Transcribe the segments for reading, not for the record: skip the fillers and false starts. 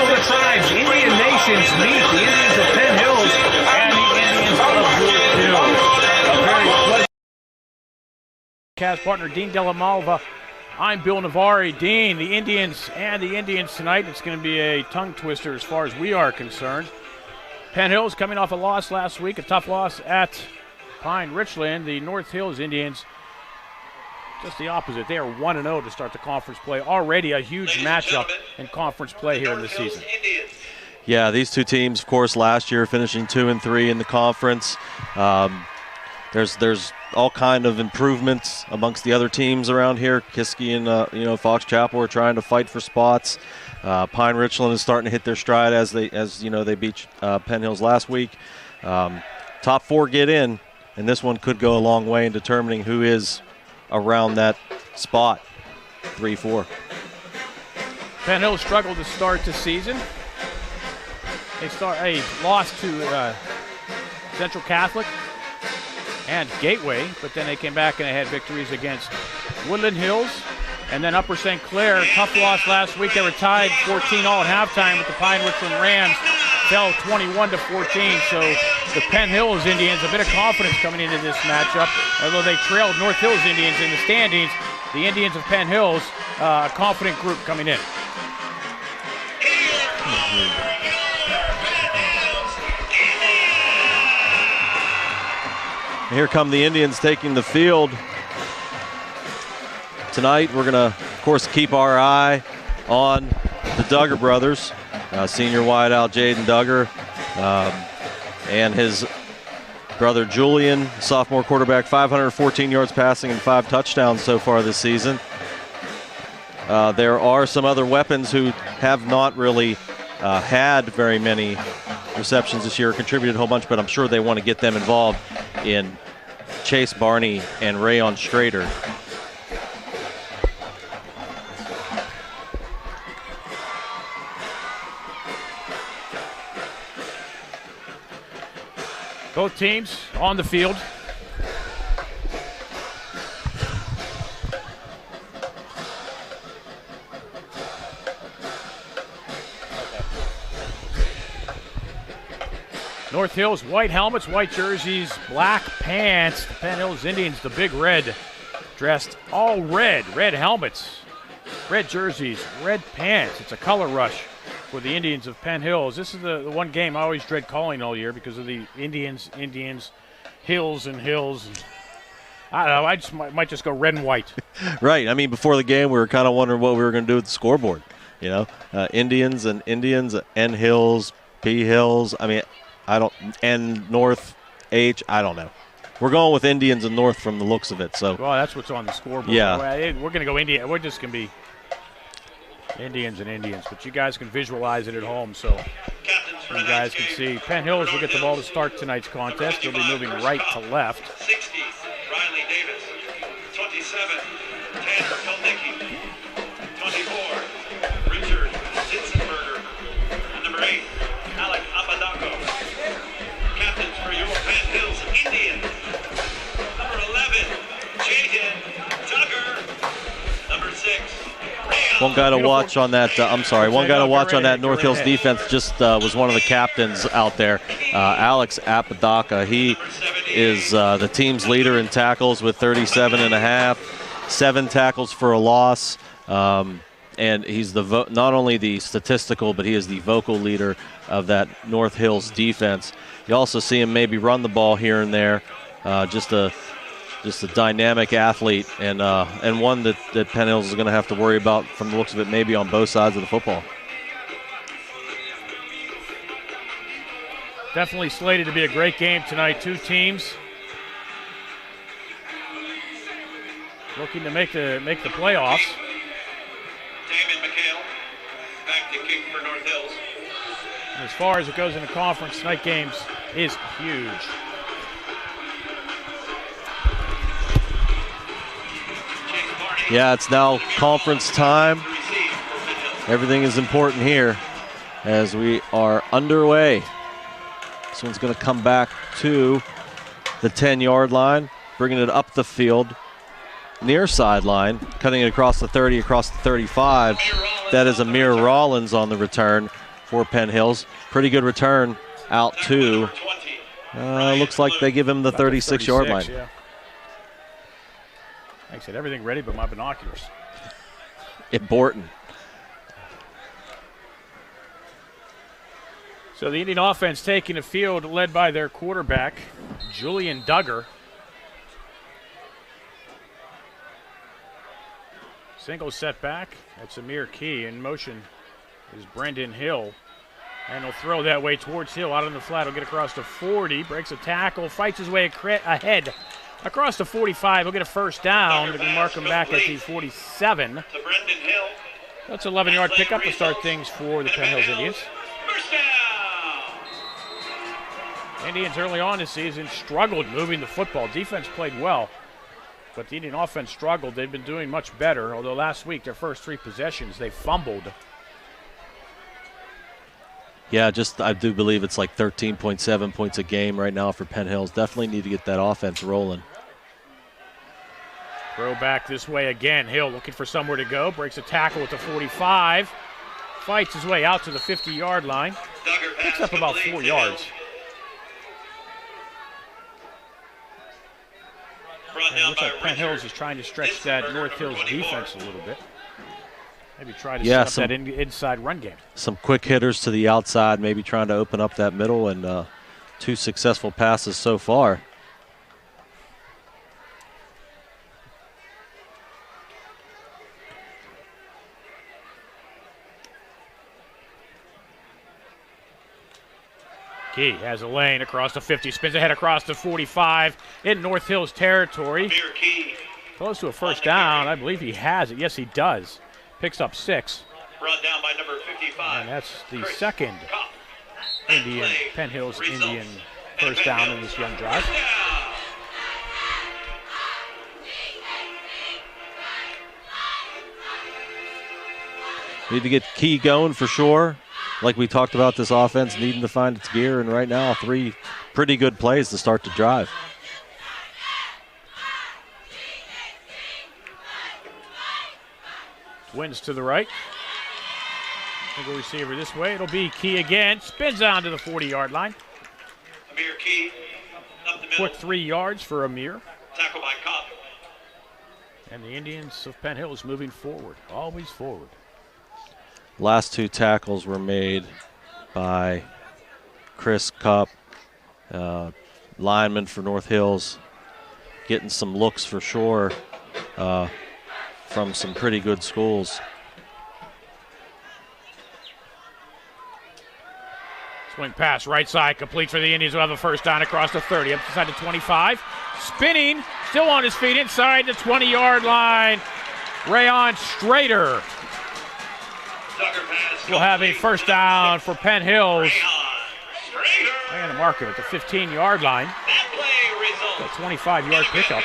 the tribes, Indian nations meet the Indians of Penn Hills and the Indians of York Hills. A very pleasant cast partner, Dean Delamalva. I'm Bill Navari. Dean, the Indians tonight. It's going to be a tongue twister as far as we are concerned. Penn Hills coming off a loss last week, a tough loss at Pine Richland. The North Hills Indians, just the opposite. They are 1-0 to start the conference play. Already a huge matchup in conference play here in the season. Yeah, these two teams, of course, last year finishing 2-3 in the conference. There's all kind of improvements amongst the other teams around here. Kiski and Fox Chapel are trying to fight for spots. Pine Richland is starting to hit their stride as they beat Penn Hills last week. Top four get in, and this one could go a long way in determining who is around that spot, 3-4. Penn Hills struggled to start the season. They lost to Central Catholic and Gateway, but then they came back and they had victories against Woodland Hills and then Upper St. Clair. Tough loss last week. They were tied 14 all at halftime with the Pine Richland Rams. Fell 21-14, so the Penn Hills Indians, a bit of confidence coming into this matchup. Although they trailed North Hills Indians in the standings, the Indians of Penn Hills, a confident group coming in. Here come the Indians taking the field. Tonight we're going to, of course, keep our eye on the Duggar brothers. Senior wideout Jaden Duggar and his brother Julian, sophomore quarterback, 514 yards passing and 5 touchdowns so far this season. There are some other weapons who have not really had very many receptions this year, contributed a whole bunch, but I'm sure they want to get them involved in Chase Barney and Rayon Strader. Both teams on the field. North Hills, white helmets, white jerseys, black pants. The Penn Hills Indians, the big red, dressed all red. Red helmets, red jerseys, red pants. It's a color rush for the Indians of Penn Hills. This is the one game I always dread calling all year because of the Indians, Hills and Hills. I don't know, I might just go red and white. Right. I mean, before the game, we were kind of wondering what we were going to do with the scoreboard. Indians and N Hills, P Hills. I mean, N North H. I don't know. We're going with Indians and North from the looks of it. So. Well, that's what's on the scoreboard. Yeah. We're going to go Indian. We're just going to be Indians and Indians, but you guys can visualize it at home, so you guys can see. Penn Hills will get the ball to start tonight's contest. They'll be moving right to left. 60, Riley Davis. 27, Tanner Kelnicki. 24, Richard Zitzenberger. And number 8, Alec Apodaco. Captains for your Penn Hills Indians. Number 11, Jaden Duggar. Number 6, one guy to watch on that. One guy to watch on that North Hills defense just was one of the captains out there, Alex Apodaca. He is the team's leader in tackles with 37.5, 7 tackles for a loss, and he's not only the statistical, but he is the vocal leader of that North Hills defense. You also see him maybe run the ball here and there, just a dynamic athlete, and one that Penn Hills is going to have to worry about from the looks of it, maybe on both sides of the football. Definitely slated to be a great game tonight. Two teams looking to make the playoffs. David McHale back to kick for North Hills. And as far as it goes in the conference, tonight games is huge. Yeah, it's now conference time. Everything is important here as we are underway. This one's going to come back to the 10-yard line, bringing it up the field, near sideline, cutting it across the 30, across the 35. That is Amir Rollins on the return. for Penn Hills. Pretty good return out to, looks like they give him the 36-yard line. Yeah. I said everything ready but my binoculars. Important. So the Indian offense taking the field, led by their quarterback, Julian Duggar. Single setback. That's Amir Key. In motion is Brendan Hill. And he'll throw that way towards Hill. Out on the flat. He'll get across to 40. Breaks a tackle. Fights his way ahead. Across to 45. He'll get a first down. They're going to mark him back at the 47. That's an 11-yard pickup to start things for the Penn Hills Indians. Indians early on this season struggled moving the football. Defense played well, but the Indian offense struggled. They've been doing much better, although last week, their first 3 possessions, they fumbled. Yeah, I do believe it's like 13.7 points a game right now for Penn Hills. Definitely need to get that offense rolling. Throw back this way again. Hill looking for somewhere to go. Breaks a tackle at the 45. Fights his way out to the 50-yard line. Picks up about 4 yards. And it looks like Penn Hills is trying to stretch that North Hills defense a little bit. Maybe try to set up that inside run game. Some quick hitters to the outside, maybe trying to open up that middle, and 2 successful passes so far. Key has a lane across the 50, spins ahead across the 45 in North Hills territory. Close to a first down. I believe he has it. Yes, he does. Picks up 6. Brought down by number 55. And that's the second Penn Hills Indian first down in this young drive. Need to get Key going for sure. Like we talked about, this offense needing to find its gear, and right now 3 pretty good plays to start the drive. Twins to the right. Single receiver this way. It'll be Key again. Spins on to the 40-yard line. Amir Key up the middle. Quick 3 yards for Amir. Tackle by Kopp. And the Indians of Penn Hills moving forward. Always forward. Last 2 tackles were made by Chris Kopp, lineman for North Hills, getting some looks for sure from some pretty good schools. Swing pass, right side, complete for the Indians. Will have a first down across the 30, up inside the 25. Spinning, still on his feet, inside the 20-yard line. Rayon Strader will have a first down for Penn Hills. And a marker at the 15-yard line. A 25-yard pickup.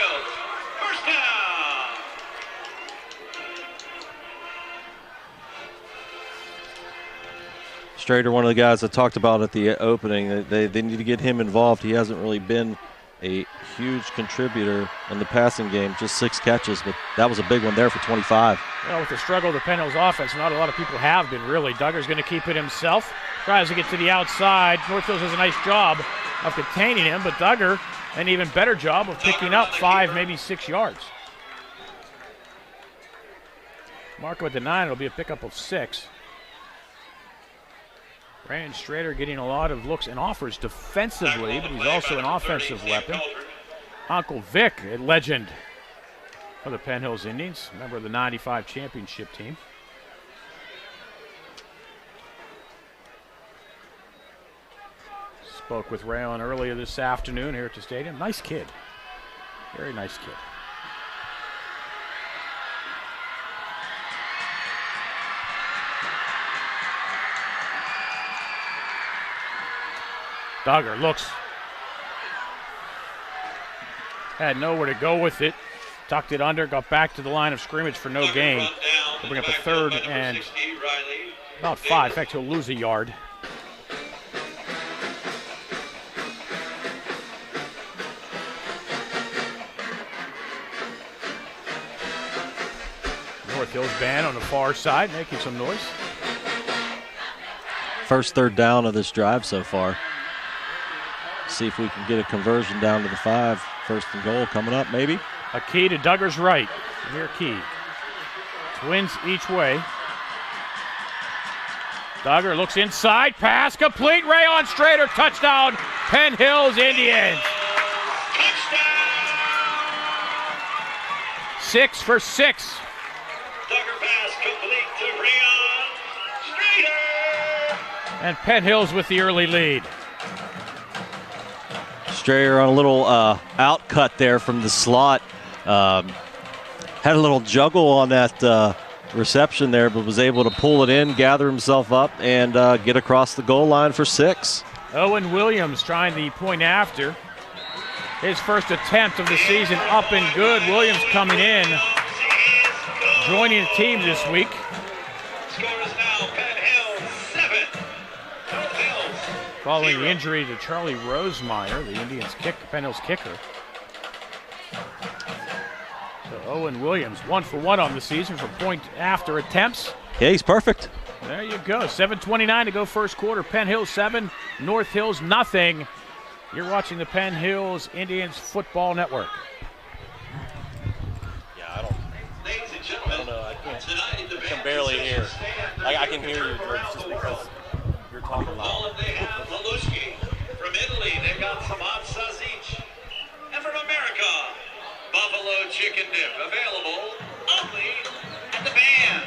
Strader, one of the guys I talked about at the opening, they need to get him involved. He hasn't really been a huge contributor in the passing game, just 6 catches, but that was a big one there for 25. Well, with the struggle of the Penn Hills offense, not a lot of people have been really. Duggar's going to keep it himself. Tries to get to the outside. North Hills does a nice job of containing him, but Duggar an even better job of picking up 5, maybe 6 yards. Marco at the 9, it'll be a pickup of 6. Rayon Strader getting a lot of looks and offers defensively, but he's also an offensive weapon. Uncle Vic, a legend for the Penn Hills Indians, member of the '95 championship team. Spoke with Rayon earlier this afternoon here at the stadium. Nice kid. Very nice kid. Duggar looks. Had nowhere to go with it. Tucked it under, got back to the line of scrimmage for no gain. He'll bring up a 3rd and about 5. In fact, he'll lose a yard. North Hills band on the far side making some noise. first third down of this drive so far. See if we can get a conversion down to the 5. First and goal coming up, maybe. A key to Duggar's right. Near key. Twins each way. Duggar looks inside. Pass complete. Rayon Strader. Touchdown. Penn Hills Indians. Touchdown! 6 for 6. Duggar pass complete to Rayon Strader. And Penn Hills with the early lead. Strayer on a little out cut there from the slot. Had a little juggle on that reception there, but was able to pull it in, gather himself up, and get across the goal line for 6. Owen Williams trying the point after. His first attempt of the season up and good. Williams coming in, joining the team this week. Score is now Penn Hills 7. North Hills Following 0. the injury to Charlie Rosemeyer, the Indians Penn Hills kicker. So Owen Williams 1 for 1 on the season for point after attempts. Yeah, he's perfect. There you go. 7:29 to go first quarter. Penn Hills 7, North Hills nothing. You're watching the Penn Hills Indians Football Network. Yeah, I don't know. I can barely hear. I can hear you, George, just because you're talking loud. They have Lalushki. From Italy, they've got Samat Sazic. And from America, Buffalo Chicken Dip. Available only at the band.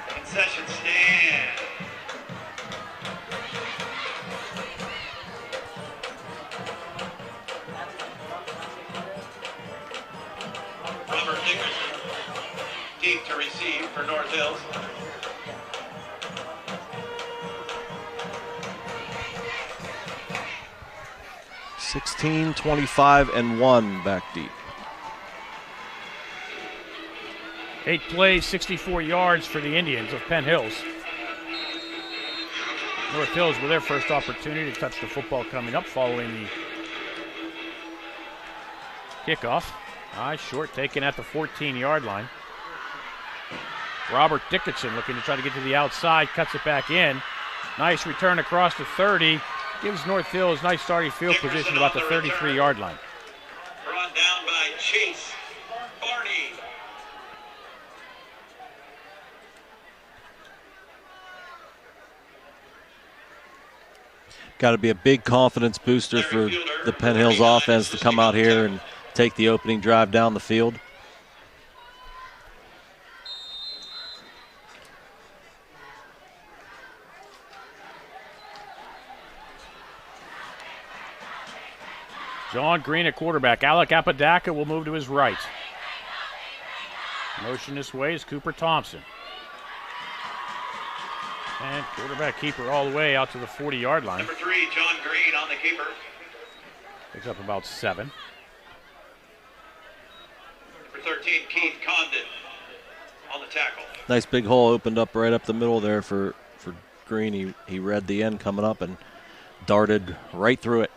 Concession stand. Robert Dickerson. Deep to receive for North Hills. $16, 25, and 1 back deep. 8 plays, 64 yards for the Indians of Penn Hills. North Hills with their first opportunity to touch the football coming up following the kickoff. High, short, taken at the 14-yard line. Robert Dickinson looking to try to get to the outside, cuts it back in. Nice return across the 30. Gives North Hills nice starting field position about the 33-yard line. Brought down by Chase Barney. Got to be a big confidence booster for the Penn Hills offense to come out here and take the opening drive down the field. John Green at quarterback. Alec Apodaca will move to his right. Motion this way is Cooper Thompson. And quarterback keeper all the way out to the 40-yard line. Number 3, John Green on the keeper. Picks up about 7. Number 13, Keith Condon on the tackle. Nice big hole opened up right up the middle there for Green. He read the end coming up and darted right through it.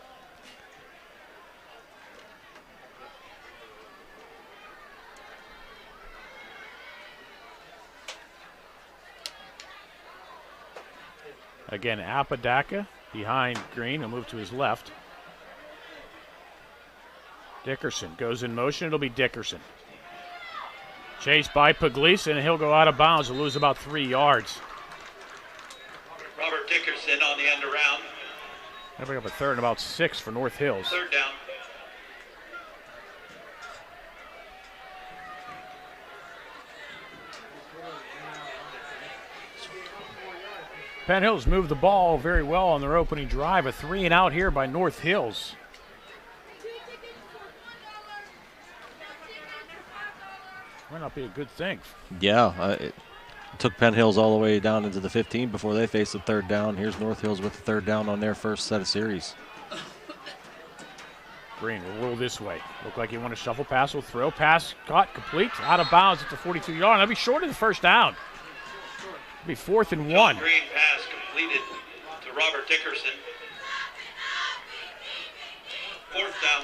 Again, Apodaca behind Green. He'll move to his left. Dickerson goes in motion. It'll be Dickerson. Chased by Puglisi, and he'll go out of bounds. He'll lose about 3 yards. Robert Dickerson on the end around. They'll bring up a third and about 6 for North Hills. Third down. Penn Hills moved the ball very well on their opening drive. A 3 and out here by North Hills. Might not be a good thing. Yeah, it took Penn Hills all the way down into the 15 before they faced the third down. Here's North Hills with the third down on their first set of series. Green will roll this way. Look like he want to shuffle pass, will throw. Pass caught, complete, out of bounds at the 42-yard line. That'll be short of the first down. It'll be 4th and 1. Green pass completed to Robert Dickerson. 4th down.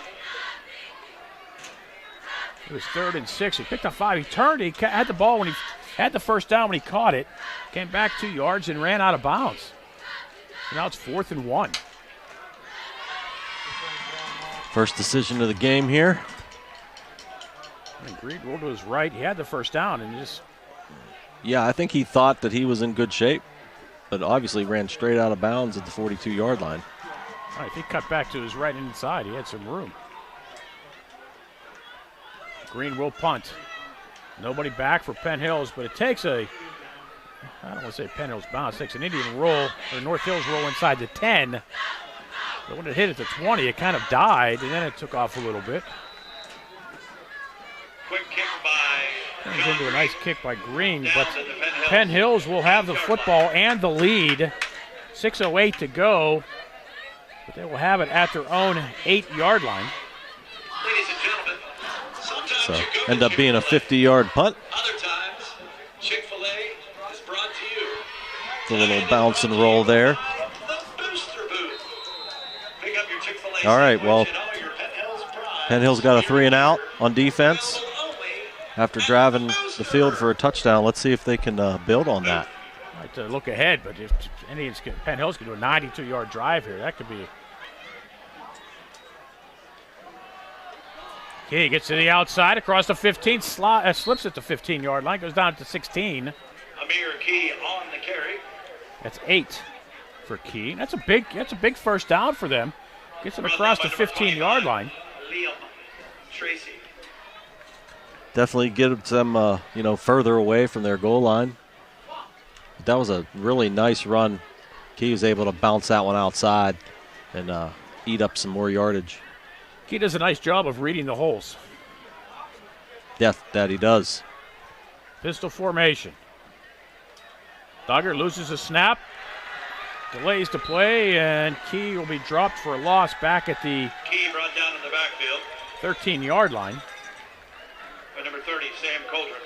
It was 3rd and 6. He picked up 5. He turned. He had the ball when he had the first down when he caught it. Came back 2 yards and ran out of bounds. So now it's 4th and 1. First decision of the game here. And Green rolled to his right. He had the first down and just. Yeah, I think he thought that he was in good shape, but obviously ran straight out of bounds at the 42-yard line. All right, he cut back to his right inside. He had some room. Green will punt. Nobody back for Penn Hills, but it takes I don't want to say Penn Hills bounce. It takes an Indian roll, or North Hills roll inside the 10. But when it hit at the 20, it kind of died, and then it took off a little bit. Quick kick by Turns into a nice kick by Green, but Penn Hills will have the football and the lead. 6:08 to go, but they will have it at their own 8-yard line. Ladies and gentlemen, sometimes So you go end to up being a Chick-fil-A. 50-yard punt. Other times, Chick-fil-A is brought to you. The little bounce and roll there. The Booster Booth. Pick up your Chick-fil-A All right, well, sandwich and all your Penn Hills pride. Penn Hills got a 3 and out on defense after driving the field for a touchdown. Let's see if they can build on that. Like to look ahead, but if Penn Hills can do a 92-yard drive here, that could be. Key gets to the outside across the 15, slips at the 15-yard line, goes down to 16. Amir Key on the carry. That's 8 for Key. That's a big first down for them. Gets them across the 15-yard line. Liam Tracy. Definitely get them, further away from their goal line. That was a really nice run. Key was able to bounce that one outside and eat up some more yardage. Key does a nice job of reading the holes. Yeah, that he does. Pistol formation. Duggar loses a snap, delays the play, and Key will be dropped for a loss back at the Key brought down in the backfield 13-yard line. by number 30, Sam Coldren.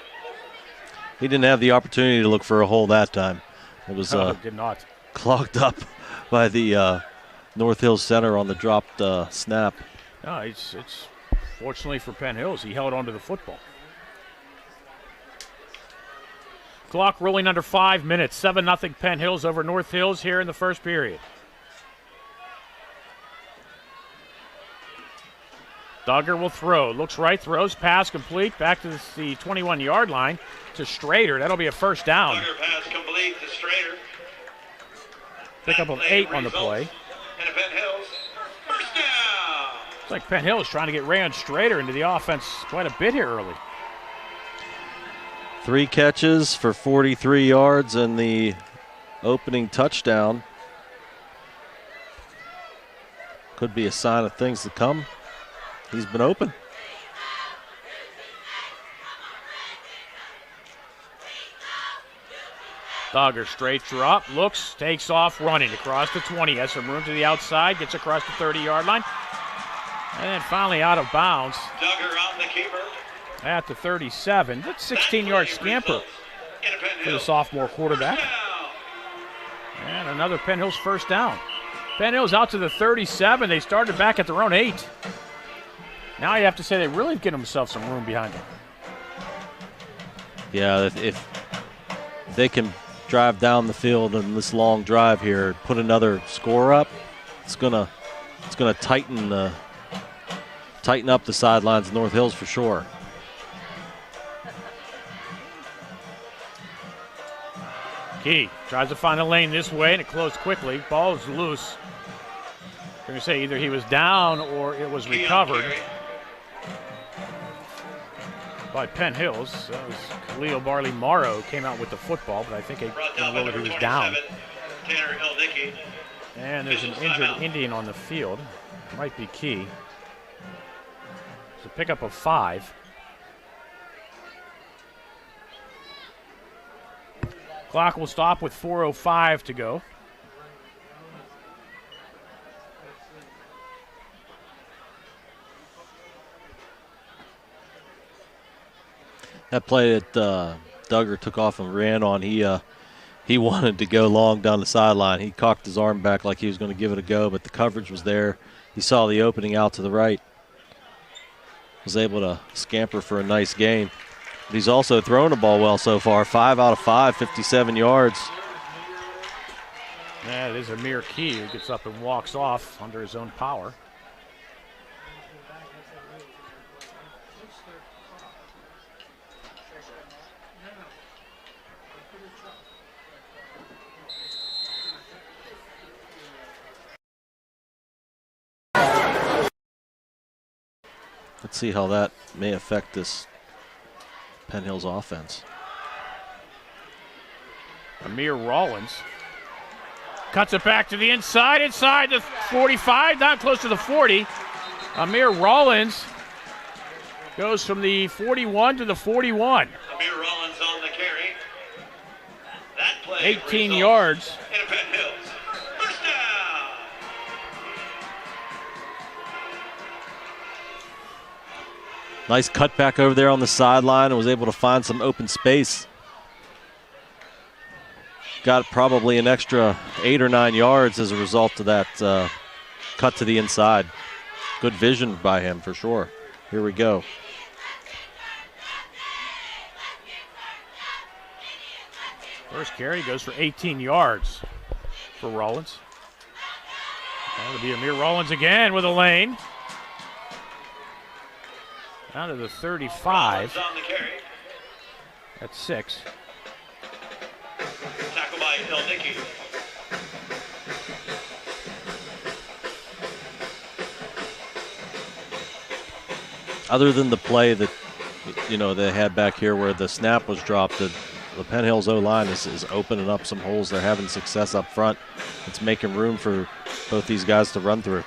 He didn't have the opportunity to look for a hole that time. It was Did not. clogged up by the North Hills center on the dropped snap. No, it's fortunately for Penn Hills, he held onto the football. Clock rolling under 5 minutes. 7-0 Penn Hills over North Hills here in the first period. Duggar will throw. Looks right, throws, pass complete. Back to the 21-yard line to Strader. That'll be a first down. Duggar pass complete to Strader. Pick up of 8 on the play. And a Penn Hills first down. It's like Penn Hills trying to get Rayon Strader into the offense quite a bit here early. 3 catches for 43 yards and the opening touchdown. Could be a sign of things to come. He's been open. Duggar straight drop, looks, takes off, running across the 20. Has some room to the outside, gets across the 30-yard line. And then finally out of bounds Duggar on the keeper. at the 37. That's 16-yard scamper for the sophomore quarterback. And another Penn Hills first down. Penn Hills out to the 37. They started back at their own 8. Now you have to say they really get themselves some room behind them. Yeah, if they can drive down the field in this long drive here, put another score up, it's gonna tighten up the sidelines of North Hills for sure. Key tries to find a lane this way, and it closed quickly. Ball is loose. Going to say either he was down or it was recovered by Penn Hills. That was Khalil Barley Morrow came out with the football, but I think he was down. Tanner Eldicke. And there's an injured Indian on the field. Might be Key. It's a pickup of 5. Clock will stop with 4:05 to go. That play that Duggar took off and ran on, he wanted to go long down the sideline. He cocked his arm back like he was going to give it a go, but the coverage was there. He saw the opening out to the right. Was able to scamper for a nice gain. But he's also thrown the ball well so far. 5 out of 5, 57 yards. That is Amir Key, who gets up and walks off under his own power. Let's see how that may affect this Penn Hills offense. Amir Rollins cuts it back to the inside the 45, not close to the 40. Amir Rollins goes from the 41 to the 41. Amir Rollins on the carry. That play 18 yards. in Penn Hills. First down. Nice cutback over there on the sideline and was able to find some open space. Got probably an extra 8 or 9 yards as a result of that cut to the inside. Good vision by him for sure. Here we go. First carry goes for 18 yards for Rollins. That'll be Amir Rollins again with a lane. Down to the 35. Rollins on the carry. That's 6. Tackle by Elnicki. Other than the play that they had back here where the snap was dropped, the Penn Hills O-line is opening up some holes. They're having success up front. It's making room for both these guys to run through.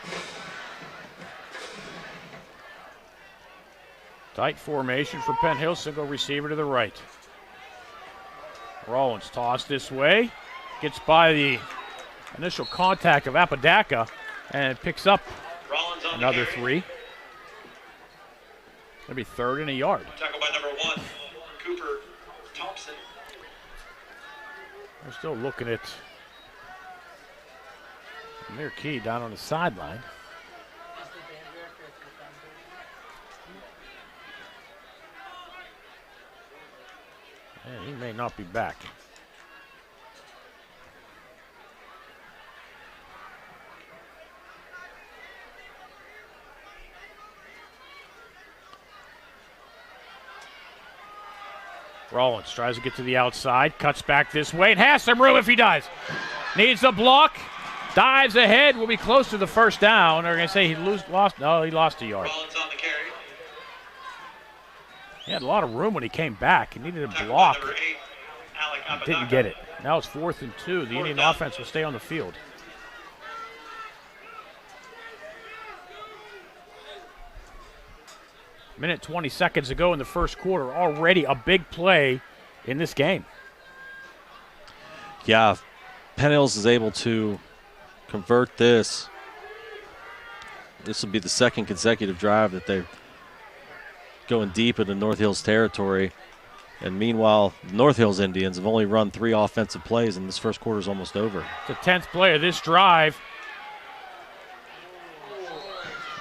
Tight formation for Penn Hills, single receiver to the right. Rollins tossed this way, gets by the initial contact of Apodaca and picks up Rollins on another the carry. 3. It'll be 3rd and a yard. Tackle by number 1, Cooper Thompson. We're still looking at Amir Key down on the sideline. And he may not be back. Rollins tries to get to the outside, cuts back this way, and has some room if he does. Needs a block, dives ahead, will be close to the first down. They're going to say he lost. No, he lost a yard. Rollins on the carry. He had a lot of room when he came back. He needed a Tackle by block. number 8, Alec Apodaca. Didn't get it. Now it's 4th and 2. The Indian offense will stay on the field. Minute 20 seconds to go in the first quarter. Already a big play in this game. Yeah, Penn Hills is able to convert this. This will be the second consecutive drive that they're going deep into North Hills territory. And meanwhile, North Hills Indians have only run 3 offensive plays, and this first quarter is almost over. The 10th play of this drive.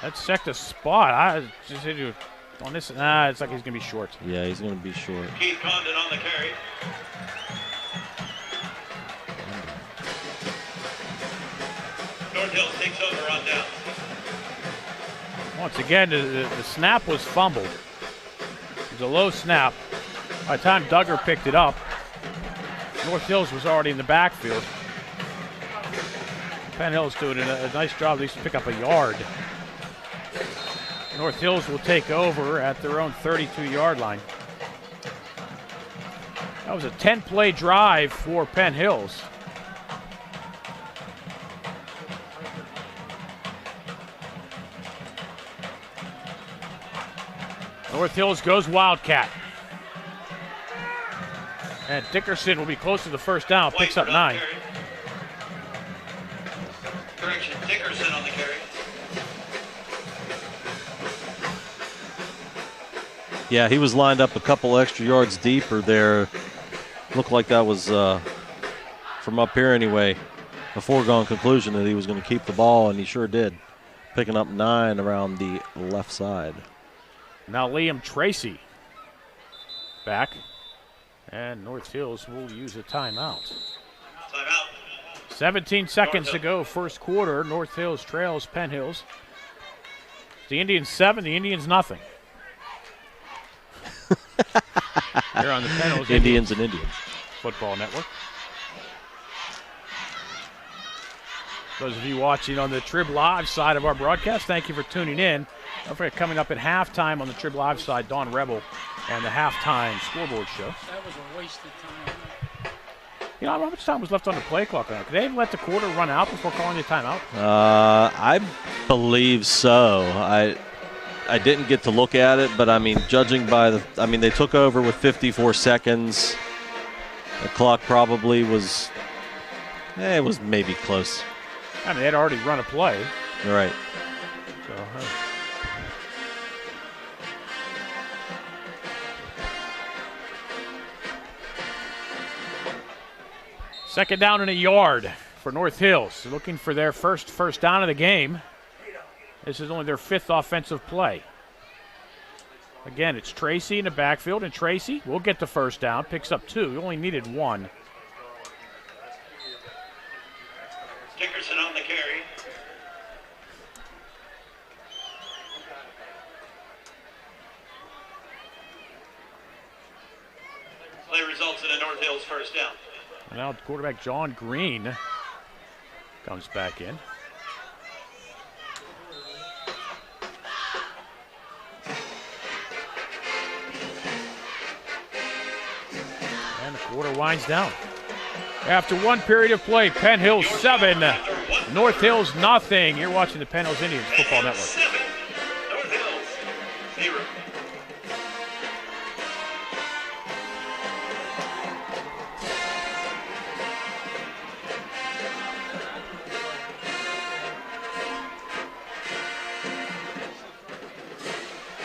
Let's check the spot. I just hit you on this. It's like he's going to be short. Yeah, he's going to be short. Keith Condon on the carry. North Hills takes over on down. Once again, the snap was fumbled. It was a low snap. By the time Duggar picked it up, North Hills was already in the backfield. Penn Hills doing a nice job at least to pick up a yard. North Hills will take over at their own 32-yard line. That was a 10-play drive for Penn Hills. North Hills goes Wildcat. And Dickerson will be close to the first down, picks up 9. Correction, Dickerson on the carry. Yeah, he was lined up a couple extra yards deeper there. Looked like that was, from up here anyway, a foregone conclusion that he was going to keep the ball, and he sure did. Picking up 9 around the left side. Now Liam Tracy back. And North Hills will use a timeout. Timeout. 17 seconds to go, first quarter. North Hills trails Penn Hills. The Indians 7, the Indians nothing. Here on the Penn Hills Indians and Indians. Football Network. Those of you watching on the Trib Live side of our broadcast, thank you for tuning in. Don't forget, coming up at halftime on the Trib Live side, Dawn Rebel and the halftime scoreboard show. That was a waste of time. You know, how much time was left on the play clock now? Could they even let the quarter run out before calling the timeout? I believe so. I didn't get to look at it, but I mean, judging by they took over with 54 seconds. The clock probably was, it was maybe close. I mean, they had already run a play. Right. So, second down and a yard for North Hills. They're looking for their first down of the game. This is only their 5th offensive play. Again, it's Tracy in the backfield, and Tracy will get the first down, picks up 2. He only needed 1. Dickerson on the carry. Play results in a North Hills first down. And now quarterback John Green comes back in. And the quarter winds down. After one period of play, Penn Hills 7, North Hills nothing. You're watching the Penn Hills Indians Football Network. 7, North Hills 0.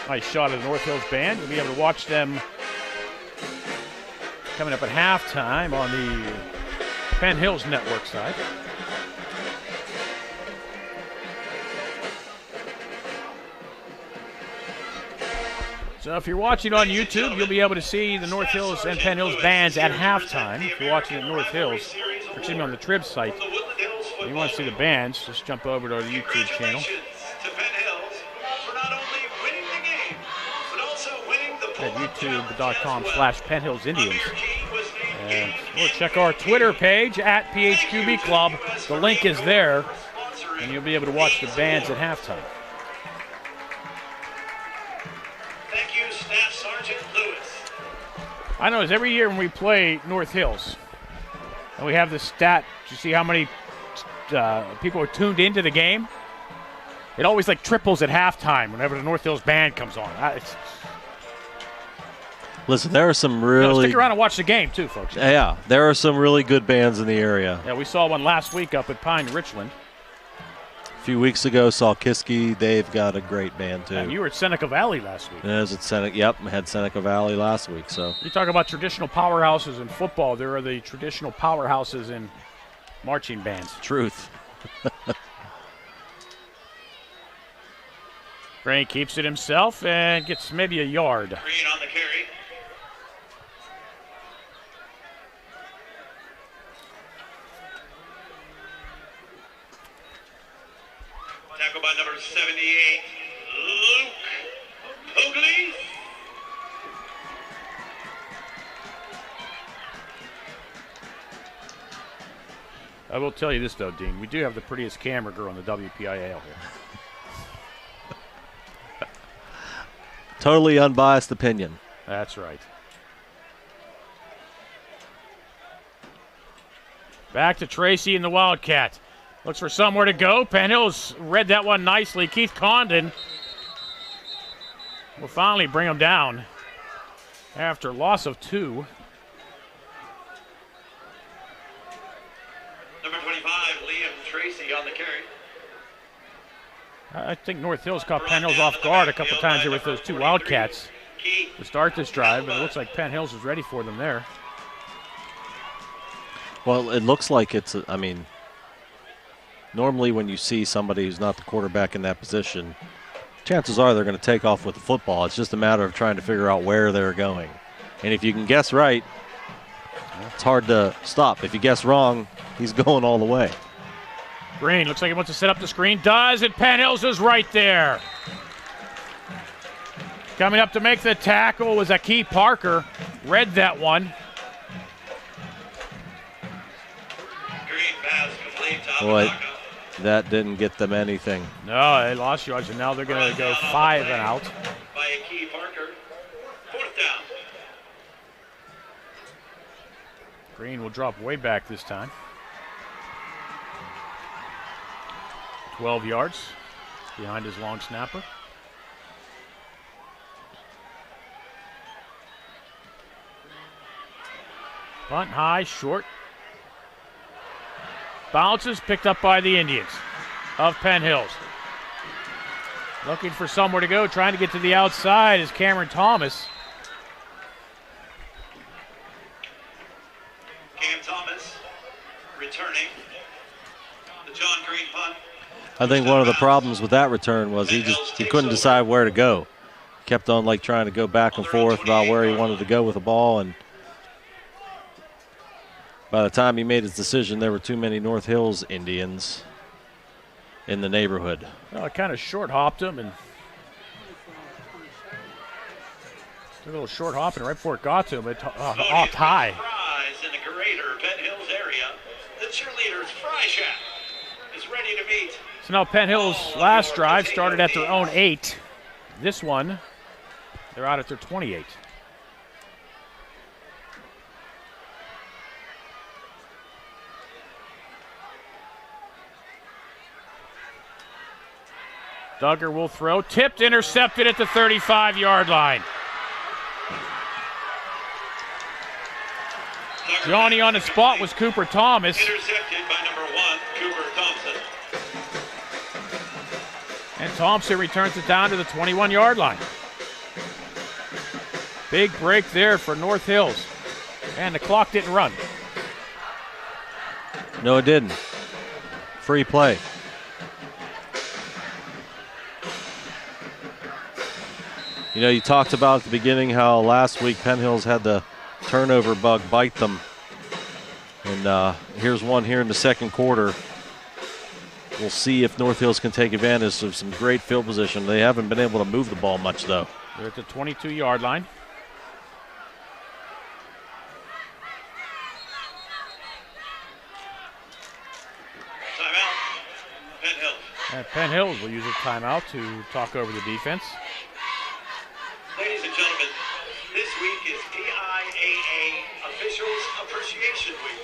Nice shot of the North Hills band. You'll be able to watch them coming up at halftime on the Penn Hills Network side. So if you're watching on YouTube, you'll be able to see the North Hills and Penn Hills bands at halftime. If you're watching at North Hills, or excuse me, on the Trib site, and you want to see the bands, just jump over to our YouTube channel. At youtube.com/Penn Hills Indians. And we'll check our Twitter page at PHQB Club. The link is there, and you'll be able to watch the bands at halftime. Thank you, Staff Sergeant Lewis. I know, every year when we play North Hills, and we have the stat, do you see how many people are tuned into the game? It always like triples at halftime whenever the North Hills band comes on. Listen, there are some really... stick around and watch the game, too, folks. Yeah, there are some really good bands in the area. Yeah, we saw one last week up at Pine Richland. A few weeks ago, saw Kiski. They've got a great band, too. And you were at Seneca Valley last week. I was at Seneca. Yep, I had Seneca Valley last week. So you talk about traditional powerhouses in football. There are the traditional powerhouses in marching bands. Truth. Gray keeps it himself and gets maybe a yard. Green on the carry. Tackled by number 78, Luke Hogley. I will tell you this, though, Dean. We do have the prettiest camera girl in the WPIAL here. Totally unbiased opinion. That's right. Back to Tracy and the Wildcat. Looks for somewhere to go. Penn Hills read that one nicely. Keith Condon will finally bring him down after loss of 2. Number 25, Liam Tracy on the carry. I think North Hills caught Penn Hills off guard a couple times here with those 2 Wildcats to start this drive, but it looks like Penn Hills is ready for them there. Well, it looks like it's, normally when you see somebody who's not the quarterback in that position, chances are they're going to take off with the football. It's just a matter of trying to figure out where they're going. And if you can guess right, it's hard to stop. If you guess wrong, He's going all the way. Green looks like he wants to set up the screen. Does, and Penn Hills is right there. Coming up to make the tackle was Akey Parker. Read that one. Green pass complete to Boy, Apodaca. that didn't get them anything. No, they lost yards, and now they're going to go 5 and out. By Akey Parker. 4th down. Green will drop way back this time. 12 yards behind his long snapper. Punt high, short. Bounces, picked up by the Indians of Penn Hills. Looking for somewhere to go, trying to get to the outside is Cameron Thomas. Cam Thomas returning. The John Green punt. I think one of the problems with that return was he couldn't decide where to go. Kept on like trying to go back and forth about where he wanted to go with the ball, and by the time he made his decision, there were too many North Hills Indians in the neighborhood. Well, I kind of short hopped him and took a little short hop, and right before it got to him, it hopped high. Rise in the greater Penn Hills area. The cheerleaders Fry Shack is ready to meet. So now Penn Hills' last drive started at their own 8. This one, they're out at their 28. Duggar will throw. Tipped, intercepted at the 35-yard line. Johnny on the spot was Cooper Thomas. Intercepted by number 1, Cooper Thompson. And Thompson returns it down to the 21-yard line. Big break there for North Hills. And the clock didn't run. No, it didn't. Free play. You know, you talked about at the beginning how last week Penn Hills had the turnover bug bite them. And here's one here in the second quarter. We'll see if North Hills can take advantage of some great field position. They haven't been able to move the ball much, though. They're at the 22-yard line. Timeout. Penn Hills. And Penn Hills will use a timeout to talk over the defense. Ladies and gentlemen, this week is PIAA Officials Appreciation Week.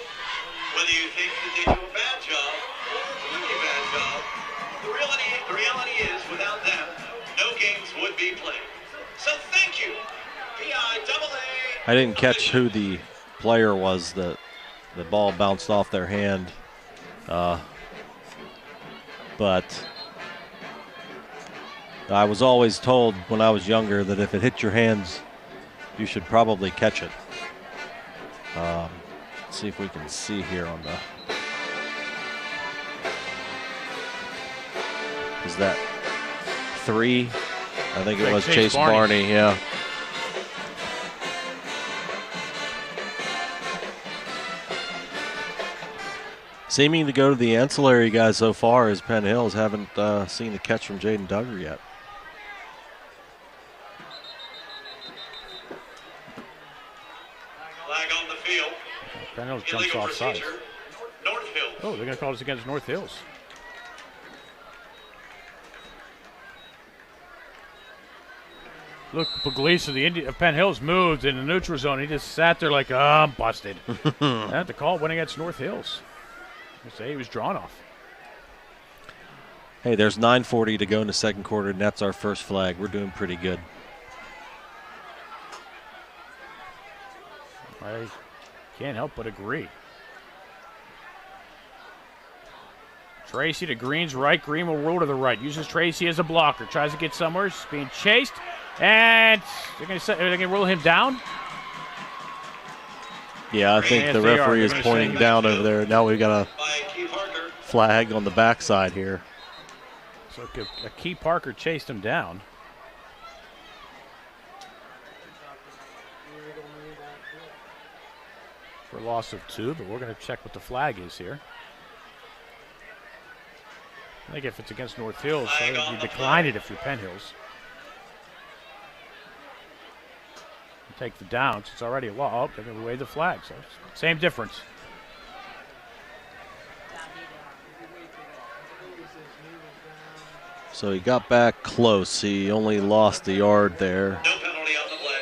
Whether you think that they do a bad job or a really bad job, the reality is without them, no games would be played. So thank you, PIAA. I didn't catch who the player was that the ball bounced off their hand. But I was always told when I was younger that if it hit your hands, you should probably catch it. Let's see if we can see here on the. Is that 3? I think it was Chase Barney, yeah. Seeming to go to the ancillary guys so far as Penn Hills. Haven't seen the catch from Jaden Duggar yet. Flag on the field. Penn Hills jumps Illegal offside. procedure. North Hills. Oh, they're going to call this against North Hills. Look, Puglisi of Penn Hills moved in the neutral zone. He just sat there like, I'm busted. I had to call it went against North Hills. I say he was drawn off. Hey, there's 9:40 to go in the second quarter, and that's our first flag. We're doing pretty good. I can't help but agree. Tracy to Green's right. Green will roll to the right. Uses Tracy as a blocker. Tries to get somewhere. He's being chased. And they're going to roll him down. Yeah, I think the referee is pointing down over there. Now we've got a flag on the backside here. So Akey Parker chased him down. for a loss of 2, but we're going to check what the flag is here. I think if it's against North Hills, so you decline it if you're Penn Hills. You take the downs. It's already a law. Oh, they're going to wave the flag. So same difference. So he got back close. He only lost a yard there. No penalty on the play.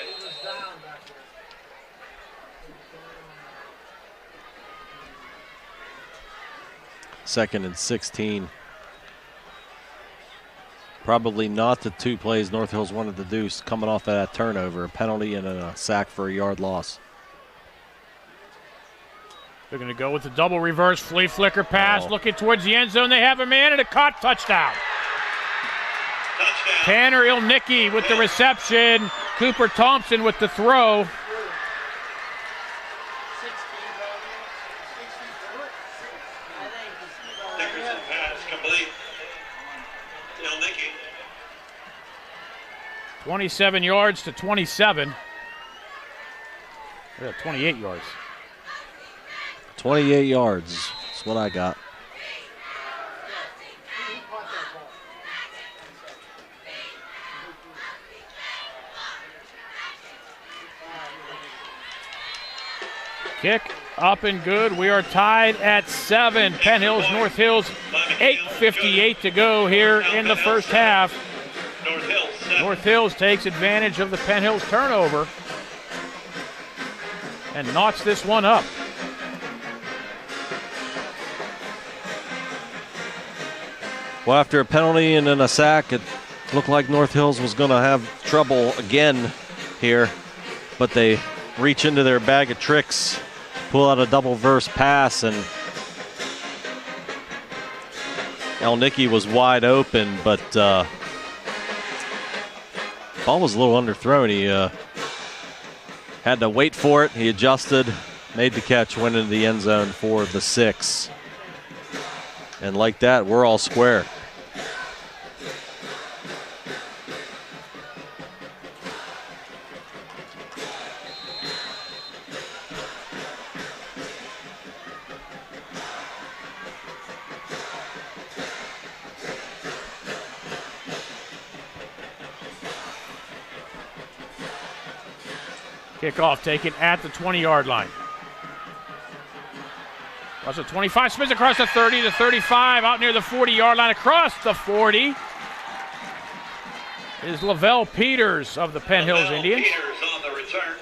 Second and 16. Probably not the 2 plays North Hills wanted to do coming off of that turnover. A penalty and a sack for a yard loss. They're going to go with the double reverse flea flicker pass, looking towards the end zone. They have a man and a caught touchdown. Tanner Ilnicki with the reception. Cooper Thompson with the throw. Dickerson pass complete. Ilnicki. 27 yards to 27. 28 yards. 28 yards. That's what I got. Kick up and good. We are tied at 7. Penn Hills, North Hills, 8:58 to go here in the first half. North Hills 7. North Hills takes advantage of the Penn Hills turnover and knocks this one up. Well, after a penalty and then a sack, it looked like North Hills was going to have trouble again here, but they reach into their bag of tricks, pull out a double verse pass, and Ilnicki was wide open, but ball was a little underthrown. He had to wait for it. He adjusted, made the catch, went into the end zone for the 6. And like that, we're all square. Kickoff taken at the 20-yard line. Across the 25, spins across the 30, the 35, out near the 40-yard line, across the 40 is Lavelle Peters of the Penn Hills Indians. Peters on the return.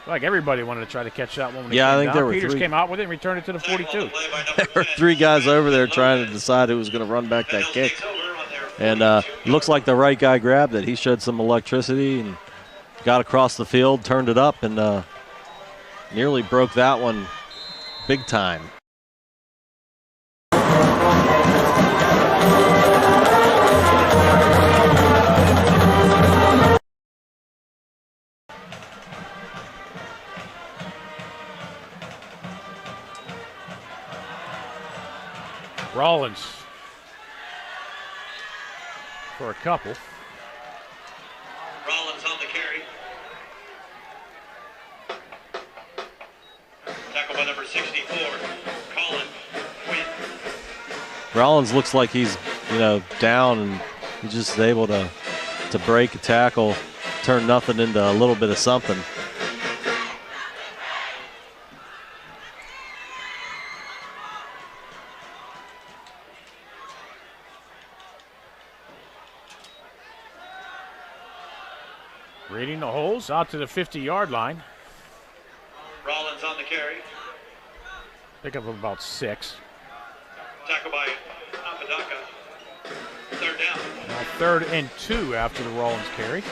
Like everybody wanted to try to catch that one when it Yeah, came I think down. there were Peters 3. came out with it and returned it to the 42. There were 3 guys over there trying to decide who was going to run back that kick. And looks like the right guy grabbed it. He showed some electricity and got across the field, turned it up, and nearly broke that one big time. Rollins for a couple. Rollins on the carry. Tackle by number 64. Colin Quinn. Rollins looks like he's, down, and he's just able to break a tackle, turn nothing into a little bit of something. Reading the holes out to the 50-yard line. Rollins on the carry. Pick up about 6. Tackle by Apodaca. Third down. Now 3rd and 2 after the Rollins carry.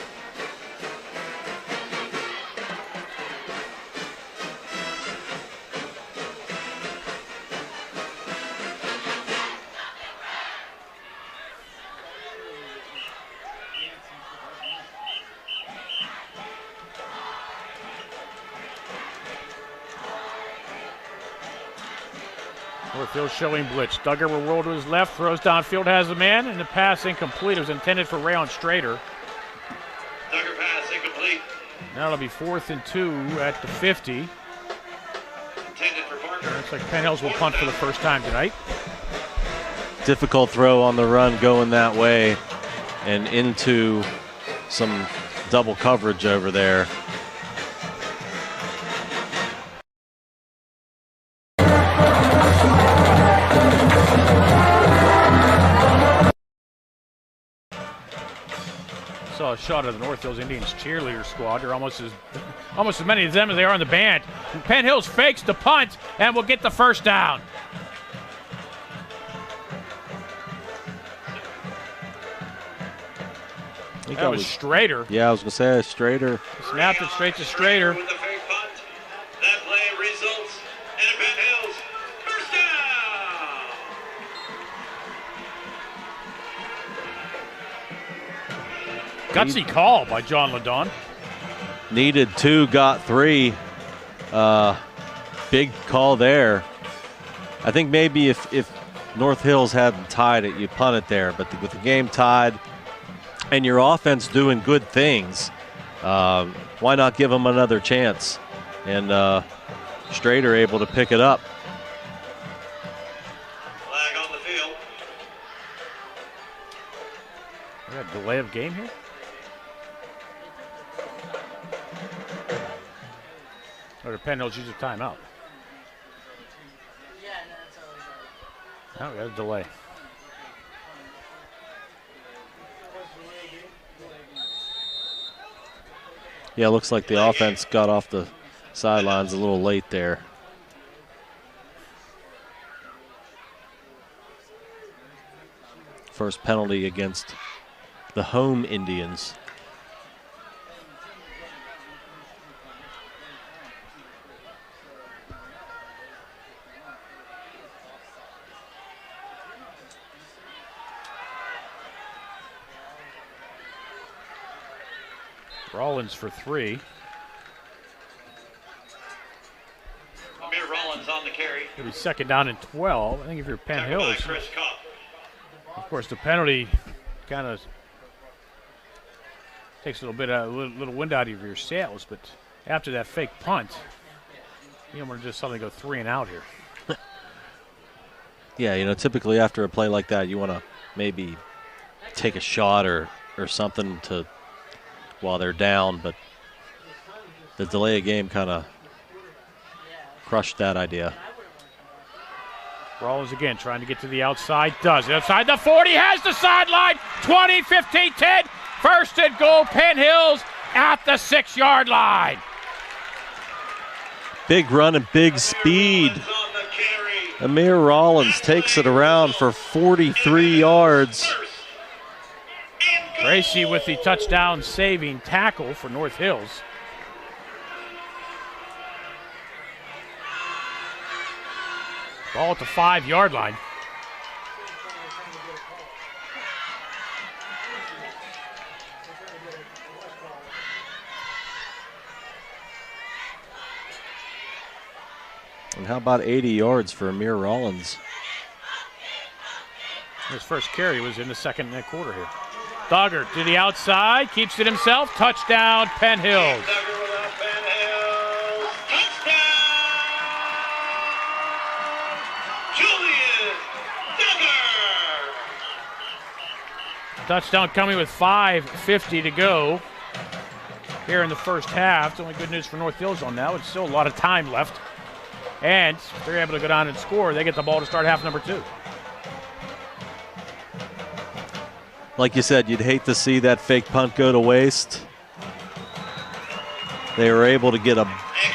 Northfield showing blitz. Duggar will roll to his left, throws downfield, has a man, and the pass incomplete. It was intended for Rayon Strader. Duggar pass incomplete. Now it'll be 4th and 2 at the 50. Looks like Penn Hills will punt for the first time tonight. Difficult throw on the run going that way and into some double coverage over there. Saw a shot of the North Hills Indians cheerleader squad. There are almost as many of them as they are on the band. And Penn Hills fakes the punt and will get the first down. That was Strader. Yeah, I was going to say Strader. Snapped it straight to Strader. With the fake punt. That play results in a Penn Hills first down. Gutsy call by John Ladon. Needed 2, got 3. Big call there. I think maybe if North Hills hadn't tied it, you punt it there. But with the game tied and your offense doing good things, why not give them another chance? And Strader able to pick it up. Flag on the field. We got a delay of game here. Or did Penn Hills use a timeout? Oh, we got a delay. Yeah, looks like the offense got off the sidelines a little late there. First penalty against the home Indians. Rollins for 3. Amir Rollins on the carry. It'll be second down and 12. I think if you're Penn Tackled by Hills, Chris Kopp. of course, the penalty kind of takes a little wind out of your sails. But after that fake punt, you don't want to just suddenly go 3 and out here. Yeah, you know, typically after a play like that, you want to maybe take a shot or something to while they're down, but the delay of game kind of crushed that idea. Rollins again trying to get to the outside. Does it outside the 40, has the sideline. 20, 15, 10. First and goal, Penn Hills at the 6-yard line. Big run and big speed. Rollins on the carry. Amir Rollins takes it around for 43 yards. Gracie with the touchdown saving tackle for North Hills. Ball at the 5-yard line. And how about 80 yards for Amir Rollins? His first carry was in the second quarter here. Duggar to the outside, keeps it himself. Touchdown, Penn Hills. Duggar without Penn Hills. Touchdown! Julian Duggar! Touchdown coming with 5:50 to go here in the first half. It's only good news for North Hills on now. It's still a lot of time left. And if they're able to go down and score, they get the ball to start half number 2. Like you said, you'd hate to see that fake punt go to waste. They were able to get a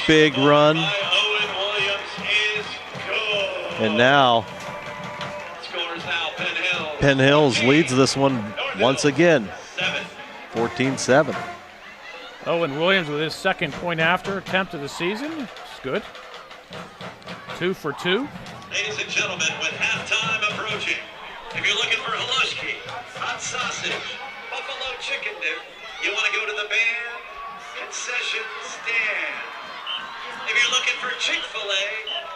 big run. And now Penn Hills leads this one once again, 14-7. Owen Williams with his second point after attempt of the season. It's good. 2 for 2. Ladies and gentlemen, with halftime approaching, if you're looking for halushki, hot sausage, buffalo chicken dip, you want to go to the band concession stand. If you're looking for Chick-fil-A,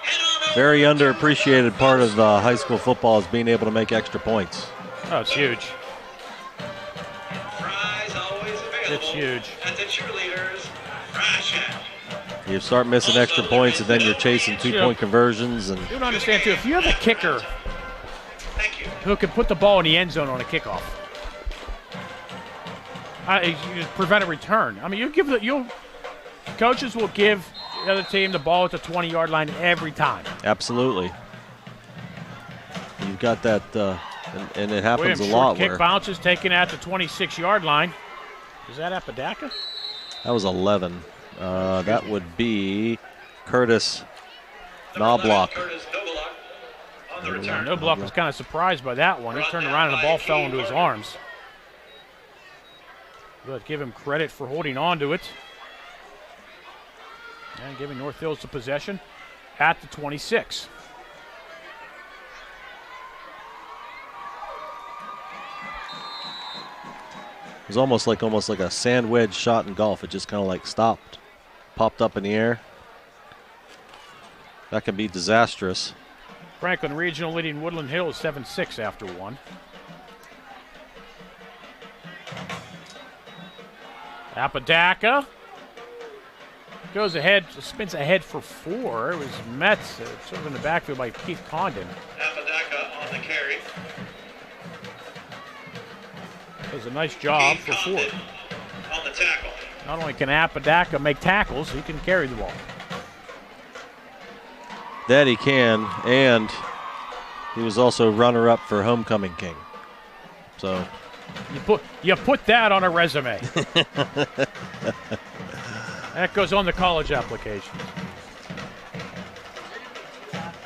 head on over. Very underappreciated part of high school football is being able to make extra points. Oh, it's huge. Fries always available. It's huge. At the cheerleaders' Fry Shack. You start missing extra points, and then you're chasing 2-point conversions. And you don't understand, too, if you have a kicker who can put the ball in the end zone on a kickoff, you prevent a return. I mean, coaches will give the other team the ball at the 20-yard line every time. Absolutely. You've got that, and it happens Williams, a lot. Kick bounces taken at the 26-yard line. Is that Apodaca? That was 11. That would be Curtis Knobloch. Knobloch was kind of surprised by that one. He turned around and the ball fell into his arms. But give him credit for holding on to it. And giving North Hills the possession at the 26. It was almost like a sand wedge shot in golf. It just kind of like stopped, popped up in the air. That can be disastrous. Franklin Regional leading Woodland Hills 7-6 after one. Apodaca goes ahead, spins ahead for 4. It was met sort of in the backfield by Keith Condon. Apodaca on the carry. Does a nice job for 4. On the tackle. Not only can Apodaca make tackles, he can carry the ball. That he can, and he was also runner-up for Homecoming King. So you put that on a resume. That goes on the college application.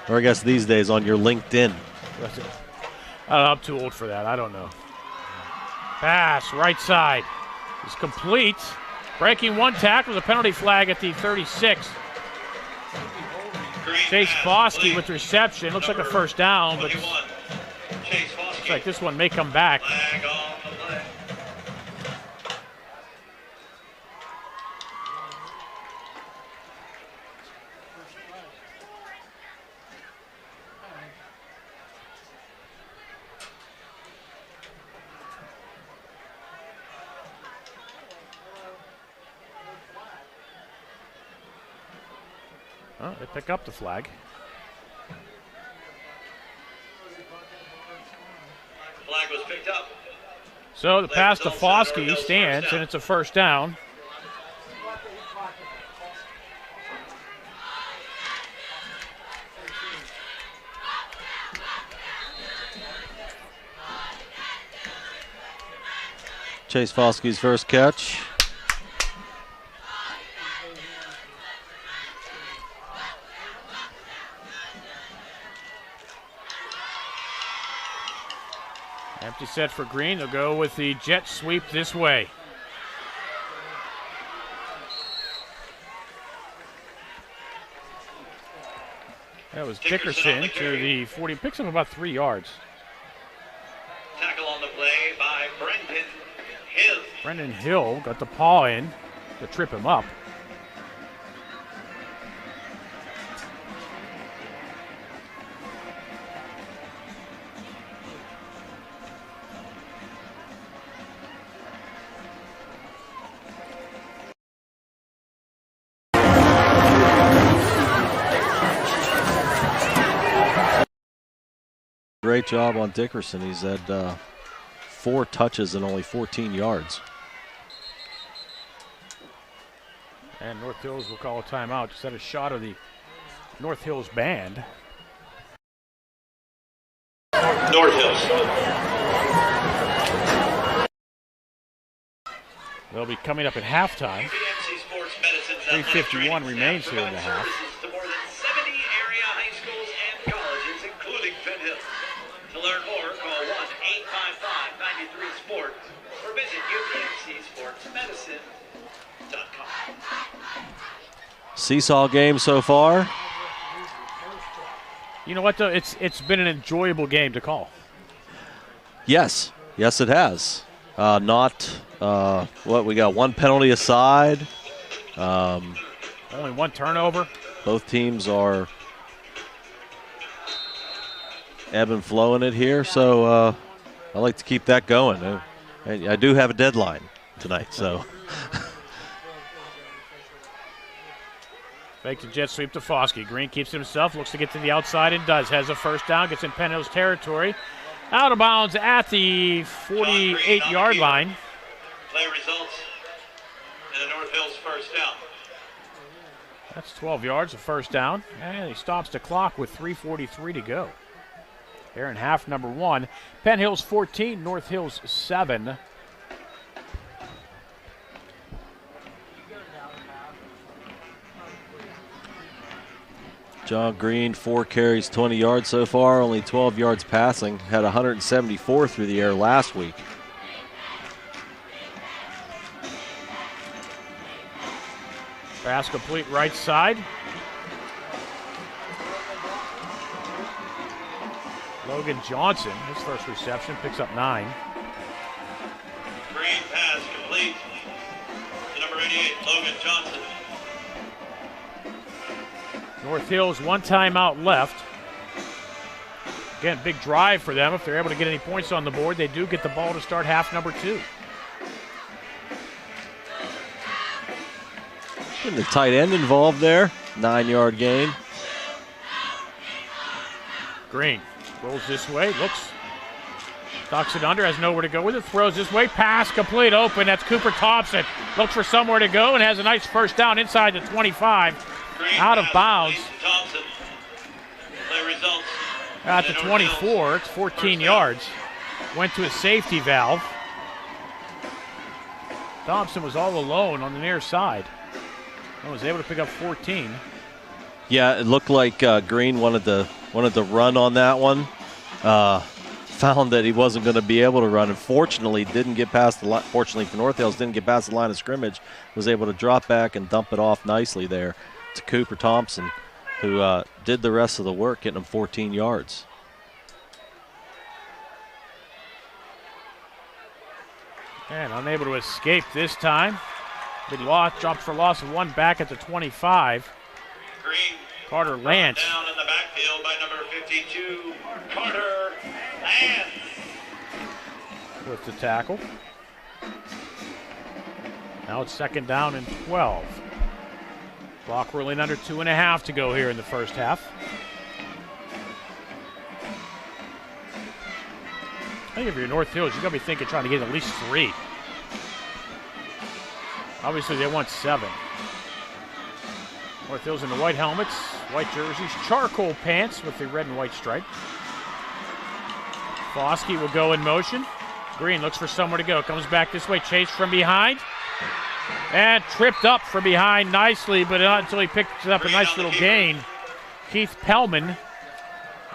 Or I guess these days on your LinkedIn. I'm too old for that. I don't know. Pass, right side. Is complete. Breaking one tackle, a penalty flag at the 36. Chase Foskey with reception. Looks like a first down, but looks like this one may come back. Oh, they pick up the flag. Flag was picked up. So the pass to Foskey stands, and it's a first down. Chase Foskey's first catch. Empty set for Green. They'll go with the jet sweep this way. That was Dickerson to the 40. Picks up about 3 yards. Tackle on the play by Brendan Hill. Brendan Hill got the paw in to trip him up. Great job on Dickerson. He's had 4 touches and only 14 yards. And North Hills will call a timeout. Just had a shot of the North Hills band. North Hills. They'll be coming up at halftime. 3:51 remains here in the half. To more than 70 area high schools and colleges, including Penn Hill. To learn more, call 1-855-93-SPORT or visit UPMCSportsMedicine.com. Seesaw game so far. You know what, though? It's been an enjoyable game to call. Yes, it has. What we got? 1 penalty aside. Only 1 turnover. Both teams are ebb and flowing it here, so I like to keep that going. I do have a deadline tonight, so. Fakes a jet sweep to Foskey. Green keeps himself, looks to get to the outside and does. Has a first down, gets in Penn Hills territory. Out of bounds at the 48-yard line. Play results in the North Hills first down. That's 12 yards, a first down. And he stops the clock with 3:43 to go. Here in half number 1. Penn Hills 14, North Hills 7. John Green, 4 carries, 20 yards so far, only 12 yards passing. Had 174 through the air last week. Pass complete right side. Logan Johnson, his first reception, picks up 9. Green pass complete to number 88, Logan Johnson. North Hills, 1 timeout left. Again, big drive for them. If they're able to get any points on the board, they do get the ball to start half number 2. And the tight end involved there, 9-yard gain. Green rolls this way, looks, tucks it under, has nowhere to go with it, throws this way, pass complete, open. That's Cooper Thompson. Looks for somewhere to go and has a nice first down inside the 25. Green Out of pass bounds. complete to Thompson. Play results At the in North Hills 24, it's 14 first down. yards. Went to a safety valve. Thompson was all alone on the near side and was able to pick up 14. Yeah, it looked like Green wanted to run on that one. Found that he wasn't going to be able to run. Unfortunately, didn't get past the line. Fortunately for North Hills, didn't get past the line of scrimmage. Was able to drop back and dump it off nicely there to Cooper Thompson, who did the rest of the work, getting him 14 yards. And unable to escape this time. Big loss, dropped for loss of 1 back at the 25. Green Carter Lance down in the backfield by number 52, Carter Lance. with the tackle. Now it's second down and 12. Clock rolling under 2.5 to go here in the first half. I think if you're North Hills, you're going to be thinking trying to get at least 3. Obviously, they want 7. North Hills in the white helmets, white jerseys, charcoal pants with the red and white stripe. Foskey will go in motion. Green looks for somewhere to go. Comes back this way, chased from behind. And tripped up from behind nicely, but not until he picked up a nice little gain. Keith Pellman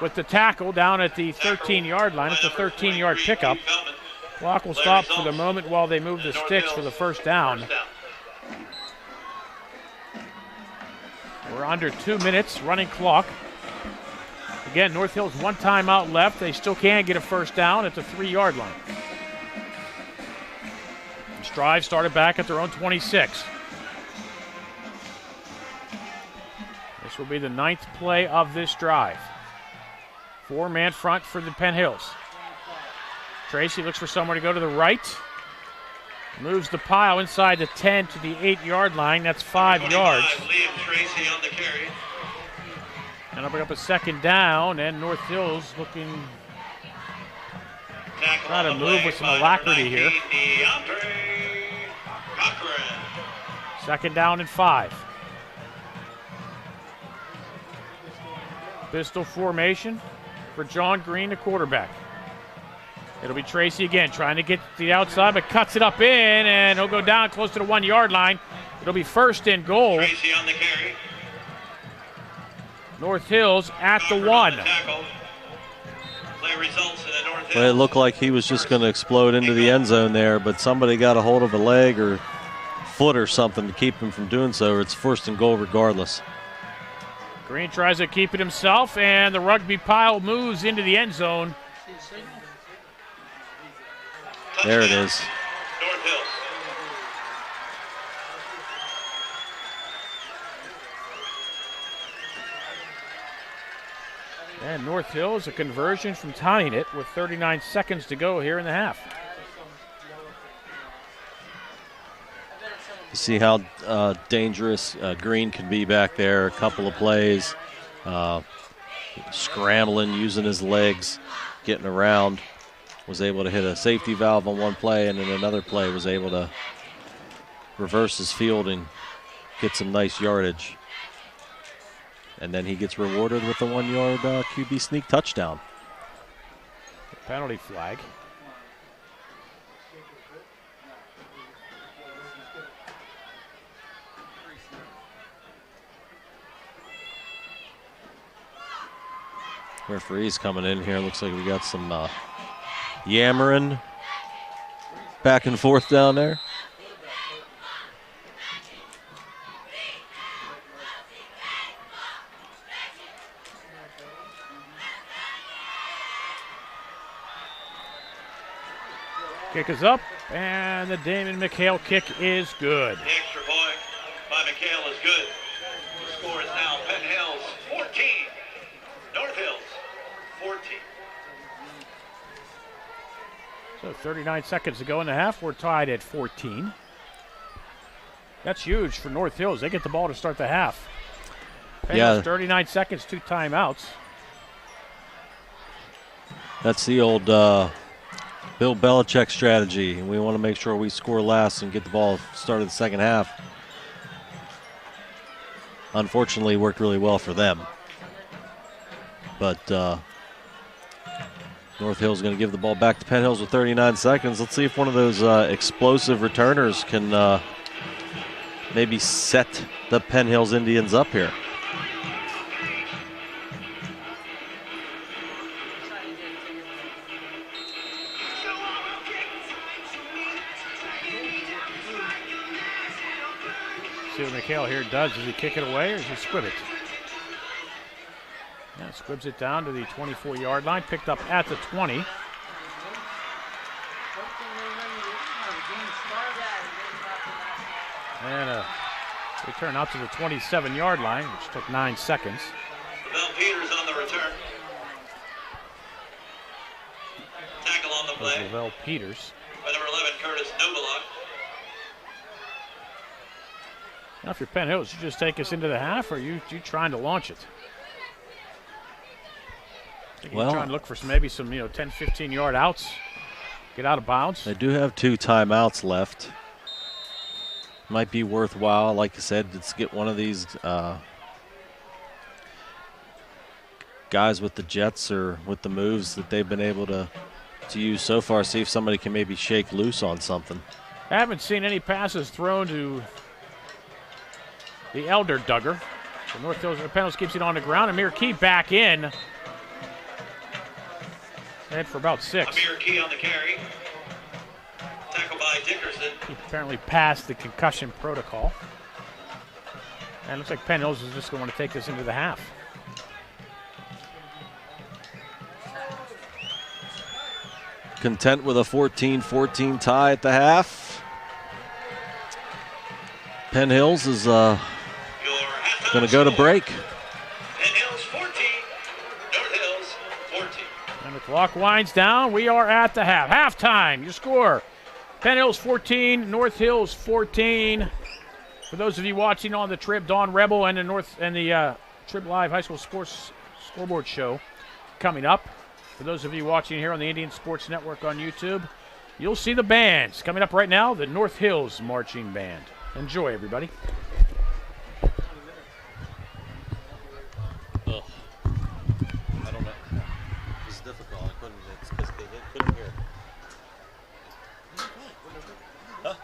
with the tackle down at the 13-yard line. It's a 13-yard pickup. Clock will stop for the moment while they move the sticks for the first down. We're under 2 minutes, running clock. Again, North Hills 1 timeout left. They still can get a first down at the 3-yard line. This drive started back at their own 26. This will be the 9th play of this drive. 4-man front for the Penn Hills. Tracy looks for somewhere to go to the right. Moves the pile inside the 10 to the 8-yard line. That's 5 yards. Liam Tracy on the carry. And I'll bring up a second down, and North Hills looking, trying to move with some alacrity here. Second down and 5. Pistol formation for John Green, the quarterback. It'll be Tracy again, trying to get to the outside, but cuts it up in, and he'll go down close to the 1-yard line. It'll be first and goal. Tracy on the carry. North Hills at the Crawford 1. on the tackle. Play results in the North Hills. Well, it looked like he was just going to explode into the end zone there, but somebody got a hold of a leg or foot or something to keep him from doing so. It's first and goal regardless. Green tries to keep it himself, and the rugby pile moves into the end zone. There it is. North Hills. And North Hills, a conversion from tying it with 39 seconds to go here in the half. You see how dangerous Green can be back there. A couple of plays, scrambling, using his legs, getting around. Was able to hit a safety valve on one play, and then another play was able to reverse his field and get some nice yardage. And then he gets rewarded with a 1-yard QB sneak touchdown. Penalty flag. Referee's coming in here. Looks like we got some yammering back and forth down there. Kick is up, and the Damon McHale kick is good. The extra point by McHale is good. The score is now Penn Hills 14, North Hills 14. So 39 seconds to go in the half. We're tied at 14. That's huge for North Hills. They get the ball to start the half. Penn Hills, 39 seconds, 2 timeouts. That's the old Bill Belichick strategy. We want to make sure we score last and get the ball started the second half. Unfortunately, it worked really well for them. But North Hills going to give the ball back to Penn Hills with 39 seconds. Let's see if one of those explosive returners can maybe set the Penn Hills Indians up here. See what McHale here does. Does he kick it away or does he squib it? Yeah, squibs it down to the 24-yard line. Picked up at the 20. And a return out to the 27-yard line, which took 9 seconds. Bell Peters on the return. Tackle on the play. Lavelle Peters. By number 11, Curtis Nobelock. Now, if you're Penn Hills, you just take us into the half, or you trying to launch it? You're trying to look for maybe some 10, 15-yard outs. Get out of bounds. They do have 2 timeouts left. Might be worthwhile, like I said, let's get one of these guys with the jets or with the moves that they've been able to use so far. See if somebody can maybe shake loose on something. I haven't seen any passes thrown to the elder Duggar. So North Hills Penn keeps it on the ground. Amir Key back in. Head for about 6. Amir Key on the carry. Tackle by Dickerson. He apparently passed the concussion protocol. And it looks like Penn Hills is just going to take this into the half. Content with a 14-14 tie at the half. Penn Hills is going to go to break. Penn Hills 14, North Hills 14. And the clock winds down. We are at the half. Halftime, your score. Penn Hills 14, North Hills 14. For those of you watching on the Trib, Dawn Rebel and the Trib Live High School Sports Scoreboard Show coming up. For those of you watching here on the Indian Sports Network on YouTube, you'll see the bands coming up right now, the North Hills Marching Band. Enjoy, everybody. Ugh. I don't know. It's difficult. I couldn't. It's because they couldn't hear. Huh?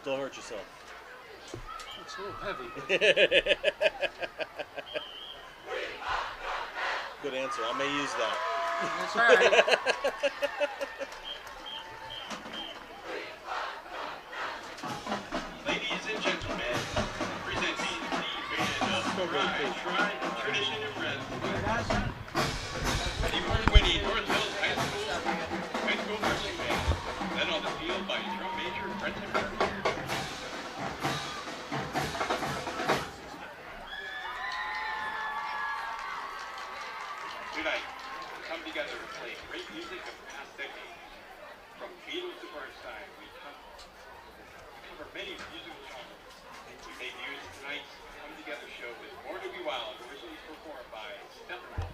Don't hurt yourself. It's so heavy. Good answer. I may use that. That's right. Ladies and gentlemen, presenting the band of Pride, Tradition, and Red. The award-winning North Hills High School marching band, led on the field by drum major Brenton Murphy. Tonight, we come together to play great music of past decades. From Beatles to Bernstein, we cover many musical genres. We debut tonight's Come Together show with Born to Be Wild, originally performed by Steppenwolf.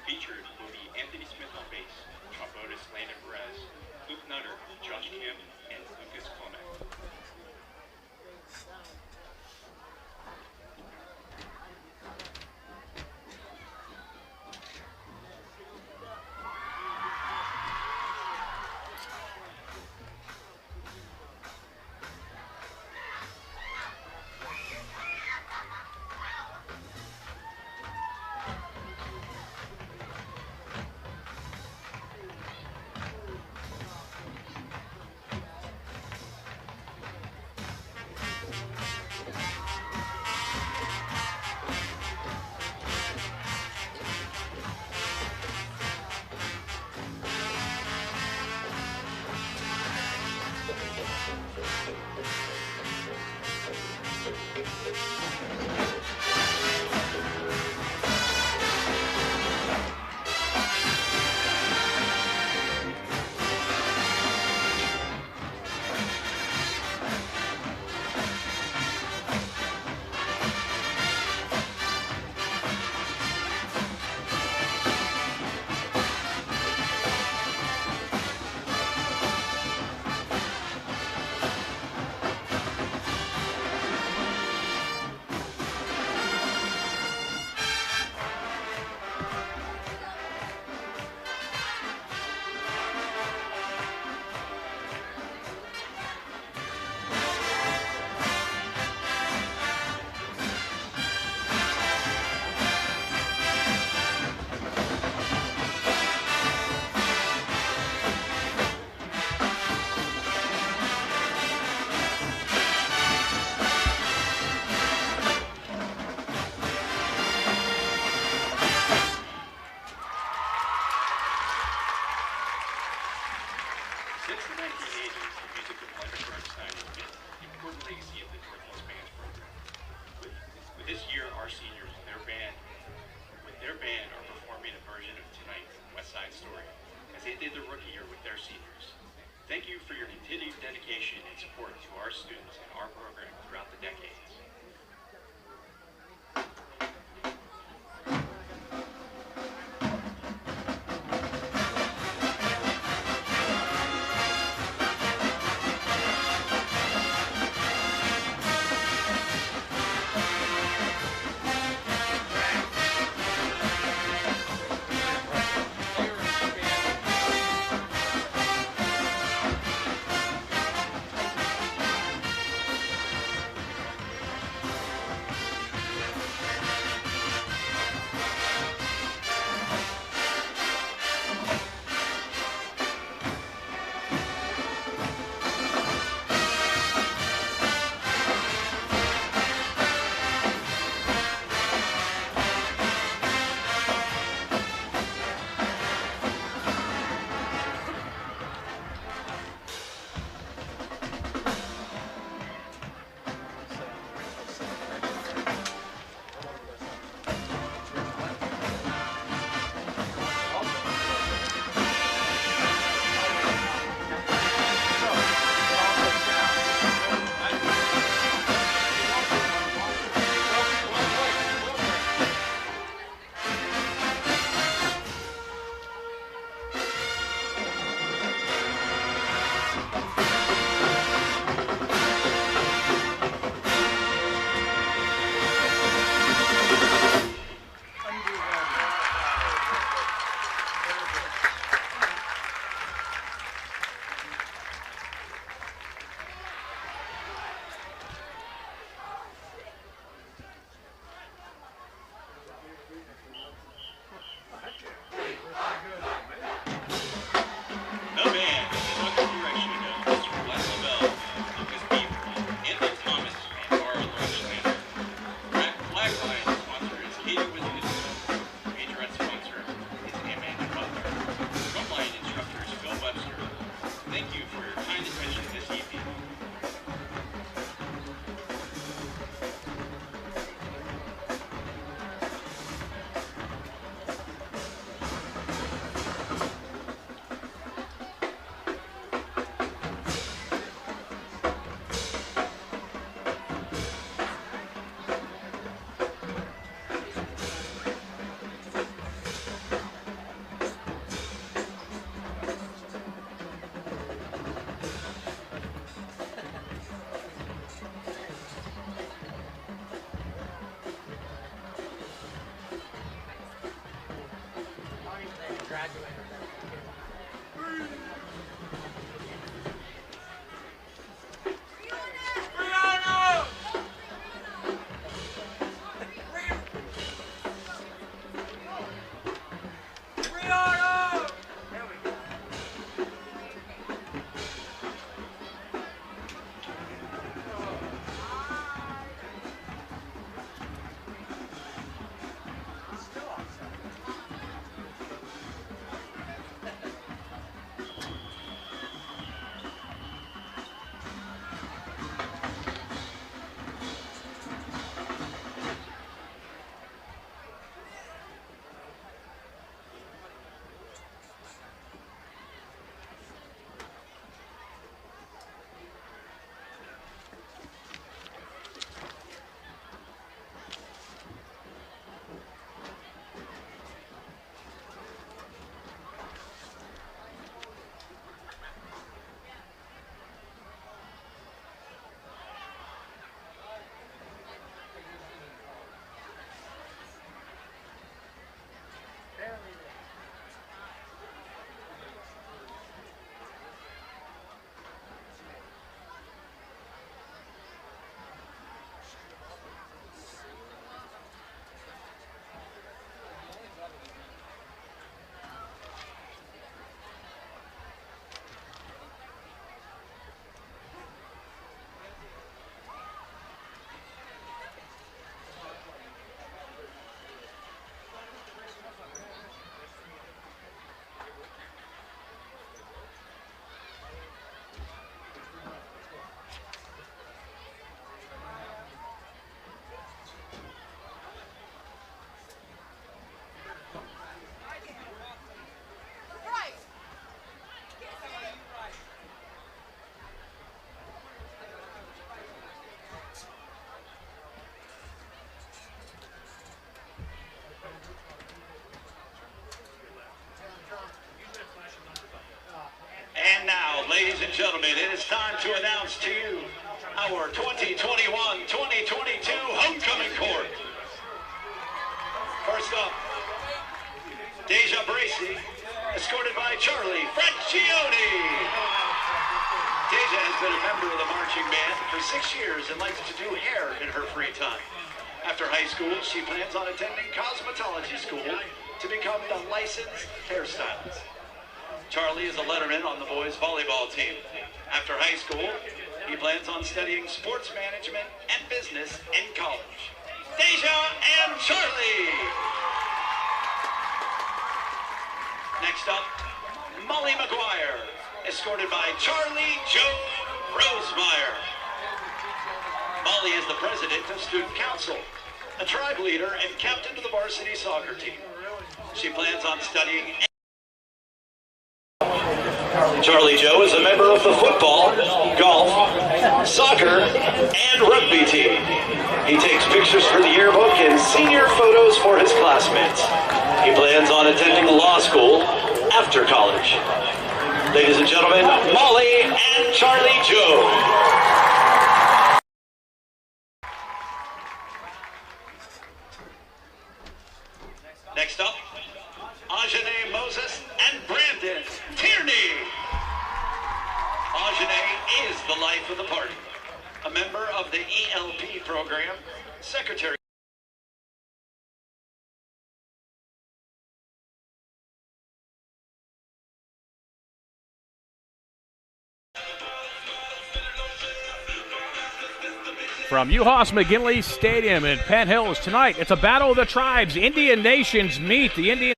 Featured will be Anthony Smith on bass, did the rookie year with their seniors. Thank you for your continued dedication and support to our students and our program throughout the decades. gentlemen, it is time to announce to you our 2021-2022 homecoming court. First up, Deja Bracey, escorted by Charlie Fraccione. Deja has been a member of the marching band for 6 years and likes to do hair in her free time. After high school, she plans on attending cosmetology school to become a licensed hairstylist. Charlie is a letterman on the boys' volleyball team. After high school, he plans on studying sports management and business in college. Deja and Charlie. Next up, Molly McGuire, escorted by Charlie Joe Rosemeyer. Molly is the president of Student Council, a tribe leader and captain of the varsity soccer team. She plans on studying. Charlie Joe is a member of the football, golf, soccer, and rugby team. He takes pictures for the yearbook and senior photos for his classmates. He plans on attending law school after college. Ladies and gentlemen, Molly and Charlie Joe. Next up, Ajane Moses and Brandon Tierney. Ajane is the life of the party, a member of the ELP program, secretary. From Yuhas-McGinley Stadium in Penn Hills tonight, it's a battle of the tribes. Indian nations meet. The Indian.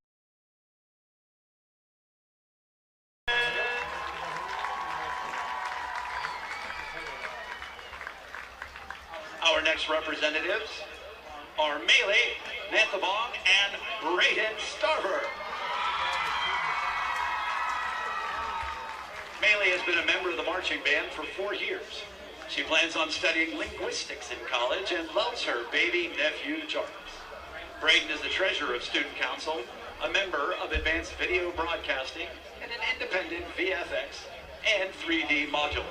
Our next representatives are Melee, Nanthabong, and Brayden Starver. Melee has been a member of the marching band for 4 years. She plans on studying linguistics in college and loves her baby nephew, Jarvis. Brayden is the treasurer of Student Council, a member of Advanced Video Broadcasting, and an independent VFX and 3D modular.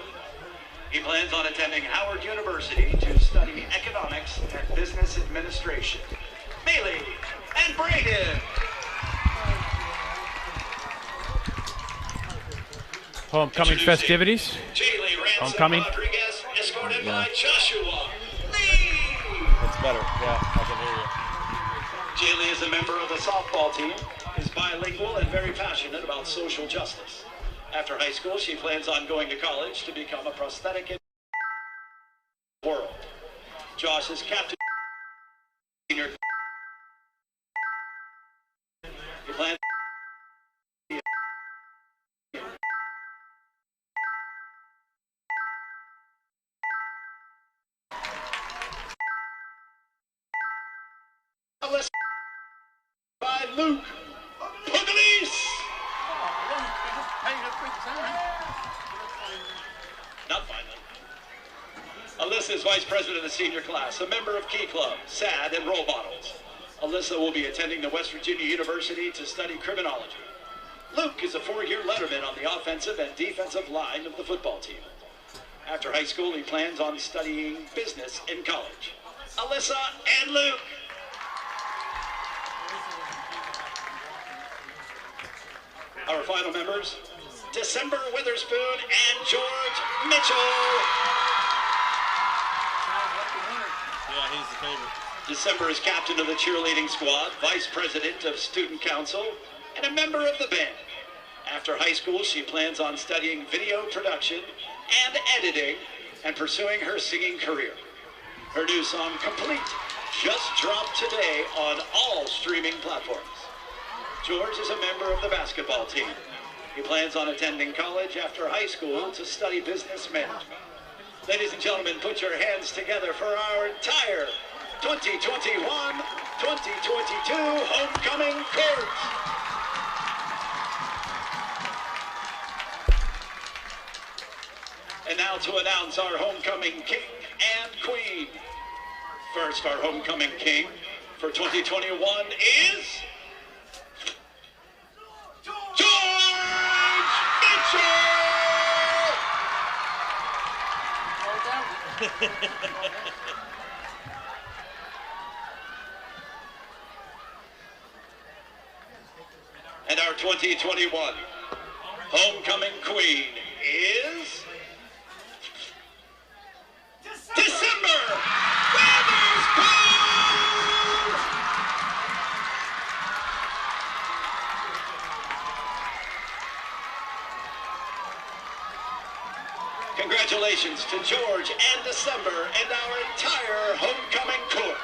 He plans on attending Howard University to study economics and business administration. Melee and Brayden. Homecoming festivities. Homecoming. Rodriguez, escorted by Joshua Lee. That's better. Yeah, I can hear you. Jaylee is a member of the softball team, is bilingual and very passionate about social justice. After high school, she plans on going to college to become a prosthetic in the world. Josh is captain. He plans. By Luke Pugliese. Not finally. Alyssa is vice president of the senior class, a member of Key Club, SAD, and Role Models. Alyssa will be attending the West Virginia University to study criminology. Luke is a 4-year letterman on the offensive and defensive line of the football team. After high school, he plans on studying business in college. Alyssa and Luke. Our final members, December Witherspoon and George Mitchell. Yeah, he's the favorite. December is captain of the cheerleading squad, vice president of student council, and a member of the band. After high school, she plans on studying video production and editing and pursuing her singing career. Her new song, Complete, just dropped today on all streaming platforms. George is a member of the basketball team. He plans on attending college after high school to study business management. Ladies and gentlemen, put your hands together for our entire 2021-2022 homecoming court. And now to announce our homecoming king and queen. First, our homecoming king for 2021 is George Mitchell! And our 2021 homecoming queen is December Witherspoon! Congratulations to George and December and our entire homecoming court.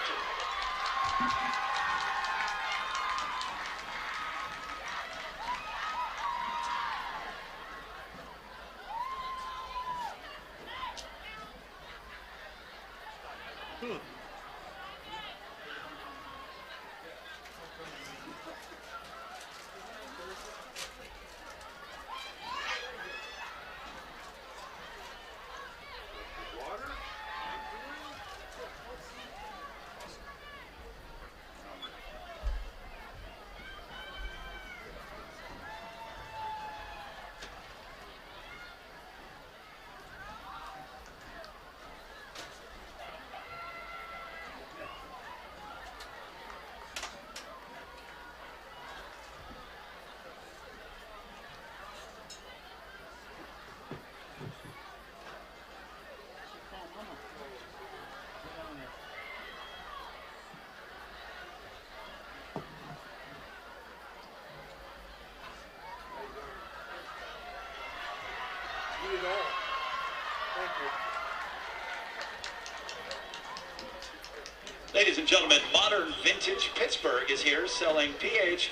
Ladies and gentlemen, Modern Vintage Pittsburgh is here selling PH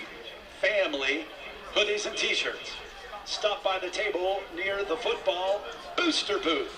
family hoodies and t-shirts. Stop by the table near the football booster booth.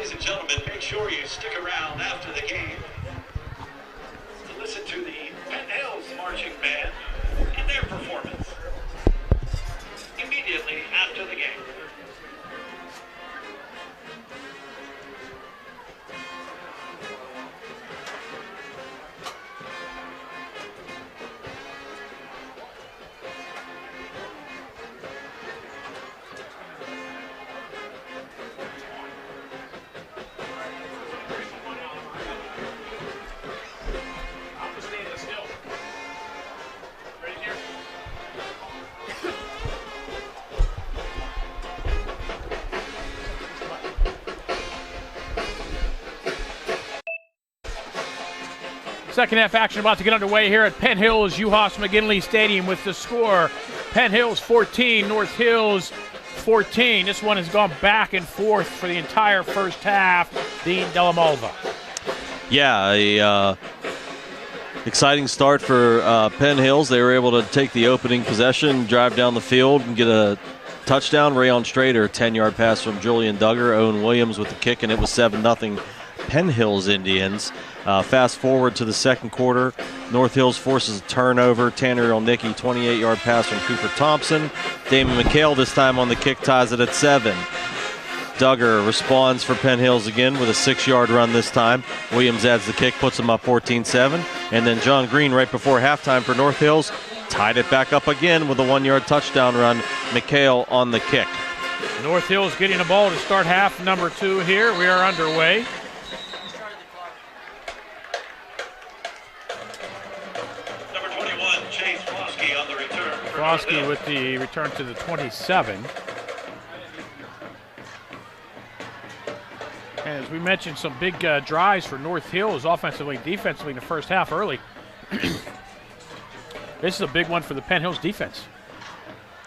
ladies and gentlemen, make sure you stick around after the game to listen to the Penn Hills Marching Band and their performance immediately after the game. Second half action about to get underway here at Penn Hills Yuhas-McGinley Stadium with the score Penn Hills 14, North Hills 14. This one has gone back and forth for the entire first half. Dean Delamalva. Yeah, a exciting start for Penn Hills. They were able to take the opening possession, drive down the field, and get a touchdown. Rayon Strader, 10-yard pass from Julian Duggar. Owen Williams with the kick, and it was 7-0 Penn Hills Indians. Fast forward to the second quarter. North Hills forces a turnover. Tanner Olnicki, 28-yard pass from Cooper Thompson. Damon McHale this time on the kick ties it at 7. Duggar responds for Penn Hills again with a 6-yard run this time. Williams adds the kick, puts them up 14-7. And then John Green right before halftime for North Hills tied it back up again with a 1-yard touchdown run. McHale on the kick. North Hills getting the ball to start half number 2 here. We are underway. Frosky with the return to the 27. And as we mentioned, some big drives for North Hills offensively, defensively in the first half early. This is a big one for the Penn Hills defense.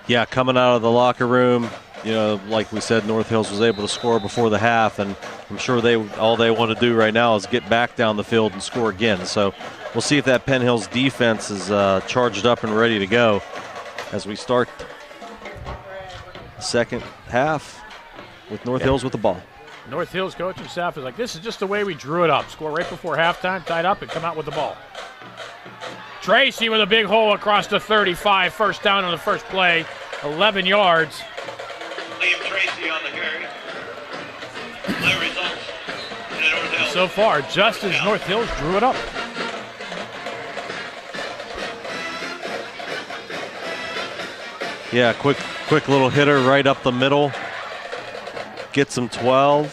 Yeah, coming out of the locker room, you know, like we said, North Hills was able to score before the half, and I'm sure all they want to do right now is get back down the field and score again. So we'll see if that Penn Hills defense is charged up and ready to go as we start the second half with North Hills with the ball. North Hills coaching staff is like, this is just the way we drew it up. Score right before halftime, tied up, and come out with the ball. Tracy with a big hole across the 35. First down on the first play, 11 yards. Liam Tracy on the carry. No results. North Hills. So far, just as North Hills drew it up. Yeah, quick little hitter right up the middle. Gets them 12.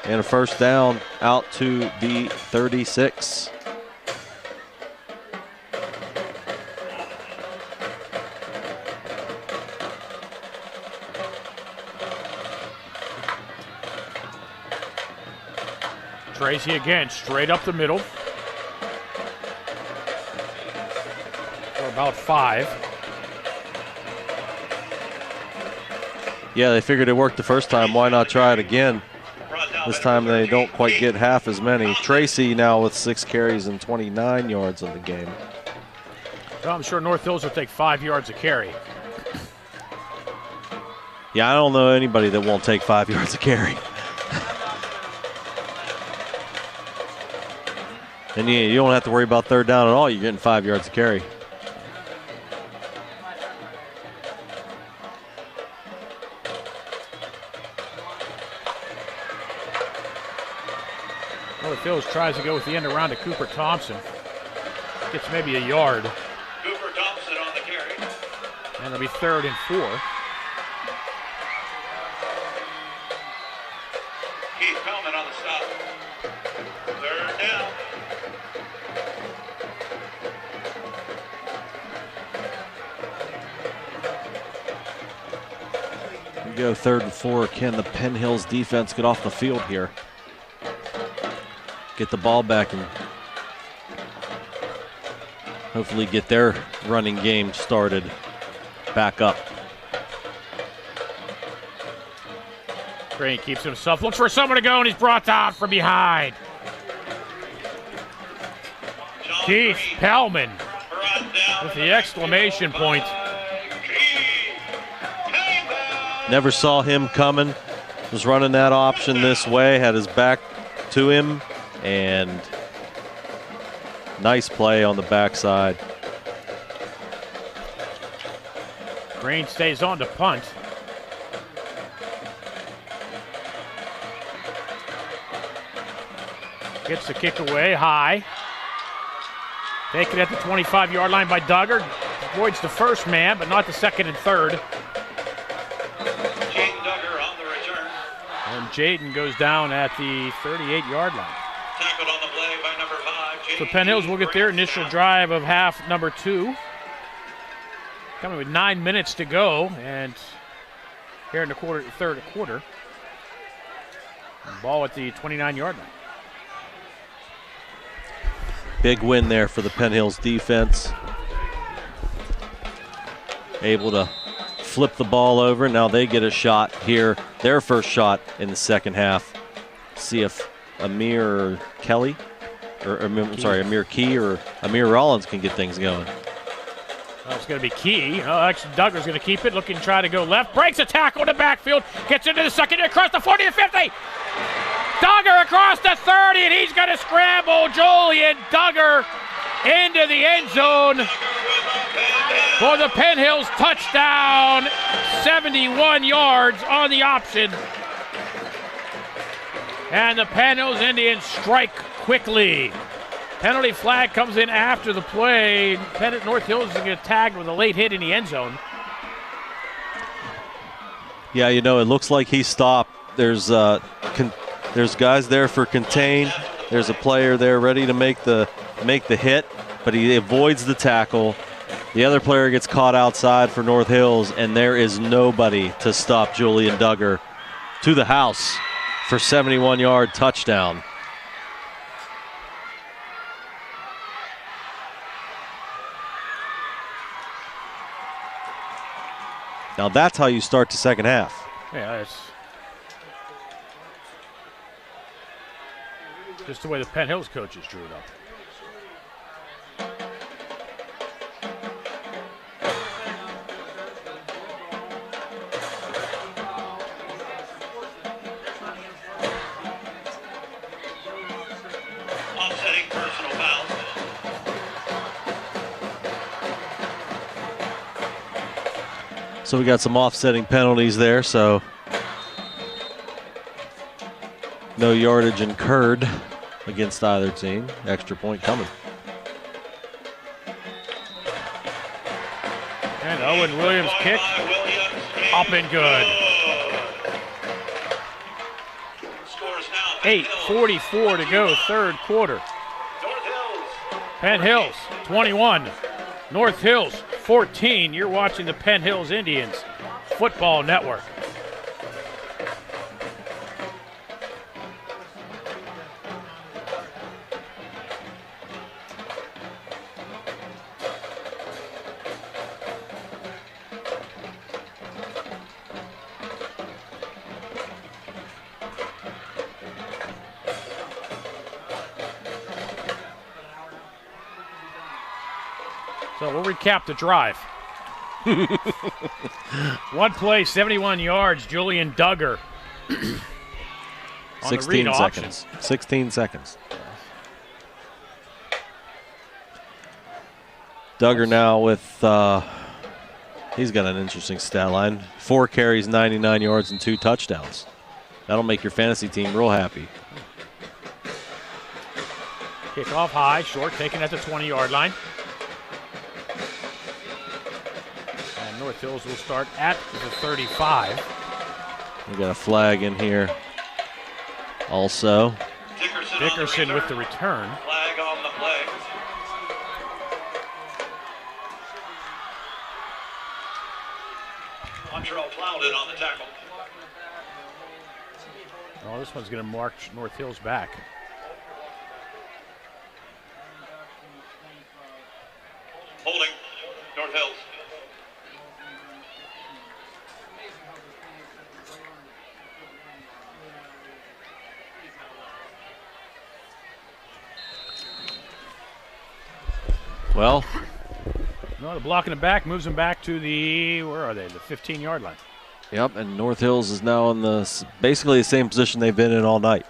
And a first down out to the 36. Tracy again, straight up the middle. For about 5. Yeah, they figured it worked the first time. Why not try it again? This time they don't quite get half as many. Tracy now with 6 carries and 29 yards on the game. Well, I'm sure North Hills will take 5 yards a carry. Yeah, I don't know anybody that won't take 5 yards a carry. And you don't have to worry about third down at all. You're getting 5 yards a carry. North Hills tries to go with the end around to Cooper Thompson. Gets maybe a yard. Cooper Thompson on the carry. And it'll be 3rd and 4. Keith Pellman on the stop. 3rd down. We go 3rd and 4. Can the Penn Hills defense get off the field here? Get the ball back and hopefully get their running game started back up. Green keeps himself, looks for someone to go, and he's brought out from behind. Keith Pellman with the exclamation point. Never saw him coming. was running that option this way, had his back to him, and nice play on the backside. Green stays on to punt. Gets the kick away high. Taken at the 25-yard line by Duggar. Avoids the first man, but not the second and third. Jaden Duggar on the return. And Jaden goes down at the 38-yard line. Tackled on the play by number 5. So Penn Hills will get their initial drive of half number 2. Coming with 9 minutes to go, and here in the third quarter. Ball at the 29-yard line. Big win there for the Penn Hills defense. Able to flip the ball over. Now they get a shot here, their first shot in the second half. See if Amir Kelly, Amir Key or Amir Rollins can get things going. Well, it's going to be Key. Actually, Duggar's going to keep it, looking to try to go left. Breaks a tackle in the backfield, gets into the second, across the 40 to 50. Duggar across the 30, and he's going to scramble. Julian Duggar into the end zone for the Penn Hills touchdown. 71 yards on the option. And the Penn Hills Indians strike quickly. Penalty flag comes in after the play. North Hills is going to get tagged with a late hit in the end zone. Yeah, you know, it looks like he stopped. There's guys there for contain. There's a player there ready to make the hit, but he avoids the tackle. The other player gets caught outside for North Hills, and there is nobody to stop Julian Duggar to the house for 71-yard touchdown. Now that's how you start the second half. Yeah, it's just the way the Penn Hills coaches drew it up. Offsetting personal foul. So we got some offsetting penalties there, so no yardage incurred against either team. Extra point coming. And Owen Williams kick up and good. Scores now. 8:44 to go, third quarter. North Hills. Penn Hills 21, North Hills 14. You're watching the Penn Hills Indians Football Network. So we'll recap the drive. One play, 71 yards, Julian Duggar. 16 seconds. 16 seconds. Duggar now with, he's got an interesting stat line. 4 carries, 99 yards, and 2 touchdowns. That'll make your fantasy team real happy. Kickoff high, short, taken at the 20-yard line. And North Hills will start at the 35. We got a flag in here also. Dickerson with the return. Flag on the play. Montreal Plowden on the tackle. Oh, this one's going to march North Hills back. Holding North Hills. Well, No, the block in the back moves them back to the, where are they? The 15-yard line. Yep, and North Hills is now in basically the same position they've been in all night.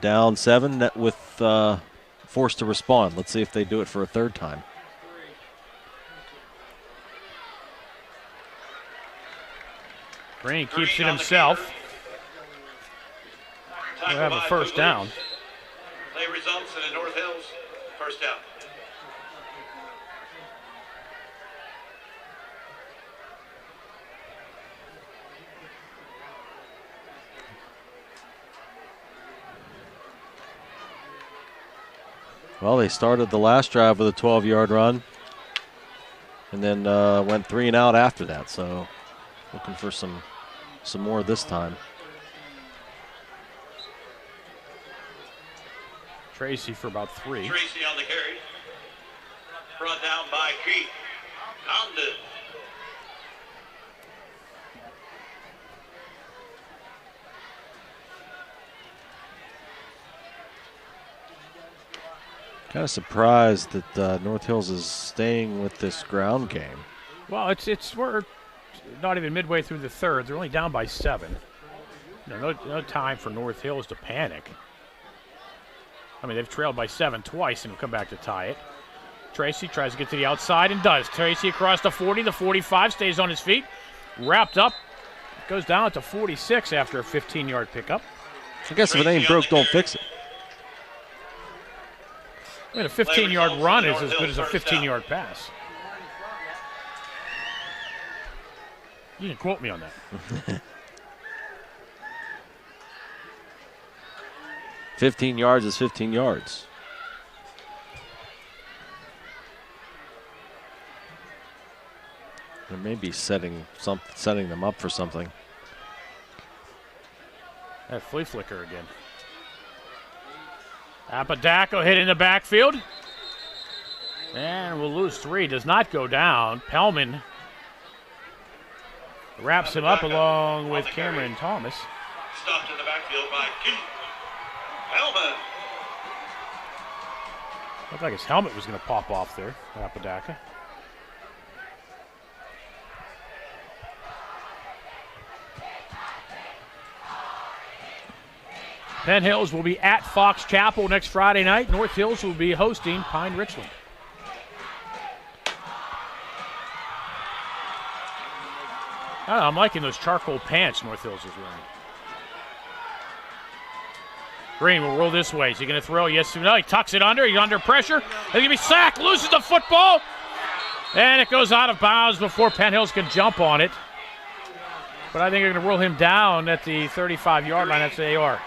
Down 7 with forced to respond. Let's see if they do it for a third time. Green keeps it himself. We'll have a first down. Play results in the North Hills. First down. Well, they started the last drive with a 12-yard run and then went 3 and out after that. So looking for some more this time. Tracy for about 3. Tracy on the carry. Brought down by Keith Condon. Kind of surprised that North Hills is staying with this ground game. Well, we're not even midway through the third. They're only down by 7. No time for North Hills to panic. I mean, they've trailed by 7 twice and will come back to tie it. Tracy tries to get to the outside and does. Tracy across the 40, the 45, stays on his feet. Wrapped up. Goes down to 46 after a 15-yard pickup. I guess if it ain't broke, don't fix it. I mean, a 15-yard run is as good as a 15-yard pass. You can quote me on that. 15 yards is 15 yards. They may be setting them up for something. That flea flicker again. Apodaca hit in the backfield. And we'll lose 3. Does not go down. Pellman wraps him up along with Cameron Thomas. Stopped in the backfield by Keith Pellman. Looked like his helmet was going to pop off there, Apodaca. Penn Hills will be at Fox Chapel next Friday night. North Hills will be hosting Pine Richland. I'm liking those charcoal pants North Hills is wearing. Green will roll this way. Is he going to throw? Yes or no? He tucks it under. He's under pressure. He's going to be sacked. Loses the football. And it goes out of bounds before Penn Hills can jump on it. But I think they're going to roll him down at the 35-yard line. That's the AR.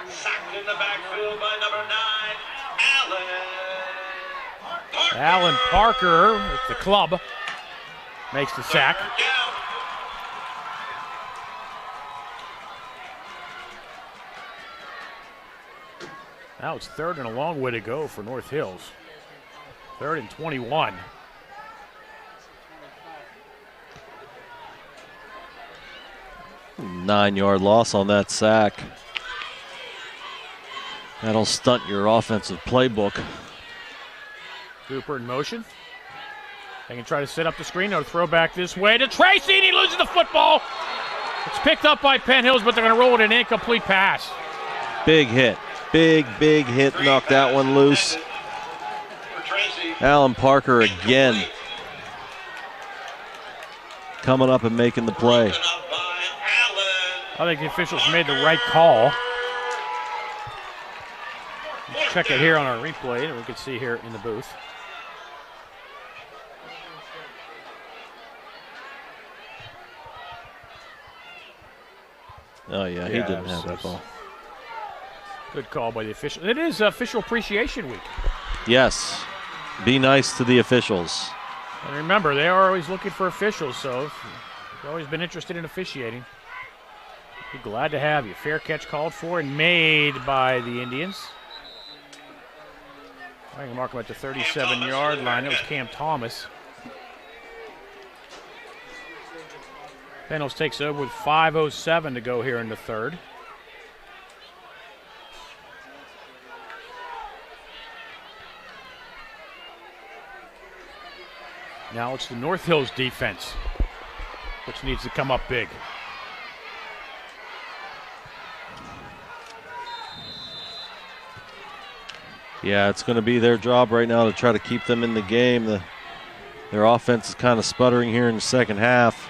Sacked in the backfield by number 9, Alan Parker with the club makes the sack. Now it's 3rd and a long way to go for North Hills. 3rd and 21. Nine-yard loss on that sack. That'll stunt your offensive playbook. Cooper in motion. They can try to set up the screen. They'll throw back this way to Tracy, and he loses the football. It's picked up by Penn Hills, but they're going to roll it an incomplete pass. Big hit. Big hit. Knocked that one loose. Alan Parker again. Coming up and making the play. I think the officials made the right call. Let's check it here on our replay, and we can see here in the booth. Oh, yeah, he didn't have that ball. Good call by the official. It is Official Appreciation Week. Yes. Be nice to the officials. And remember, they are always looking for officials, so if you've always been interested in officiating, be glad to have you. Fair catch called for and made by the Indians. I can mark him at the 37-yard line. It was Cam Thomas. Penn Hills takes over with 5:07 to go here in the third. Now it's the North Hills defense. which needs to come up big. Yeah, it's going to be their job right now to try to keep them in the game. Their offense is kind of sputtering here in the second half.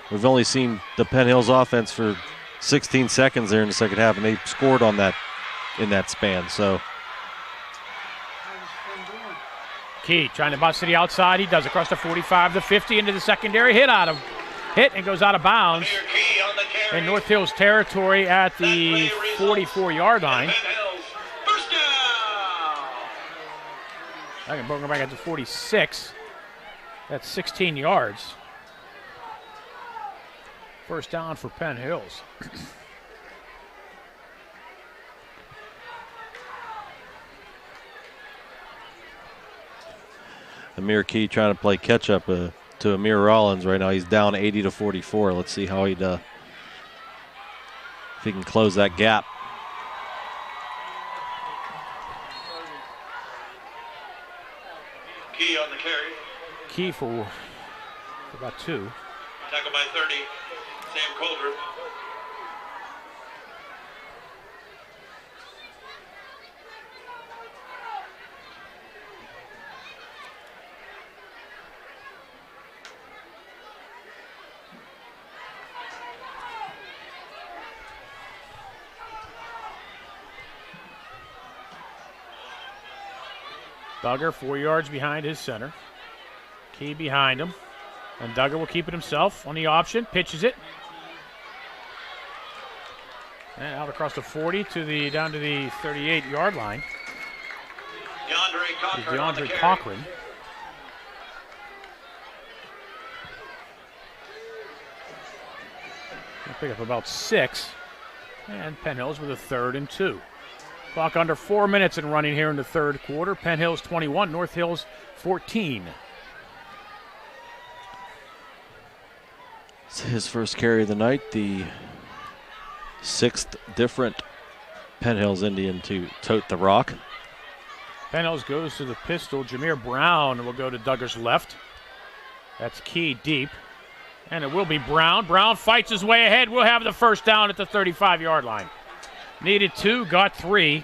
We've only seen the Penn Hills offense for 16 seconds there in the second half, and they scored on that in that span. So Key trying to bust to the outside. He does across the 45, the 50 into the secondary. Hit and goes out of bounds in North Hills territory at the 44-yard line. I can bring him back at the 46. That's 16 yards. First down for Penn Hills. Amir Key trying to play catch up to Amir Rollins right now. He's down 80-44. Let's see how if he can close that gap. Key on the carry. Key for about 2. Tackle by 30. Sam Colbert. Duggar 4 yards behind his center. Key behind him. And Duggar will keep it himself on the option. Pitches it. And out across the 40 down to the 38-yard line. DeAndre Cochran. He'll pick up about 6. And Penn Hills with a 3rd and 2. Clock under 4 minutes and running here in the third quarter. Penn Hills 21, North Hills 14. It's his first carry of the night, the 6th different Penn Hills Indian to tote the rock. Penn Hills goes to the pistol. Jameer Brown will go to Duggar's left. That's Key deep. And it will be Brown. Brown fights his way ahead. We'll have the first down at the 35-yard line. Needed 2, got 3.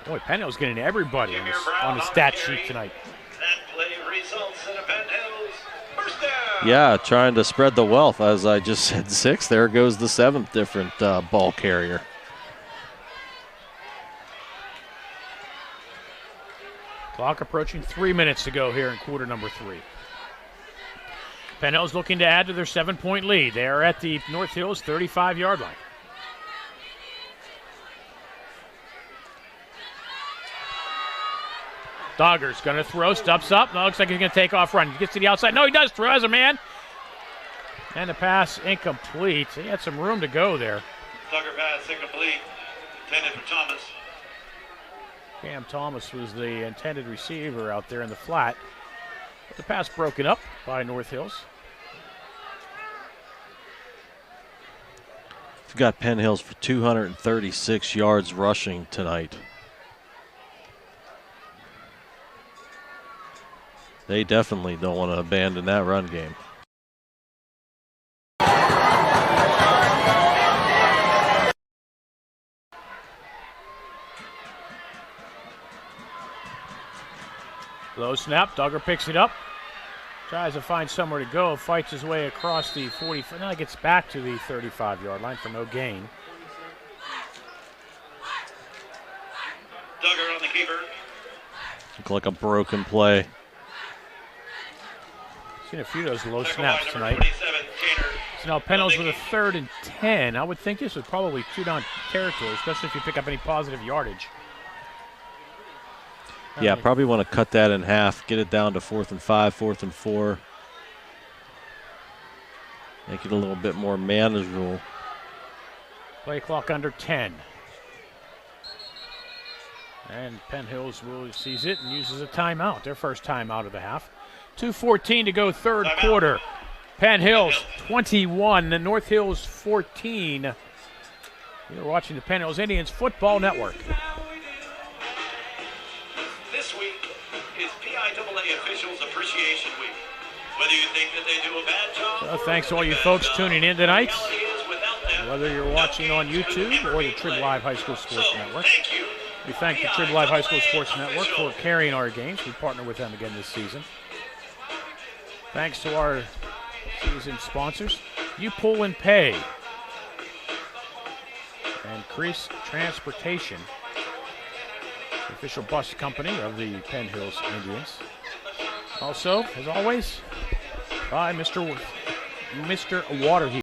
Boy, Penn Hills getting everybody on the stat sheet tonight. That play results in a Penn Hills first down. Yeah, trying to spread the wealth. As I just said, 6. There goes the 7th different ball carrier. Clock approaching 3 minutes to go here in quarter number 3. Penn Hills looking to add to their 7-point lead. They are at the North Hills 35-yard line. Duggar's going to throw, steps up. No, looks like he's going to take off running. He gets to the outside. No, he does throw as a man. And the pass incomplete. He had some room to go there. Duggar pass incomplete. Intended for Thomas. Cam Thomas was the intended receiver out there in the flat. But the pass broken up by North Hills. We've got Penn Hills for 236 yards rushing tonight. They definitely don't want to abandon that run game. Low snap. Duggar picks it up. Tries to find somewhere to go. Fights his way across the 40. Now gets back to the 35-yard line for no gain. Duggar on the keeper. Look like a broken play. Seen a few of those low snaps tonight. So now Penn Hills with a 3rd and 10. I would think this would probably shoot on territory, especially if you pick up any positive yardage. Yeah, probably want to cut that in half, get it down to 4th and 5, 4th and 4. Make it a little bit more manageable. Play clock under 10. And Penn Hills sees it and uses a timeout, their first timeout of the half. 2:14 to go third quarter. Penn Hills 21, the North Hills 14. You're watching the Penn Hills Indians Football Network. Officials Appreciation Week. Whether you think that they do a bad job. So thanks to all you folks tuning in tonight, reality is without them, whether you're watching on YouTube or the Trib Live High School Sports Network. We thank the Trib Live High School Sports Network for carrying our games. We partner with them again this season. Thanks to our season sponsors, You Pull and Pay, and Crease Transportation, the official bus company of the Penn Hills Indians. Also, as always, by Mr. Water Heater.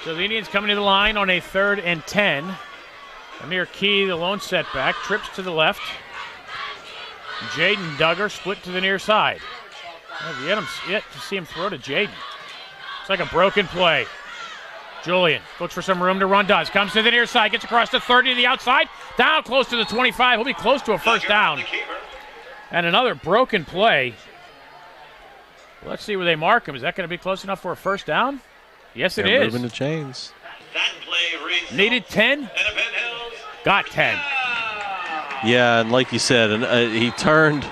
So the Indians coming to the line on a 3rd and 10. Amir Key, the lone setback, trips to the left. Jaden Duggar split to the near side. Have yet to see him throw to Jaden. It's like a broken play. Julian looks for some room to run, does. Comes to the near side, gets across to 30 to the outside. Down close to the 25. He'll be close to a first down. And another broken play. Let's see where they mark him. Is that going to be close enough for a first down? Yes, it is. Moving the chains. That play reads Needed 10. and a Penn Hills. Got 10. Yeah, and like you said, he turned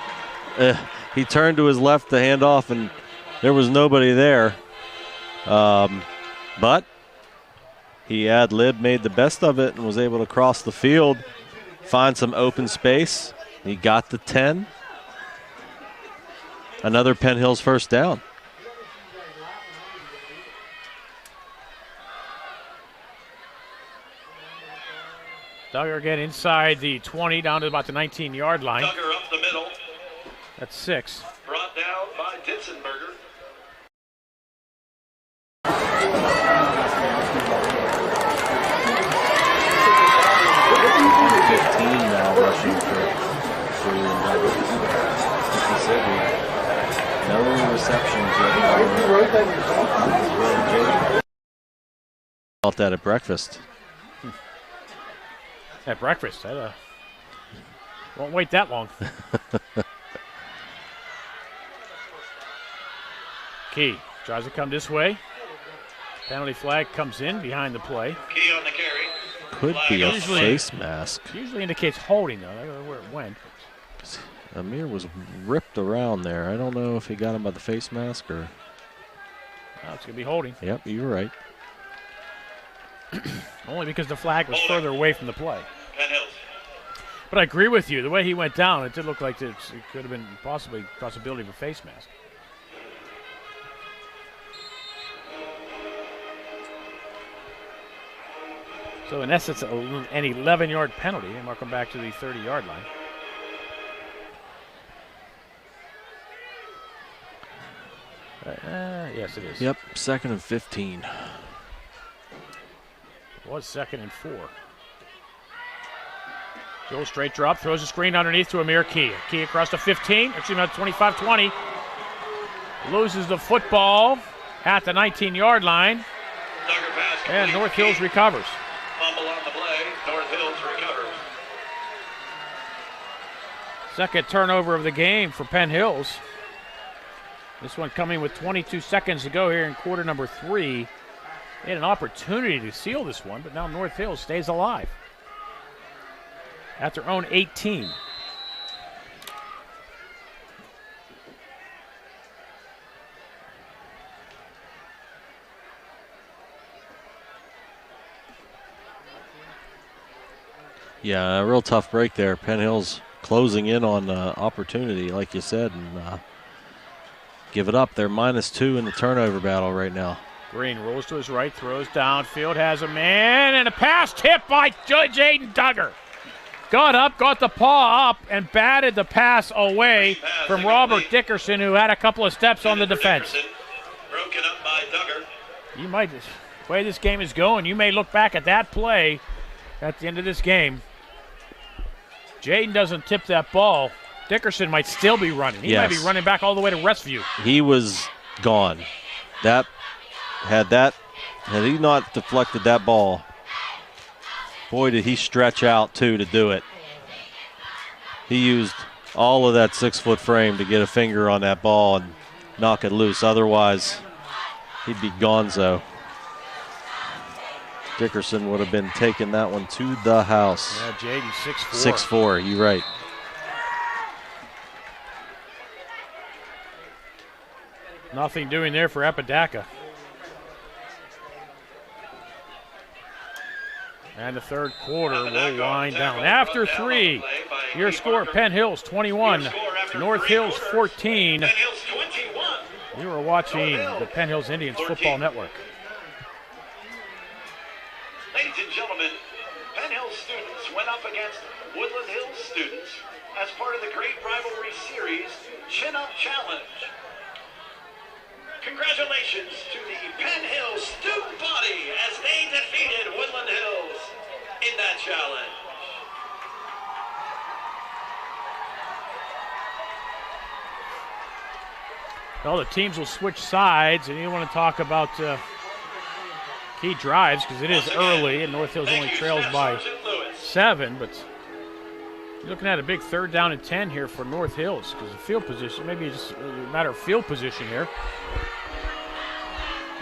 to his left to hand off, and there was nobody there. But he ad-lib, made the best of it, and was able to cross the field, find some open space. He got the 10. Another Penn Hills first down. Duggar again inside the 20, down to about the 19-yard line. Duggar up the middle. That's 6. Brought down by Ditzenberger. Now rushing for Julian Duggar. Like you said, no receptions yet. Felt that at breakfast. At breakfast. Won't wait that long. Key tries to come this way. Penalty flag comes in behind the play. Key on the carry. Could be a face mask. Usually indicates holding, though. I don't know where it went. Amir was ripped around there. I don't know if he got him by the face mask or. Oh, it's going to be holding. Yep, you're right. Only because the flag was further away from the play. Penn Hills. But I agree with you. The way he went down, it did look like it could have been possibility of a face mask. So in essence, an 11-yard penalty. They mark him back to the 30-yard line. Yes, it is. Yep, 2nd and 15. It was 2nd and 4. Joel straight drop, throws a screen underneath to Amir Key. Key across the 15, actually not 25-20. Loses the football at the 19-yard line. And North Hills recovers. Fumble on the play. North Hills recovers. Second turnover of the game for Penn Hills. This one coming with 22 seconds to go here in quarter number 3. They had an opportunity to seal this one, but now North Hills stays alive at their own 18. Yeah, a real tough break there. Penn Hills closing in on opportunity, like you said, and give it up. They're -2 in the turnover battle right now. Green rolls to his right, throws downfield, has a man, and a pass tipped by Jaden Duggar. Got up, got the paw up, and batted the pass away from Robert Dickerson, who had a couple of steps on the defense. Broken up by Duggar. You might, the way this game is going, you may look back at that play at the end of this game. Jaden doesn't tip that ball. Dickerson might still be running. He might be running back all the way to Westview. He was gone. Had he not deflected that ball, boy, did he stretch out too to do it. He used all of that 6-foot frame to get a finger on that ball and knock it loose. Otherwise, he'd be gonzo. Dickerson would have been taking that one to the house. Yeah, Jaden 6'4". 6'4", you're right. Nothing doing there for Apodaca. And the third quarter will wind down. After 3, your score, Penn Hills 21, North Hills 14. You are watching the Penn Hills Indians Football Network. Ladies and gentlemen, Penn Hills students went up against Woodland Hills students as part of the great rivalry series, Chin Up Challenge. Congratulations to the Penn Hills student body as they defeated Woodland Hills in that challenge. Well, the teams will switch sides, and you want to talk about key drives because it is early, and North Hills only trails by 7, but you're looking at a big 3rd down and 10 here for North Hills because the field position, maybe just a matter of field position here.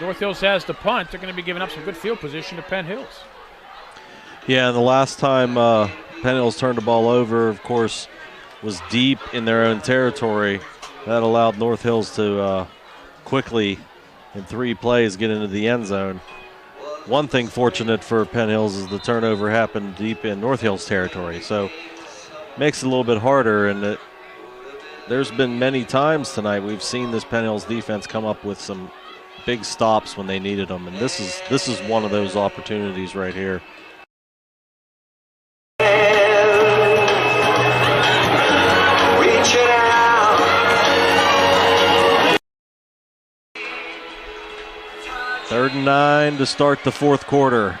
North Hills has the punt. They're going to be giving up some good field position to Penn Hills. Yeah, and the last time Penn Hills turned the ball over, of course, was deep in their own territory. That allowed North Hills to quickly, in 3 plays, get into the end zone. One thing fortunate for Penn Hills is the turnover happened deep in North Hills territory, so makes it a little bit harder. And there's been many times tonight we've seen this Penn Hills defense come up with some big stops when they needed them, and this is one of those opportunities right here. Third and 9 to start the 4th quarter.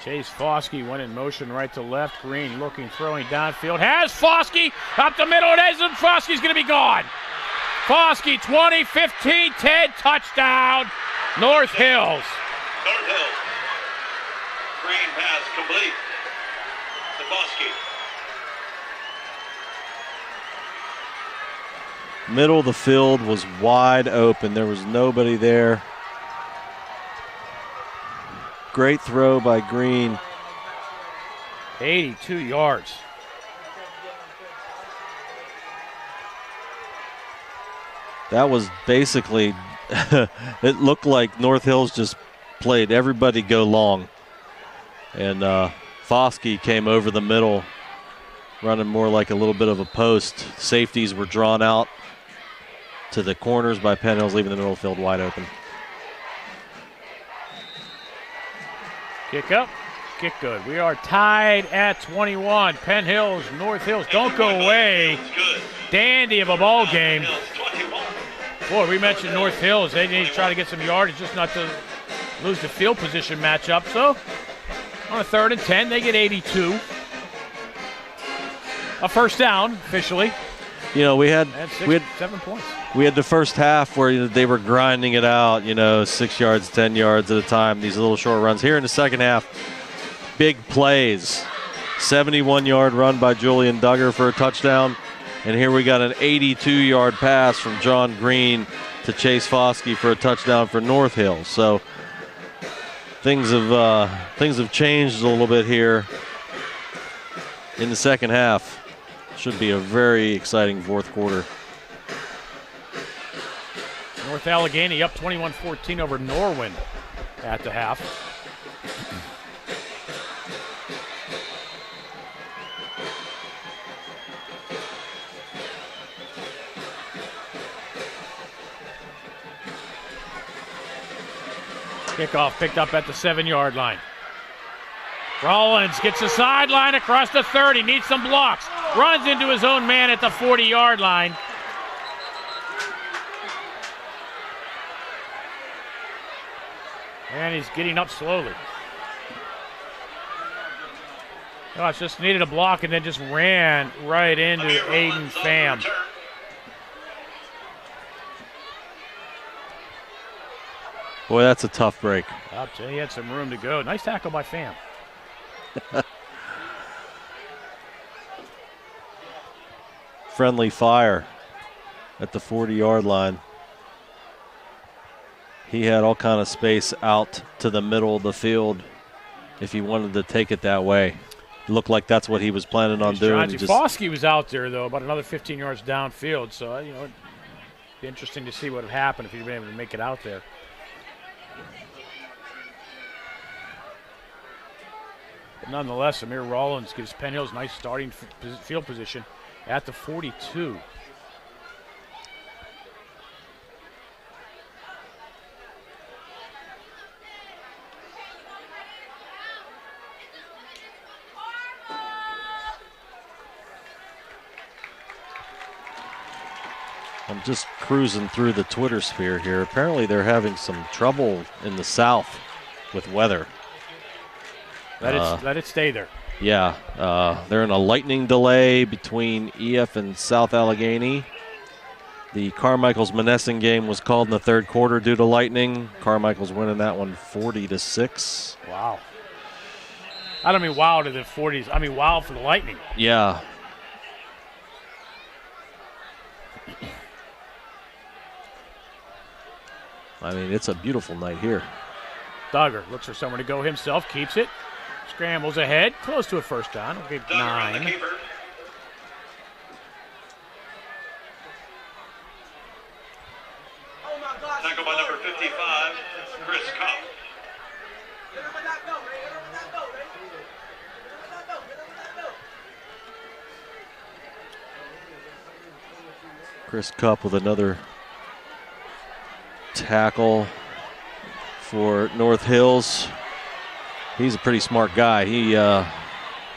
Chase Foskey went in motion right to left. Green looking, throwing downfield. Has Foskey up the middle. It isn't. Foskey's going to be gone. Foskey, 20, 15, 10, touchdown, North Hills. North Hills. Green pass complete to Foskey. Middle of the field was wide open. There was nobody there. Great throw by Green. 82 yards. That was basically, it looked like North Hills just played everybody go long. And Foskey came over the middle, running more like a little bit of a post. Safeties were drawn out to the corners by Penn Hills, leaving the middle of the field wide open. Kick up, kick good. We are tied at 21. Penn Hills, North Hills, don't go away. Dandy of a ball game. Boy, we mentioned North Hills. They need to try to get some yardage, just not to lose the field position matchup. So on a 3rd and 10, they get 82. A first down, officially. You know, we had 7 points. We had the first half where they were grinding it out, 6 yards, 10 yards at a time, these little short runs. Here in the second half, big plays. 71-yard run by Julian Duggar for a touchdown. And here we got an 82-yard pass from John Green to Chase Foskey for a touchdown for North Hills. So things have changed a little bit here in the second half. Should be a very exciting 4th quarter. North Allegheny up 21-14 over Norwin at the half. Kickoff picked up at the 7-yard line. Rollins gets the sideline across the 30, needs some blocks. Runs into his own man at the 40-yard line. And he's getting up slowly. Gosh, just needed a block and then just ran right into Aiden Pham. Boy, that's a tough break. I'll tell you, he had some room to go. Nice tackle by Pham. Friendly fire at the 40-yard line. He had all kind of space out to the middle of the field if he wanted to take it that way. It looked like that's what he was planning on doing. Foskey was out there, though, about another 15 yards downfield. So, you know, it'd be interesting to see what would happen if he'd been able to make it out there. But nonetheless, Amir Rollins gives Penn Hills nice starting field position at the 42. I'm just cruising through the Twitter sphere here. Apparently they're having some trouble in the south with weather. Let it stay there. Yeah, they're in a lightning delay between EF and South Allegheny. The Carmichael's-Monessen game was called in the third quarter due to lightning. Carmichael's winning that one 40-6. Wow. I don't mean wow to the 40s. I mean wow for the Lightning. Yeah. I mean, it's a beautiful night here. Duggar looks for someone to go himself, keeps it, scrambles ahead, close to a first down. Okay, 9. Tackle by number 55, Chris Kopp. Chris Kopp with another tackle for North Hills. He's a pretty smart guy. He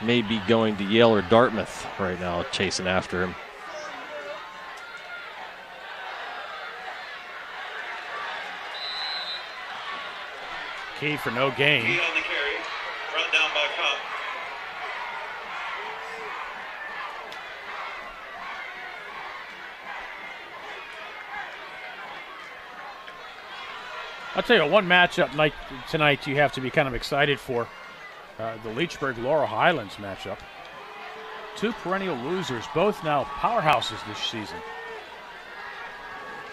may be going to Yale or Dartmouth right now, chasing after him. Key for no gain. Key on the carry, brought down by Kopp. I'll tell you, one matchup tonight you have to be kind of excited for. The Leechburg-Laurel Highlands matchup. Two perennial losers, both now powerhouses this season.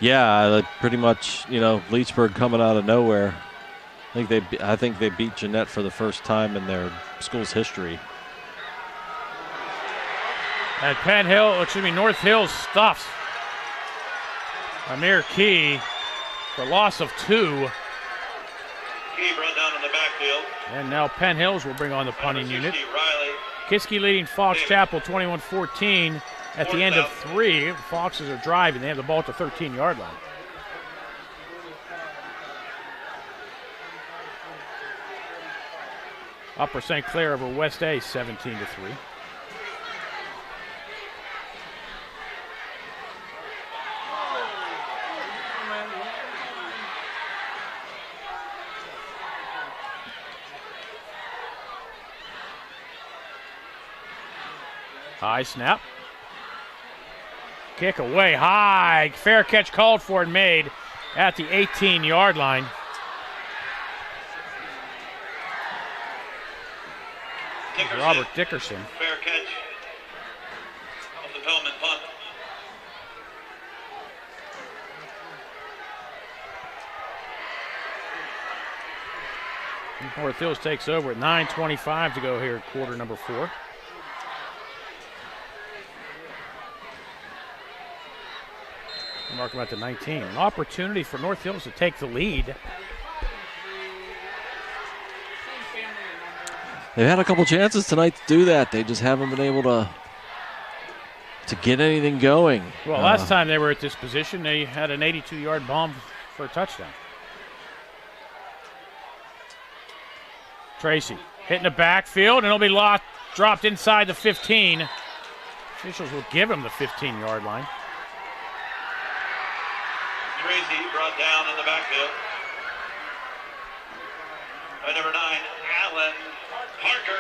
Yeah, pretty much, you know, Leechburg coming out of nowhere. I think they beat Jeanette for the first time in their school's history. And North Hills stuffs Amir Key for loss of 2. Key brought down in the backfield. And now Penn Hills will bring on the punting unit. Riley. Kiski leading Fox Chapel 21-14 at the end of 3. The Foxes are driving. They have the ball at the 13-yard line. Upper St. Clair over West A 17-3. High snap. Kick away high. Fair catch called for and made at the 18-yard line. Robert Dickerson. Fair catch of the Pellman punt. North Hills takes over at 9:25 to go here, quarter number 4. Mark him at the 19. An opportunity for North Hills to take the lead. They've had a couple chances tonight to do that. They just haven't been able to get anything going. Well, last time they were at this position, they had an 82-yard bomb for a touchdown. Tracy hitting the backfield, and it'll be dropped inside the 15. Officials will give him the 15-yard line. Tracy brought down in the backfield by number 9, Allen Parker.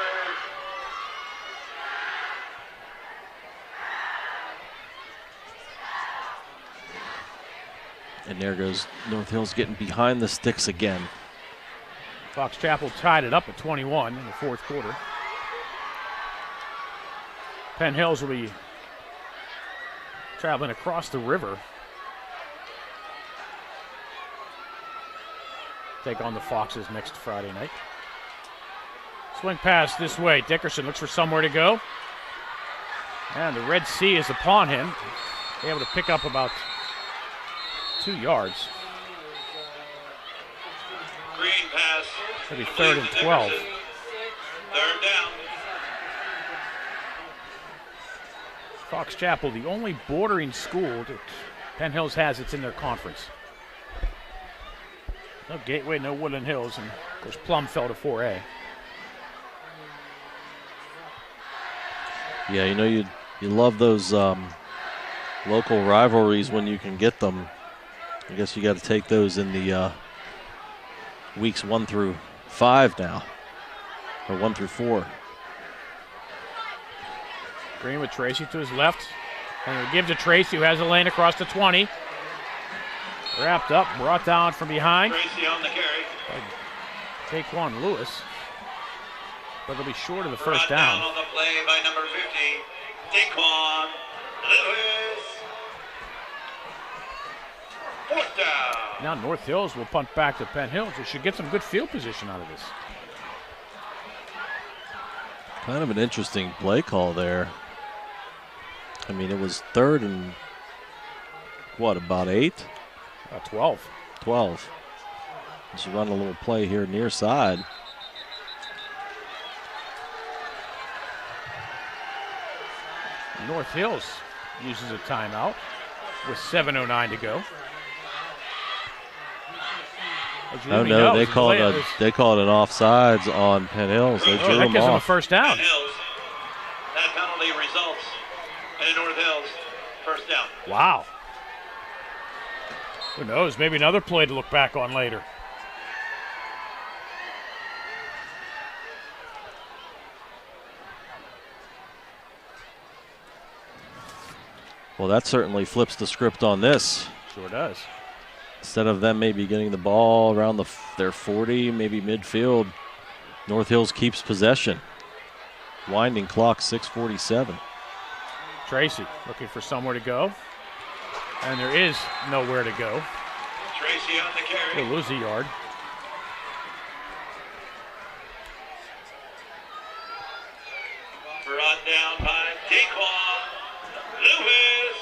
And there goes North Hills getting behind the sticks again. Fox Chapel tied it up at 21 in the fourth quarter. Penn Hills will be traveling across the river. Take on the Foxes next Friday night. Swing pass this way. Dickerson looks for somewhere to go. And the Red Sea is upon him. Able to pick up about 2 yards. Green pass. Maybe 3rd and 12. Third down. Fox Chapel, the only bordering school that Penn Hills has that's in their conference. No Gateway, no Woodland Hills, and of course Plum fell to 4A. Yeah, you know, you love those local rivalries when you can get them. I guess you got to take those in the weeks 1 through 5 now, or 1 through 4. Green with Tracy to his left. And he'll give to Tracy, who has a lane across the 20. Wrapped up, brought down from behind. Tracy on the carry. Taquan Lewis. But they'll be short of the first Brought down. on the play by number 50, Taquan Lewis. Fourth down. Now North Hills will punt back to Penn Hills. They should get some good field position out of this. Kind of an interesting play call there. I mean, it was 3rd and, what, about 8? 12. 12. Just run a little play here near side. North Hills uses a timeout with 7:09 to go. Oh no, they called an offsides on Penn Hills. They drew that him gives them a off. first down. Penn Hills. That penalty results in North Hills first down. Wow. Who knows? Maybe another play to look back on later. Well, that certainly flips the script on this. Sure does. Instead of them maybe getting the ball around their 40, maybe midfield, North Hills keeps possession. Winding clock, 6:47. Tracy looking for somewhere to go. And there is nowhere to go. Tracy on the carry. He'll lose a yard. Brought down by Taquan Lewis.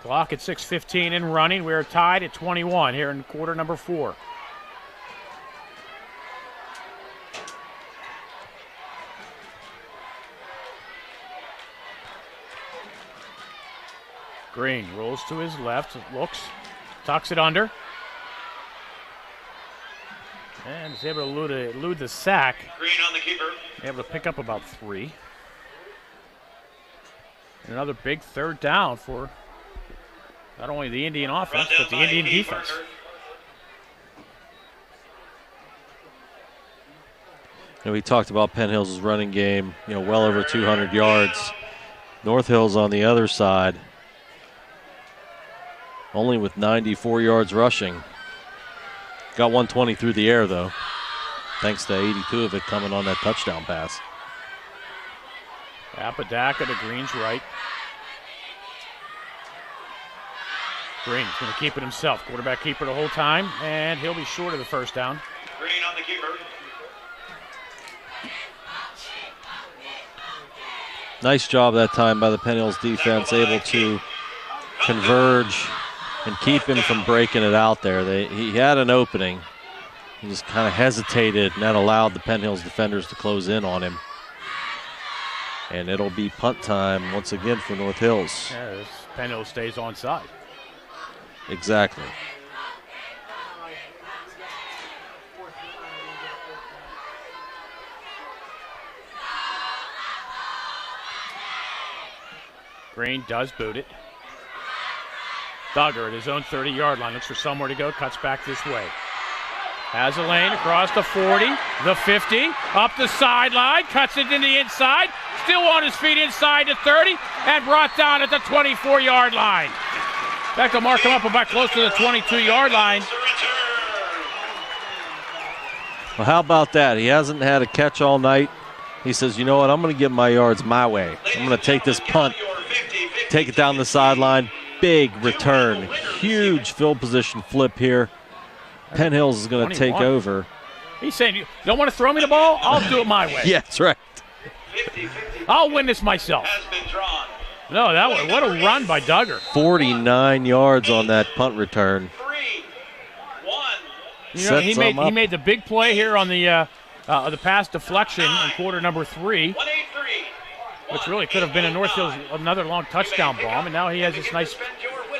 Clock at 6:15 and running. We are tied at 21 here in quarter number 4. Green rolls to his left, looks, tucks it under. And is able to elude the sack. Green on the keeper. Able to pick up about 3. And another big 3rd down for not only the Indian offense, but the Indian defense. And we talked about Penn Hills' running game, well over 200 yards. North Hills on the other side, only with 94 yards rushing. Got 120 through the air, though, thanks to 82 of it coming on that touchdown pass. Apodaca to Green's right. Green's going to keep it himself. Quarterback keeper the whole time, and he'll be short of the first down. Green on the keeper. Nice job that time by the Penn Hills defense, able to converge and keep him from breaking it out there. He had an opening. He just kind of hesitated, and that allowed the Penn Hills defenders to close in on him. And it'll be punt time once again for North Hills. Yeah, this Penn Hills stays onside. Exactly. Green does boot it. Duggar at his own 30-yard line looks for somewhere to go, cuts back this way. Has a lane across the 40, the 50, up the sideline, cuts it in the inside, still on his feet inside the 30, and brought down at the 24-yard line. In fact, they'll mark him up about close to the 22-yard line. Well, how about that? He hasn't had a catch all night. He says, you know what, I'm going to get my yards my way. I'm going to take this punt, take it down the sideline. Big return. Huge field position flip here. Penn Hills is going to take over. He's saying, you don't want to throw me the ball? I'll do it my way. Yeah, that's right. I'll win this myself. No, what a run by Duggar. 49 yards on that punt return. You know, he made the big play here on the pass deflection in quarter number 3, which really could have been a North Hills another long touchdown bomb, and now he has this nice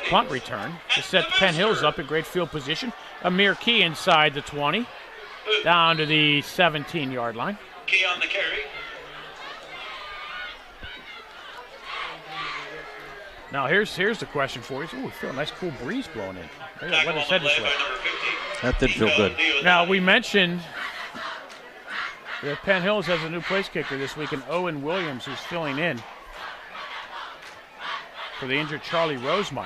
punt return to set Penn Hills up in great field position. Amir Key inside the 20, down to the 17-yard line. Key on the carry. Now here's the question for you. Ooh, we feel a nice cool breeze blowing in. Let us head this way. That did feel good. Now we mentioned that Penn Hills has a new place kicker this week in Owen Williams, who's filling in for the injured Charlie Rosemeyer.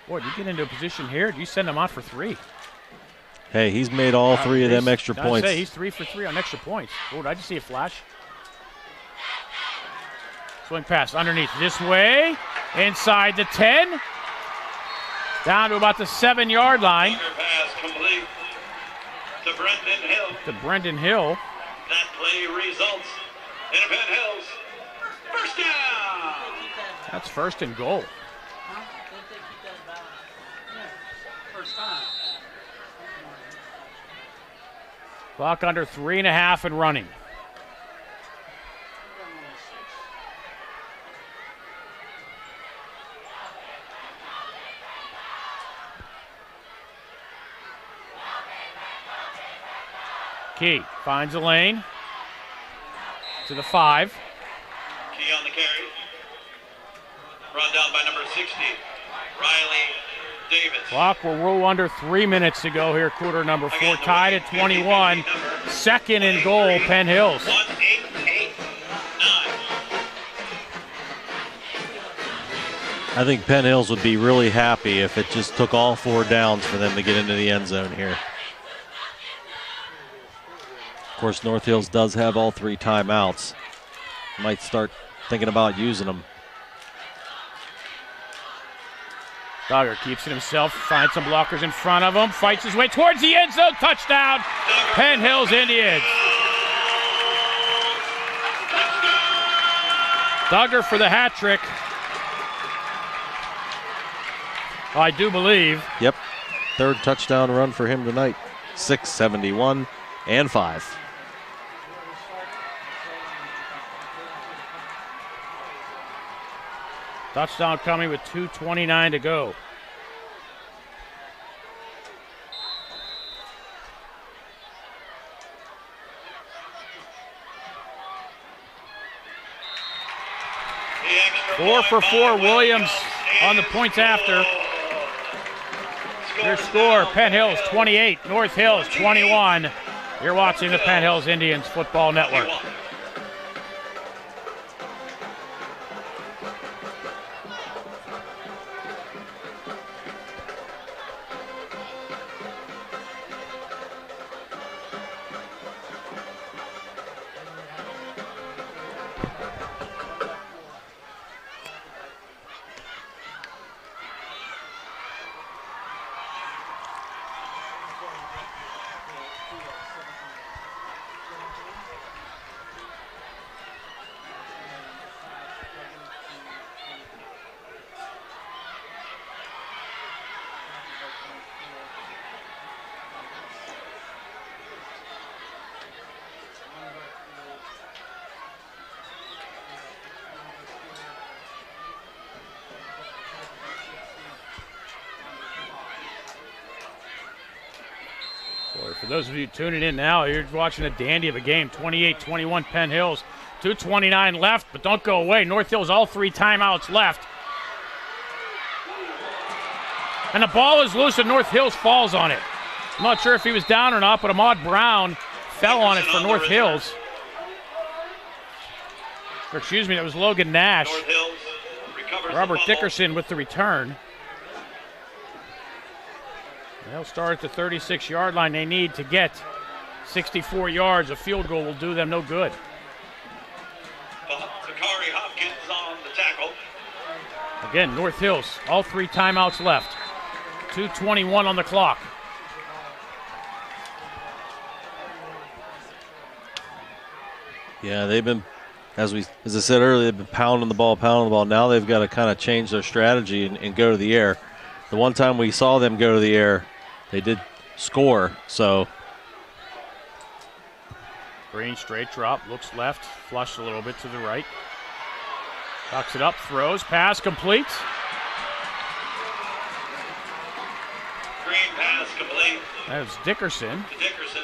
Boy, do you get into a position here? Do you send him out for 3? Hey, he's made all 3 of them extra points. Say he's 3 for 3 on extra points. Oh, did I just see a flash? Swing pass underneath this way, inside the 10, down to about the 7-yard line. Pass complete to Brendan Hill. To Brendan Hill. That play results in a Penn Hills first down. That's first and goal. Huh? Didn't think he did that. Yeah. First time. Clock under 3.5 and running. Key finds a lane to the 5. Key on the carry. Run down by number 60, Riley Davis. Clock will roll under 3 minutes to go here, quarter number 4. Tied at 21. Second and goal, Penn Hills. 1-8-8-9. I think Penn Hills would be really happy if it just took all 4 downs for them to get into the end zone here. Of course, North Hills does have all 3 timeouts. Might start thinking about using them. Duggar keeps it himself, finds some blockers in front of him, fights his way towards the end zone. Touchdown, Penn Hills Indians. Duggar for the hat trick. I do believe. Yep, 3rd touchdown run for him tonight. 6:71 and 5. Touchdown coming with 2:29 to go. Four for 4, Williams on the points after. Your score, Penn Hills 28, North Hills 21. You're watching the Penn Hills Indians Football Network. For those of you tuning in now, you're watching a dandy of a game. 28-21 Penn Hills. 2:29 left, but don't go away. North Hills all 3 timeouts left. And the ball is loose and North Hills falls on it. I'm not sure if he was down or not, but Ahmad Brown fell on it for North Hills. Or excuse me, that was Logan Nash. North Hills recovers Robert the fumble. Dickerson with the return. They'll start at the 36-yard line. They need to get 64 yards. A field goal will do them no good. Zakari Hopkins on the tackle. Again, North Hills, all 3 timeouts left. 2:21 on the clock. Yeah, they've been, as I said earlier, they've been pounding the ball. Now they've got to kind of change their strategy and go to the air. The one time we saw them go to the air, they did score, so. Green straight drop, looks left, flushed a little bit to the right. Tucks it up, throws, pass complete. Green pass complete That was Dickerson. to Dickerson.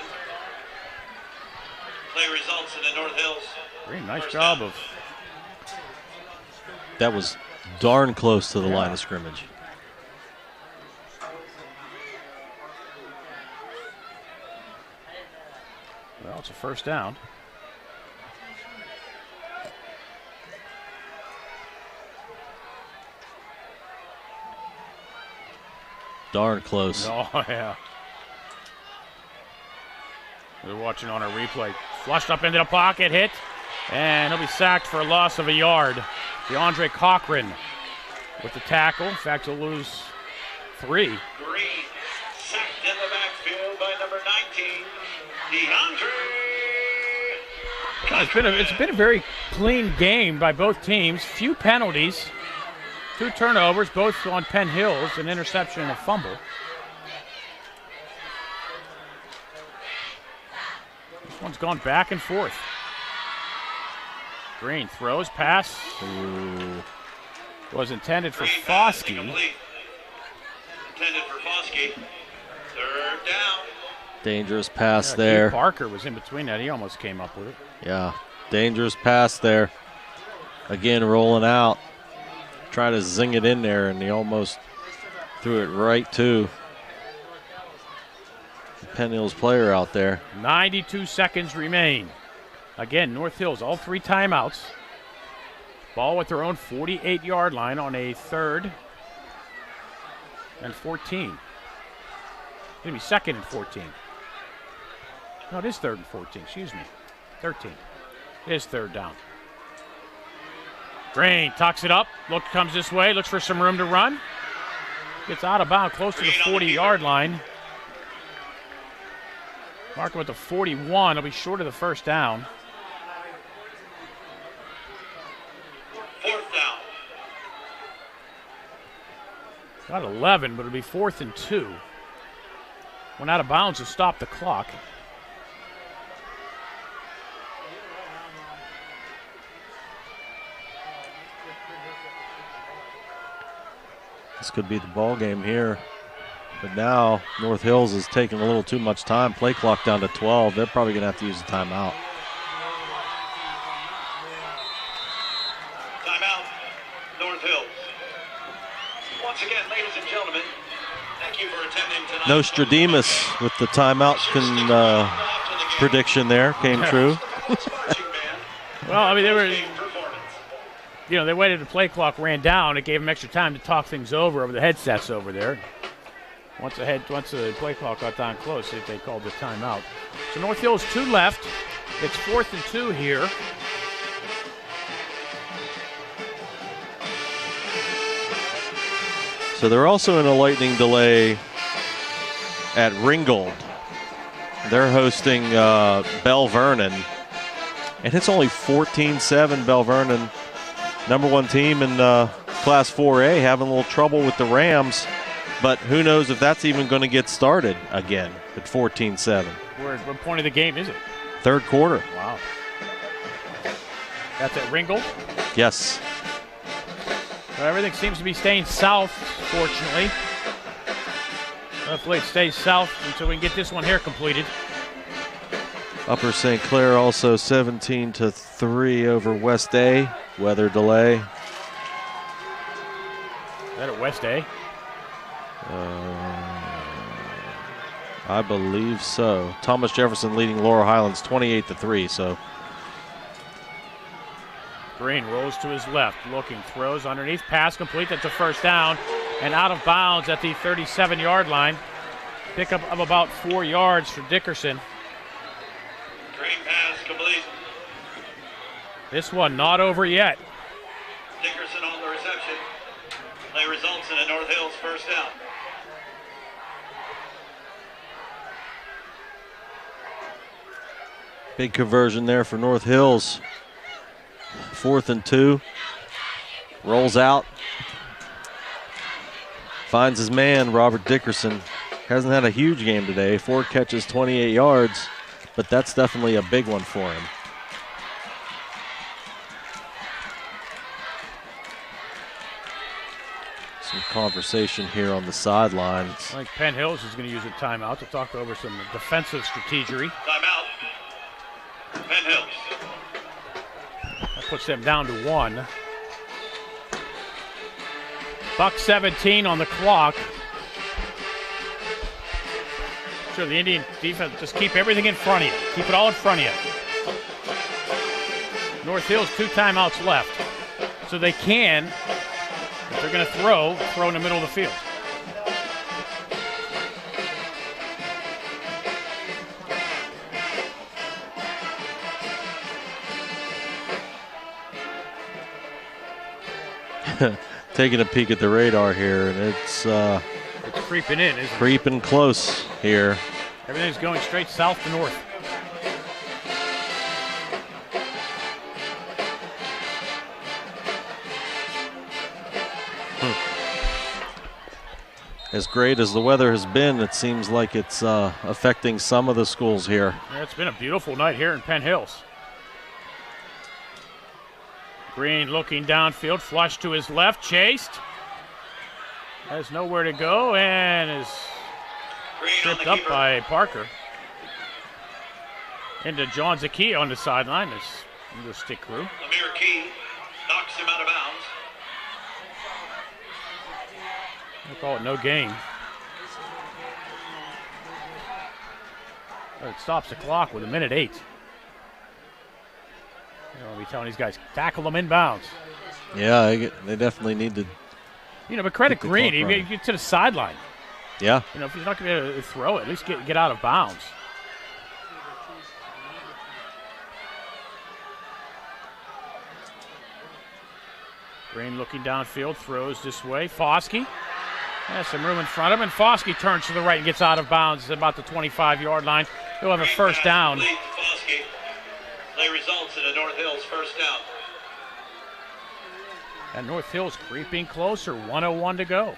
Play results in the North Hills. Green, nice First job down. of. That was darn close to the line of scrimmage. Well, it's a first down. Darn close. Oh, yeah. We're watching on our replay. Flushed up into the pocket, hit, and he'll be sacked for a loss of a yard. DeAndre Cochran with the tackle. In fact, he'll lose 3. Green sacked in the backfield by number 19, DeAndre. It's been a very clean game by both teams. Few penalties, 2 turnovers, both on Penn Hills, an interception and a fumble. This one's gone back and forth. Green throws, pass. Ooh. Was intended for Green pass Foskey. incomplete. Intended for Foskey. Third down. Dangerous pass Keith there. Parker was in between that. He almost came up with it. Yeah, dangerous pass there. Again, rolling out. Try to zing it in there, and he almost threw it right to the Penn Hills player out there. 92 seconds remain. Again, North Hills, all 3 timeouts. Ball at their own 48-yard line on a 3rd and 14. It's going to be 2nd and 14. No, it is 3rd and 14. Excuse me. 13. It is 3rd down. Green tucks it up. Comes this way. Looks for some room to run. Gets out of bounds close to the 40-yard line. Marking with the 41. He'll be short of the first down. 4th down. Got 11, but it'll be 4th and 2. Went out of bounds to stop the clock. This could be the ball game here. But now North Hills is taking a little too much time. Play clock down to 12. They're probably going to have to use a timeout. Timeout, North Hills. Once again, ladies and gentlemen, thank you for attending tonight. Nostradamus with the timeout prediction there came true. Well, I mean, they waited. The play clock ran down. It gave them extra time to talk things over the headsets over there. Once the play clock got down close, they called the timeout. So North Hills 2 left. It's 4th and 2 here. So they're also in a lightning delay at Ringgold. They're hosting Bell Vernon. And it's only 14-7 Bell Vernon. Number 1 team in Class 4A, having a little trouble with the Rams. But who knows if that's even going to get started again at 14-7. What point of the game is it? 3rd quarter. Wow. That's at Ringgold? Yes. Well, everything seems to be staying south, fortunately. Hopefully it stays south until we can get this one here completed. Upper St. Clair also 17-3 over West A. Weather delay. Is that at West A? I believe so. Thomas Jefferson leading Laurel Highlands 28-3. So Green rolls to his left, looking, throws underneath, pass complete. That's a first down, and out of bounds at the 37-yard line. Pickup of about 4 yards for Dickerson. Green pass complete. This one not over yet. Dickerson on the reception. Play results in a North Hills first down. big conversion there for North Hills. 4th and 2. Rolls out. Finds his man, Robert Dickerson. Hasn't had a huge game today. 4 catches, 28 yards, but that's definitely a big one for him. Some conversation here on the sidelines. I think Penn Hills is going to use a timeout to talk over some defensive strategery. Timeout. Penn Hills. That puts them down to 1. $1:17 on the clock. Sure, the Indian defense, just keep everything in front of you. Keep it all in front of you. North Hills, 2 timeouts left. So they can, if they're going to throw in the middle of the field. Taking a peek at the radar here, and it's creeping in, isn't it? Creeping close here. Everything's going straight south to north. As great as the weather has been, it seems like it's affecting some of the schools here. Yeah, it's been a beautiful night here in Penn Hills. Green looking downfield, flush to his left, chased. Has nowhere to go and is tripped up by Parker. Into John Zaki on the sideline. This the stick crew. Amir Key knocks him out of bounds. They call it no gain. It stops the clock with 1:08. You know, I'll be telling these guys, tackle them inbounds. Yeah, they definitely need to. You know, but credit Green, he get to the sideline. Yeah. You know, if he's not going to be able to throw it, at least get out of bounds. Green looking downfield, throws this way. Foskey has some room in front of him, and Foskey turns to the right and gets out of bounds at about the 25-yard line. He'll have a first down. Foskey. Play results in a North Hills first down. And North Hills creeping closer, 1:01 to go.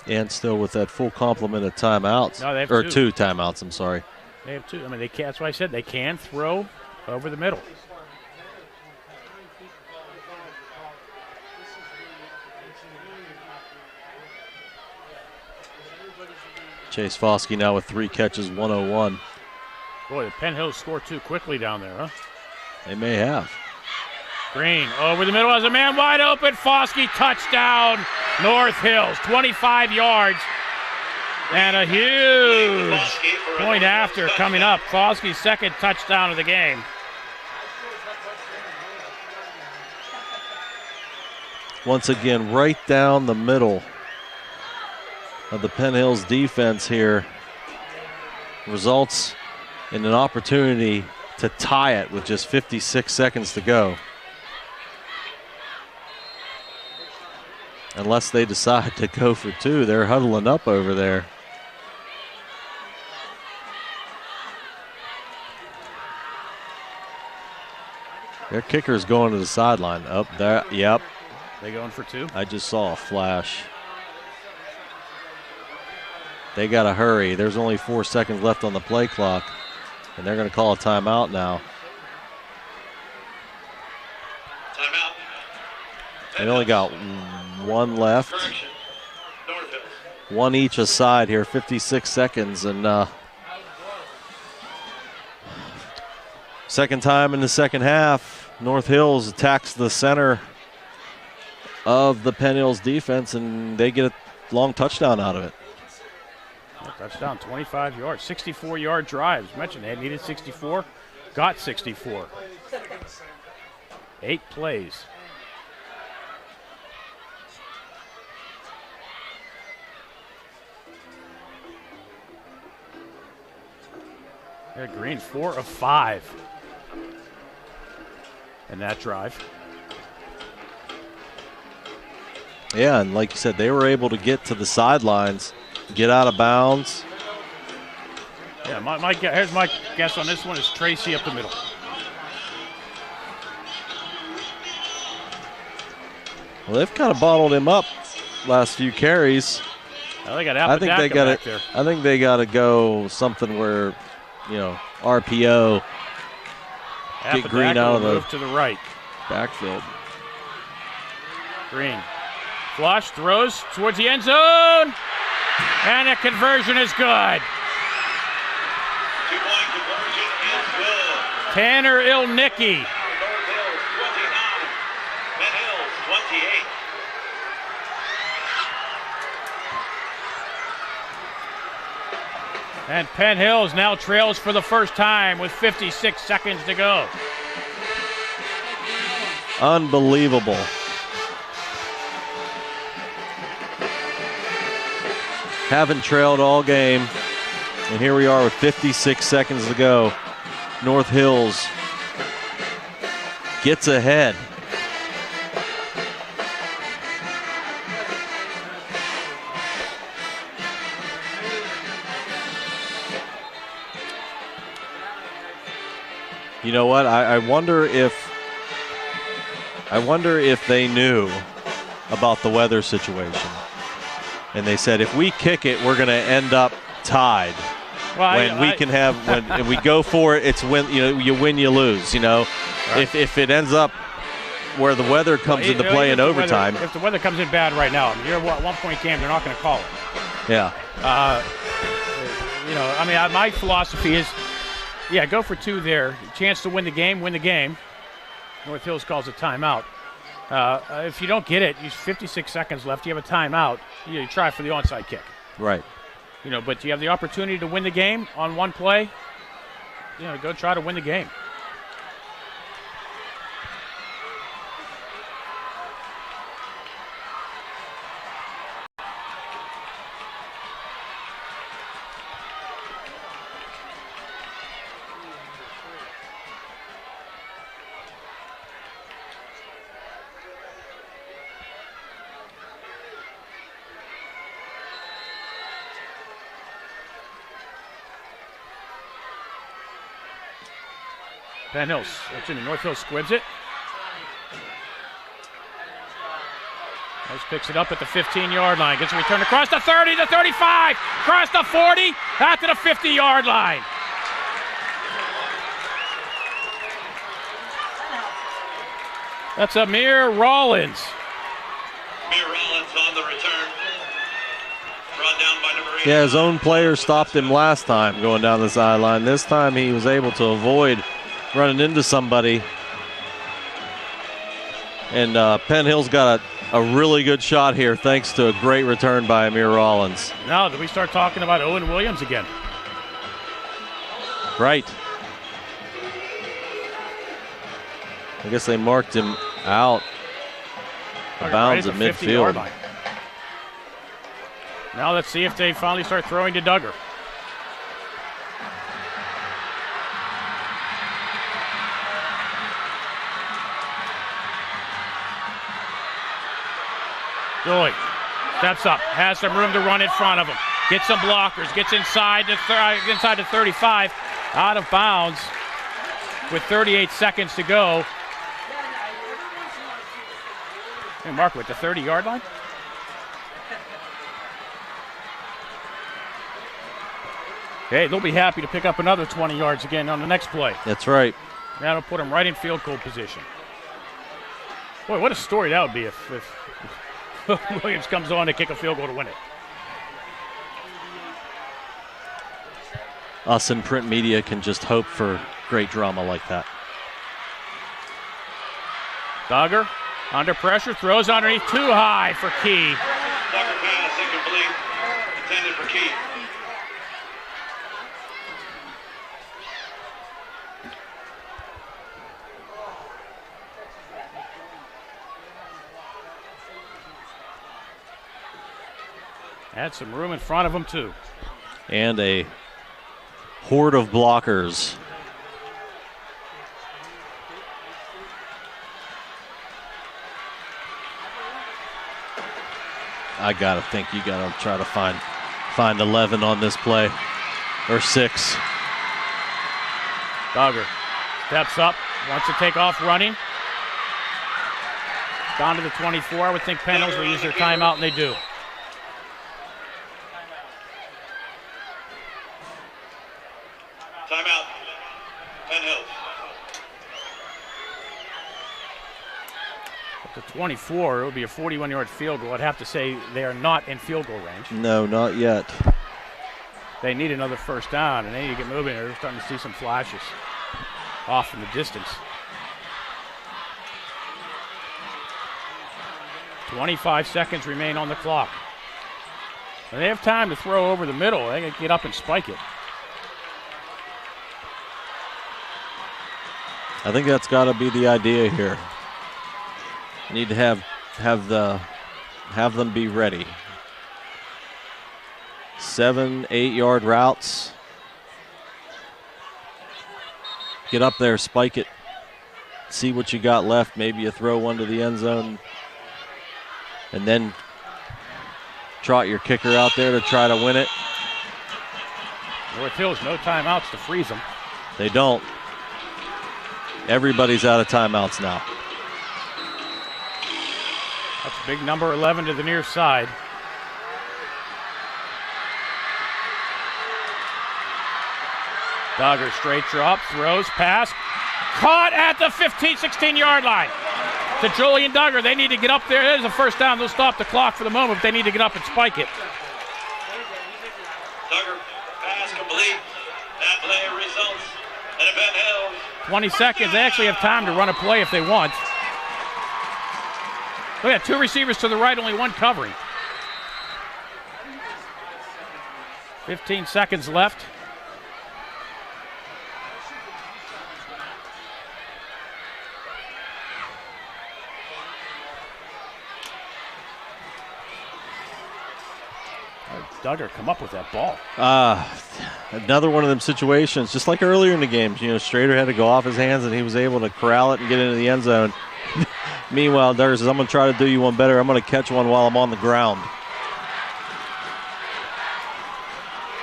And still with that full complement of timeouts. No, they have or two. 2 timeouts, I'm sorry. They have 2. I mean, they can, that's why I said they can throw over the middle. Chase Foskey now with 3 catches, 101. Boy, the Penn Hills scored too quickly down there, huh? They may have. Green over the middle has a man wide open. Foskey touchdown. North Hills, 25 yards. And a huge point after coming up. Foskey's second touchdown of the game. Once again, right down the middle of the Penn Hills defense here. Results in an opportunity to tie it with just 56 seconds to go. Unless they decide to go for 2, they're huddling up over there. Their kicker's going to the sideline. Up there, yep. They going for 2? I just saw a flash. They got to hurry. There's only 4 seconds left on the play clock, and they're going to call a timeout now. Timeout. They only got 1 left. Correction. North Hills. 1 each aside here, 56 seconds, and second time in the second half, North Hills attacks the center of the Penn Hills defense, and they get a long touchdown out of it. Touchdown, 25 yards, 64-yard drives. Mentioned they needed 64, got 64. 8 plays. Yeah, Green, 4 of 5 in that drive. Yeah, and like you said, they were able to get to the sidelines, get out of bounds. Yeah, here's my guess on this one is Tracy up the middle. Well, they've kind of bottled him up last few carries. Well, they got I think they got there. I think they got to go something where, you know, RPO, get Green out of the move to the right. backfield. Green. Flush, throws towards the end zone, and the conversion is good. 2-point conversion is good. Tanner Ilnicki. North Hills 29, Penn Hills 28. And Penn Hills now trails for the first time with 56 seconds to go. Unbelievable. Haven't trailed all game, and here we are with 56 seconds to go. North Hills gets ahead. You know what? I wonder if they knew about the weather situation. And they said, if we kick it, we're going to end up tied. Well, when we go for it, it's win. You know, you win, you lose. You know, right. If it ends up where the weather comes into play in overtime. If the weather comes in bad right now, I mean, you're a 1-point game. They're not going to call it. Yeah. You know, I mean, my philosophy is, yeah, go for 2 there. Chance to win the game, win the game. North Hills calls a timeout. If you don't get it, you 56 seconds left. You have a timeout. You try for the onside kick. Right. You know, but you have the opportunity to win the game on one play. You know, go try to win the game. Penn Hills, North Hills squibs it. Hills picks it up at the 15-yard line. Gets a return across the 30, the 35, across the 40, out to the 50-yard line. That's Amir Rollins. Amir Rollins on the return. Brought down by number 8. Yeah, his own player stopped him last time going down the sideline. This time he was able to avoid running into somebody. And Penn Hill's got a really good shot here thanks to a great return by Amir Rollins. Now, do we start talking about Owen Williams again? Right. I guess they marked him out of bounds at midfield. Line. Now let's see if they finally start throwing to Duggar. Dooley steps up, has some room to run in front of him. Gets some blockers, gets inside the 35, out of bounds with 38 seconds to go. Hey, Mark with the 30-yard line. Hey, they'll be happy to pick up another 20 yards again on the next play. That's right. That'll put them right in field goal position. Boy, what a story that would be if Williams comes on to kick a field goal to win it. Us in print media can just hope for great drama like that. Duggar under pressure, throws underneath, too high for Key. Duggar pass incomplete, intended for Key. Had some room in front of him, too. And a horde of blockers. I gotta think you gotta try to find 11 on this play, or 6. Duggar steps up, wants to take off running. Down to the 24. I would think Penn Hills will use their timeout, and they do. Timeout. Penn Hills. At the 24, it would be a 41-yard field goal. I'd have to say they are not in field goal range. No, not yet. They need another first down, and they need to get moving. They're starting to see some flashes off in the distance. 25 seconds remain on the clock. And they have time to throw over the middle. They can get up and spike it. I think that's got to be the idea here. Need to have them be ready. 7, 8-yard routes. Get up there, spike it. See what you got left. Maybe you throw one to the end zone. And then trot your kicker out there to try to win it. North Hills, no timeouts to freeze them. They don't. Everybody's out of timeouts now. That's big number 11 to the near side. Duggar straight drop, throws, pass. Caught at the 15, 16-yard line. To Julian Duggar. They need to get up there. There's a first down. They'll stop the clock for the moment, but they need to get up and spike it. Duggar, pass complete. That play results in a Penn Hills. 20 seconds. They actually have time to run a play if they want. Look at 2 receivers to the right, only 1 covering. 15 seconds left. Duggar come up with that ball. Another one of them situations, just like earlier in the game. Strader had to go off his hands, and he was able to corral it and get into the end zone. Meanwhile, Duggar says, I'm going to try to do you one better. I'm going to catch one while I'm on the ground.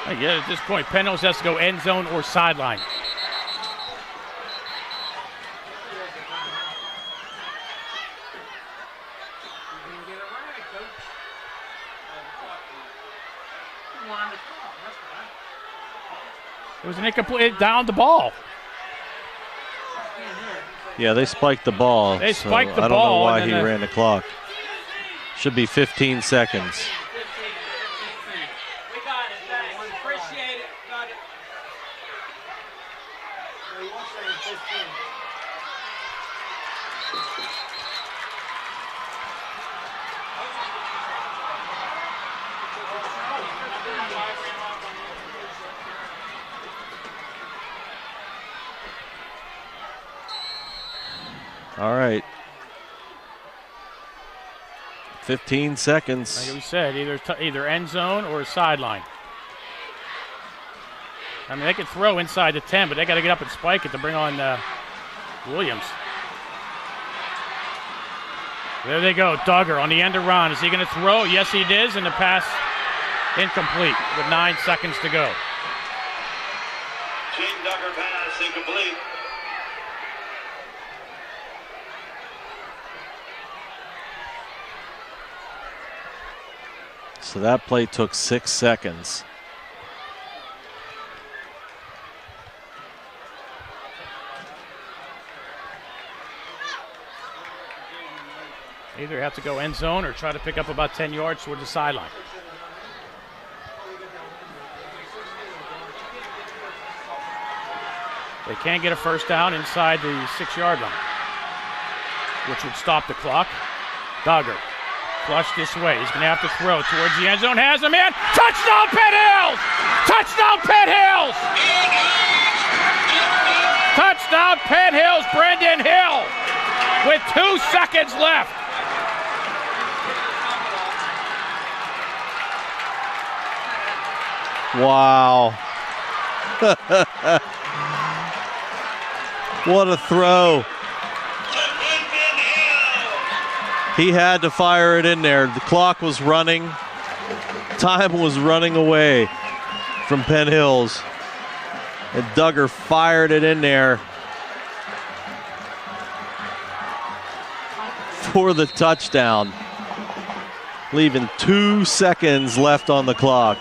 Yeah, at this point, Penn Hills has to go end zone or sideline. It was an incomplete, down the ball. Yeah, they spiked the ball. They spiked the ball. I don't know ball, why and he then ran the clock. Should be 15 seconds. We got it, thanks. Appreciate it. Got it. All right. 15 seconds. Like we said, either end zone or sideline. I mean, they can throw inside the 10, but they got to get up and spike it to bring on Williams. There they go, Duggar on the end around. Is he going to throw? Yes, he does, and the pass incomplete with 9 seconds to go. Gene Duggar pass incomplete. So that play took 6 seconds. Either have to go end zone or try to pick up about 10 yards towards the sideline. They can't get a first down inside the 6-yard line, which would stop the clock. Duggar, flush this way. He's going to have to throw towards the end zone. Has him in. Touchdown, Penn Hills! Touchdown, Penn Hills! Touchdown, Penn Hills, Brendan Hill, with 2 seconds left. Wow. What a throw. He had to fire it in there. The clock was running. Time was running away from Penn Hills. And Duggar fired it in there for the touchdown, leaving 2 seconds left on the clock.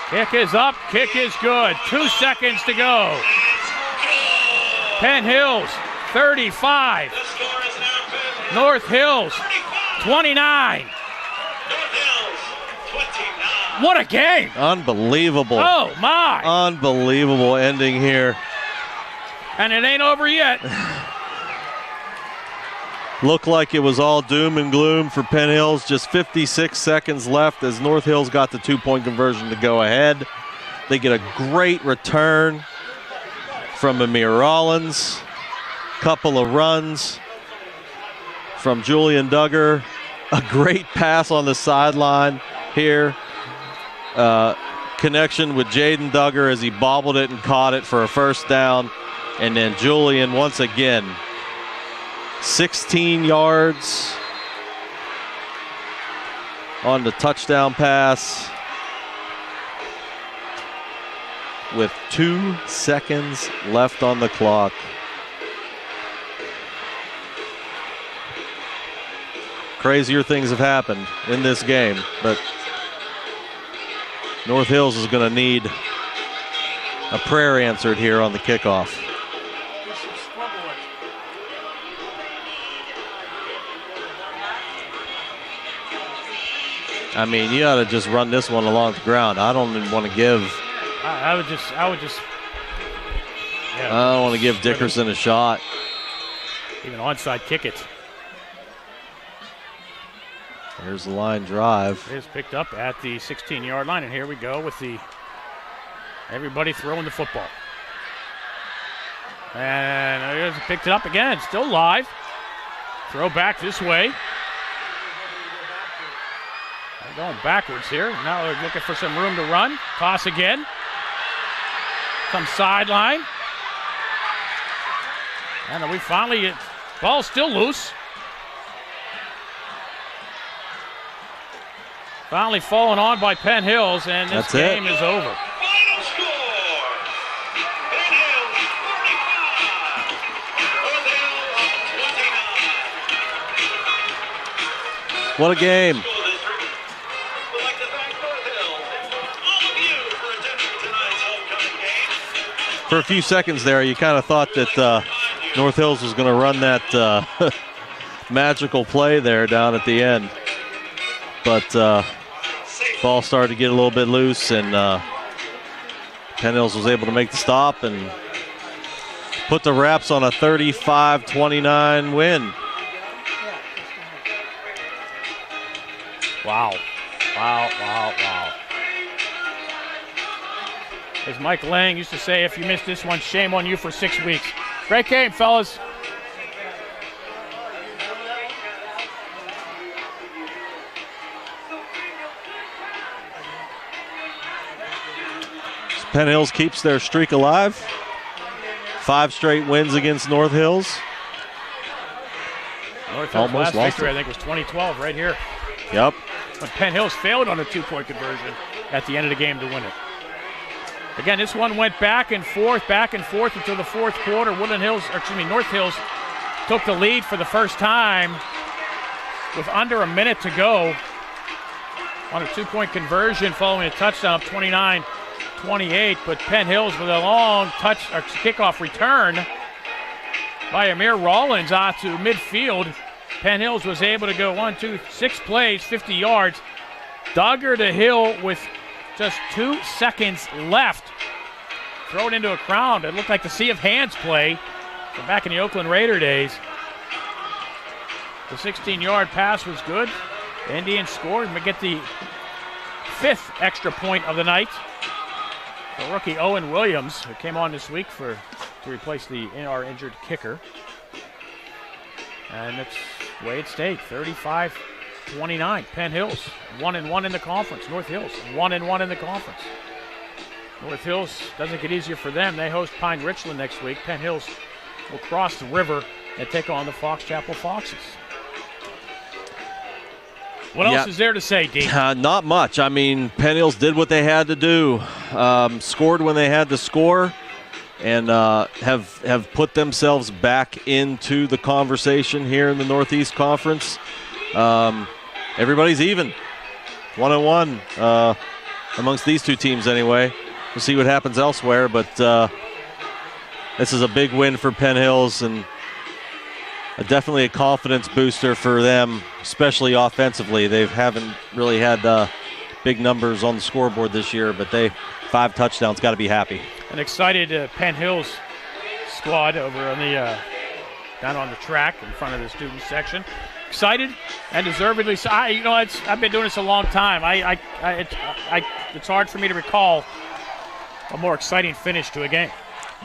Kick is up, kick is good. 2 seconds to go. Penn Hills, 35. North Hills, 29. What a game. Unbelievable. Oh, my. Unbelievable ending here. And it ain't over yet. Looked like it was all doom and gloom for Penn Hills. Just 56 seconds left as North Hills got the 2-point conversion to go ahead. They get a great return from Amir Rollins. Couple of runs from Julian Duggar. A great pass on the sideline here. Connection with Jaden Duggar as he bobbled it and caught it for a first down. And then Julian once again, 16 yards on the touchdown pass with 2 seconds left on the clock. Crazier things have happened in this game, but North Hills is going to need a prayer answered here on the kickoff. I mean, you ought to just run this one along the ground. I don't even want to give. I would just. Yeah, I don't want to give Dickerson a shot. Even onside kick it. Here's the line drive. It is picked up at the 16-yard line, and here we go with everybody throwing the football. And here's picked it up again. Still live. Throw back this way. They're going backwards here. Now they're looking for some room to run. Toss again. Some sideline. And we finally, ball's still loose. Finally fallen on by Penn Hills, and this game is over. Final score. Penn Hills 45. North Hills 29. What a game. We'd like to thank North Hills and all of you for attending tonight's homecoming game. For a few seconds there, you kind of thought that North Hills was going to run that magical play there down at the end. But ball started to get a little bit loose, and Penn Hills was able to make the stop and put the wraps on a 35-29 win. Wow. Wow. As Mike Lang used to say, if you missed this one, shame on you for 6 weeks. Great game, fellas. Penn Hills keeps their streak alive. 5 straight wins against North Hills. North Hills' Almost last lost victory, it. I think, was 2012 right here. Yep. But Penn Hills failed on a 2-point conversion at the end of the game to win it. Again, this one went back and forth until the fourth quarter. North Hills took the lead for the first time with under a minute to go on a 2-point conversion following a touchdown up 29-28. But Penn Hills with a long kickoff return by Amir Rollins out to midfield. Penn Hills was able to go 6 plays, 50 yards. Duggar to Hill with just 2 seconds left. Throw it into a crowd. It looked like the Sea of Hands play from back in the Oakland Raider days. The 16-yard pass was good. The Indians scored and we get the fifth extra point of the night. The rookie Owen Williams, who came on this week to replace our injured kicker. And that's the way it stayed, 35-29. Penn Hills, 1-1 in the conference. North Hills, 1-1 in the conference. North Hills doesn't get easier for them. They host Pine Richland next week. Penn Hills will cross the river and take on the Fox Chapel Foxes. What else is there to say, Dean? Not much. I mean, Penn Hills did what they had to do, scored when they had to score, and have put themselves back into the conversation here in the Northeast Conference. Everybody's even, 1-1 amongst these two teams anyway. We'll see what happens elsewhere, but this is a big win for Penn Hills and definitely a confidence booster for them, especially offensively. They haven't really had big numbers on the scoreboard this year, but 5 touchdowns, got to be happy. An excited Penn Hills squad over on the down on the track in front of the student section. Excited and deservedly so. I've been doing this a long time. It's hard for me to recall a more exciting finish to a game.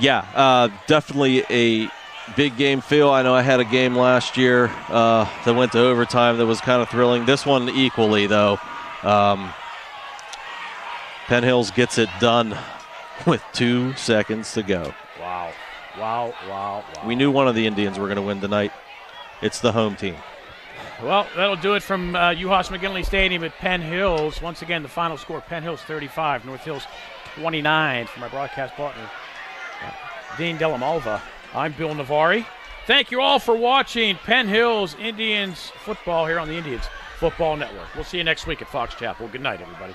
Yeah, definitely a big game feel. I know I had a game last year that went to overtime that was kind of thrilling. This one equally, though. Penn Hills gets it done with 2 seconds to go. Wow. We knew one of the Indians were going to win tonight. It's the home team. Well, that'll do it from Yuhas-McGinley Stadium at Penn Hills. Once again, the final score, Penn Hills 35, North Hills 29. For my broadcast partner, Dean Delamalva, I'm Bill Navari. Thank you all for watching Penn Hills Indians football here on the Indians Football Network. We'll see you next week at Fox Chapel. Good night, everybody.